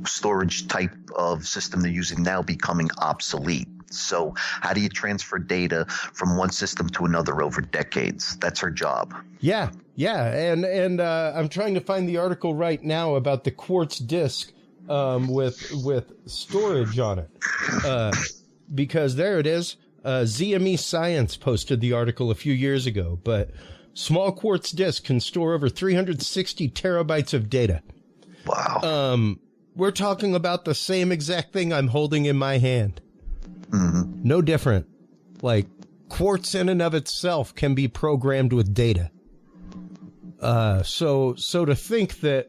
storage type of system they're using now becoming obsolete. So how do you transfer data from one system to another over decades? That's her job. Yeah. And I'm trying to find the article right now about the quartz disk with storage on it. Because there it is. ZME Science posted the article a few years ago, but small quartz disk can store over 360 terabytes of data. Wow. We're talking about the same exact thing I'm holding in my hand. No different. Like, quartz in and of itself can be programmed with data. So to think that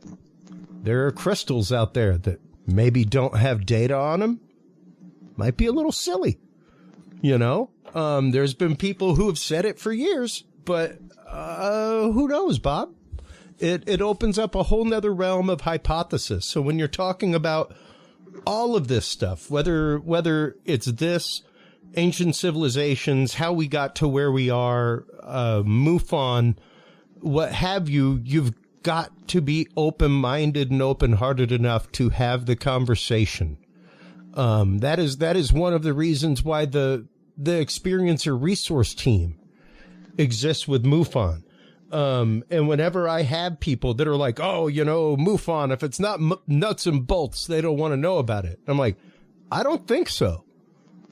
there are crystals out there that maybe don't have data on them might be a little silly. You know, there's been people who have said it for years, but who knows, Bob? It opens up a whole nother realm of hypothesis. So when you're talking about all of this stuff, whether it's this, ancient civilizations, how we got to where we are, MUFON, what have you, you've got to be open-minded and open-hearted enough to have the conversation. That is one of the reasons why the experiencer resource team exists with MUFON. And whenever I have people that are like, oh, you know, MUFON, if it's not nuts and bolts, they don't want to know about it. I'm like, I don't think so.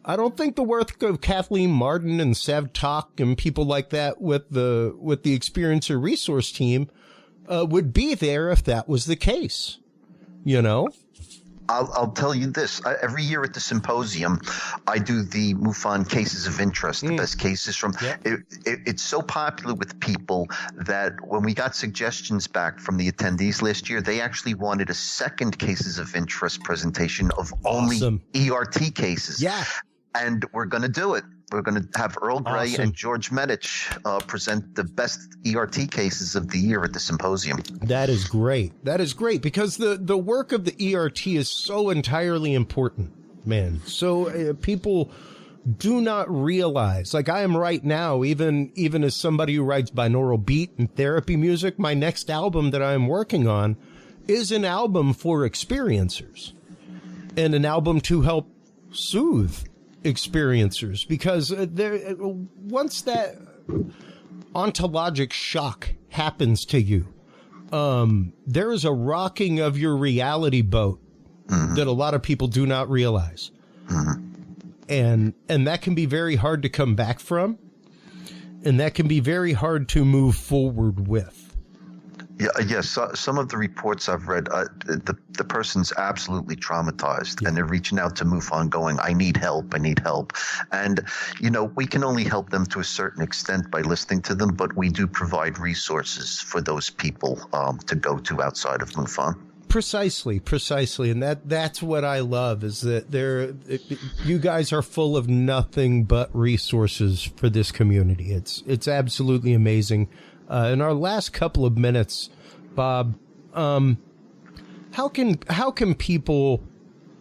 I don't think the work of Kathleen Martin and Sev Tak and people like that with the experiencer resource team would be there if that was the case. You know? I'll tell you this. Every year at the symposium, I do the MUFON cases of interest, the best cases from it's so popular with people that when we got suggestions back from the attendees last year, they actually wanted a second cases of interest presentation of only ERT cases. Yeah. And we're going to do it. We're going to have Earl Grey and George Medich present the best ERT cases of the year at the symposium. That is great. That is great, because the work of the ERT is so entirely important, man. So people do not realize, like I am right now, even as somebody who writes binaural beat and therapy music, my next album that I am working on is an album for experiencers and an album to help soothe experiencers, because once that ontologic shock happens to you, there is a rocking of your reality boat that a lot of people do not realize. And that can be very hard to come back from. And that can be very hard to move forward with. Yeah, yes. Some of the reports I've read, the person's absolutely traumatized, and they're reaching out to MUFON going, I need help. And, we can only help them to a certain extent by listening to them, but we do provide resources for those people to go to outside of MUFON. Precisely. And that's what I love, is that you guys are full of nothing but resources for this community. It's absolutely amazing. In our last couple of minutes, Bob, how can people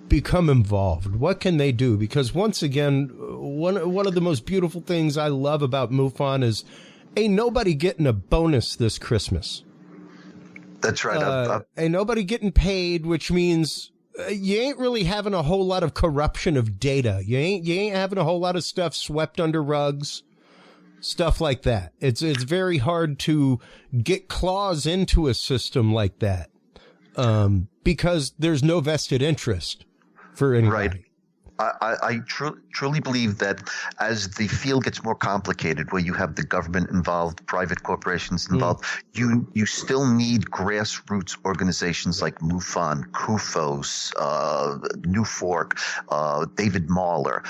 become involved? What can they do? Because once again, one of the most beautiful things I love about MUFON is ain't nobody getting a bonus this Christmas. That's right. Ain't nobody getting paid, which means you ain't really having a whole lot of corruption of data. You ain't having a whole lot of stuff swept under rugs. Stuff like that. It's very hard to get claws into a system like that, because there's no vested interest for anybody. Right. I truly believe that as the field gets more complicated, where you have the government involved, private corporations involved, you still need grassroots organizations like MUFON, CUFOS, NUFORC, David Mahler.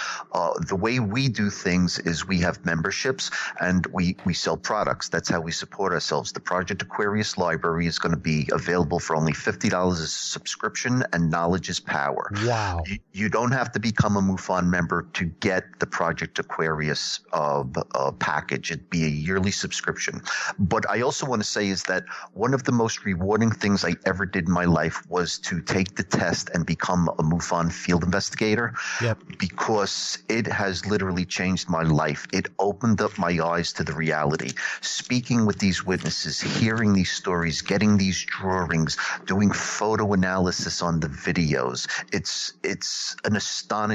The way we do things is we have memberships and we sell products. That's how we support ourselves. The Project Aquarius library is going to be available for only $50 as a subscription, and knowledge is power. Wow. You don't have to become a MUFON member to get the Project Aquarius package. It'd be a yearly subscription. But I also want to say is that one of the most rewarding things I ever did in my life was to take the test and become a MUFON field investigator. Yep. Because it has literally changed my life. It opened up my eyes to the reality. Speaking with these witnesses, hearing these stories, getting these drawings, doing photo analysis on the videos. It's an astonishing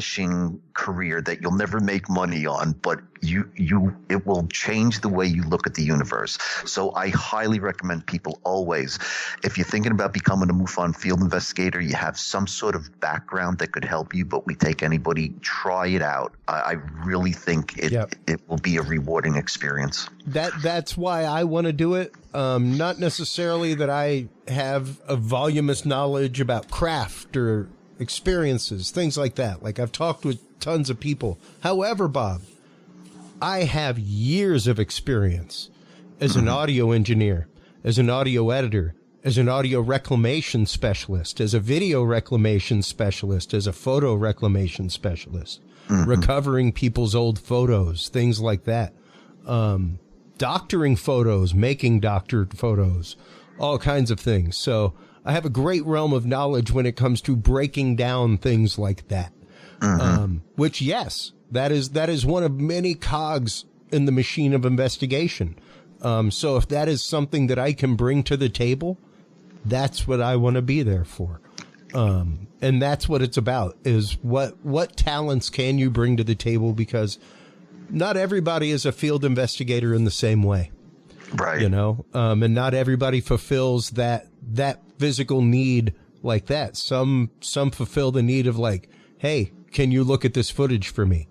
career that you'll never make money on, but it will change the way you look at the universe. So I highly recommend people always, if you're thinking about becoming a MUFON field investigator, you have some sort of background that could help you, but we take anybody, try it out. I really think it will be a rewarding experience. That's why I want to do it. Not necessarily that I have a voluminous knowledge about craft or experiences, things like that. Like, I've talked with tons of people. However, Bob, I have years of experience as an audio engineer, as an audio editor, as an audio reclamation specialist, as a video reclamation specialist, as a photo reclamation specialist, recovering people's old photos, things like that. Doctoring photos, making doctored photos, all kinds of things. So I have a great realm of knowledge when it comes to breaking down things like that. Which, yes, that is one of many cogs in the machine of investigation. So if that is something that I can bring to the table, that's what I want to be there for. And that's what it's about, is what talents can you bring to the table? Because not everybody is a field investigator in the same way. Right. And not everybody fulfills that physical need like that. Some fulfill the need of, like, hey, can you look at this footage for me?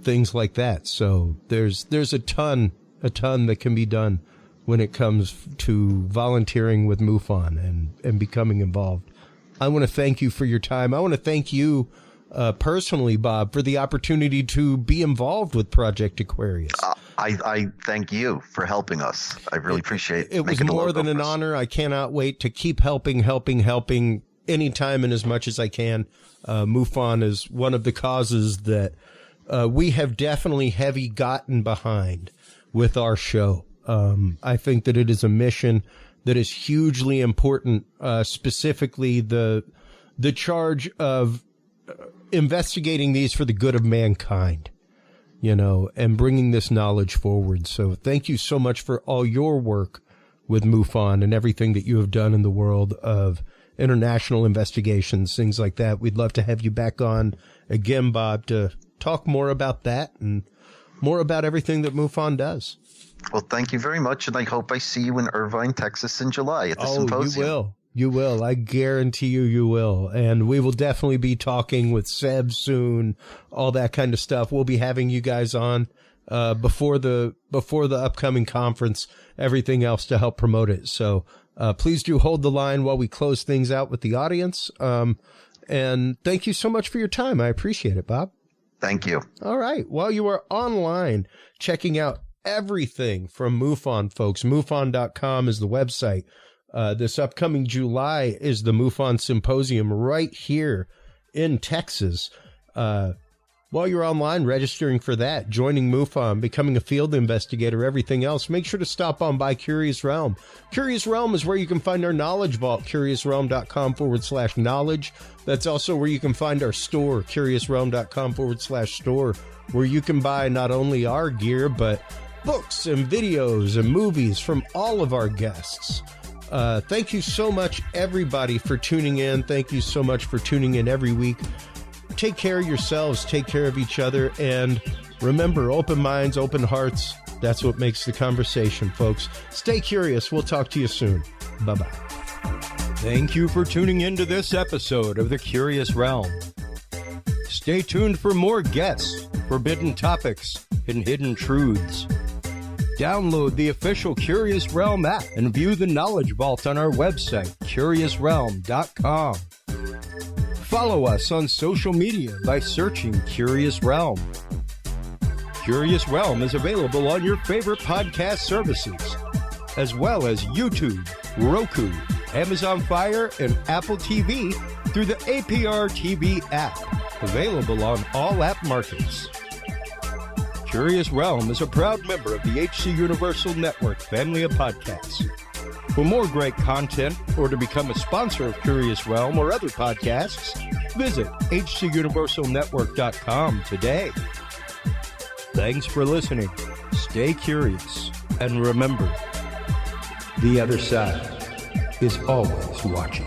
Things like that. So there's a ton that can be done when it comes to volunteering with MUFON and becoming involved. I want to thank you for your time. I want to thank you personally, Bob, for the opportunity to be involved with Project Aquarius. I thank you for helping us. I really appreciate it. It was more than an honor. I cannot wait to keep helping anytime and as much as I can. MUFON is one of the causes that we have definitely heavy gotten behind with our show. I think that it is a mission that is hugely important, specifically the charge of investigating these for the good of mankind, and bringing this knowledge forward. So thank you so much for all your work with MUFON and everything that you have done in the world of international investigations, things like that. We'd love to have you back on again, Bob, to talk more about that and more about everything that MUFON does. Well, thank you very much, and I hope I see you in Irvine, Texas in July at the symposium. You will. You will. I guarantee you will. And we will definitely be talking with Seb soon, all that kind of stuff. We'll be having you guys on before the upcoming conference, everything else to help promote it. So please do hold the line while we close things out with the audience. And thank you so much for your time. I appreciate it, Bob. Thank you. All right. While you are online checking out everything from MUFON, folks, MUFON.com is the website. This upcoming July is the MUFON Symposium right here in Texas. While you're online registering for that, joining MUFON, becoming a field investigator, everything else, make sure to stop on by Curious Realm. Curious Realm is where you can find our knowledge vault, curiousrealm.com/knowledge. That's also where you can find our store, curiousrealm.com/store, where you can buy not only our gear, but books and videos and movies from all of our guests. Thank you so much, everybody, for tuning in. Thank you so much for tuning in every week. Take care of yourselves, take care of each other, and remember, open minds, open hearts. That's what makes the conversation, folks. Stay curious. We'll talk to you soon. Bye-bye. Thank you for tuning in to this episode of The Curious Realm. Stay tuned for more guests, forbidden topics, and hidden truths. Download the official Curious Realm app and view the Knowledge Vault on our website, curiousrealm.com. Follow us on social media by searching Curious Realm. Curious Realm is available on your favorite podcast services, as well as YouTube, Roku, Amazon Fire, and Apple TV through the APR TV app, available on all app markets. Curious Realm is a proud member of the HC Universal Network family of podcasts. For more great content or to become a sponsor of Curious Realm or other podcasts, visit hcuniversalnetwork.com today. Thanks for listening. Stay curious. And remember, the other side is always watching.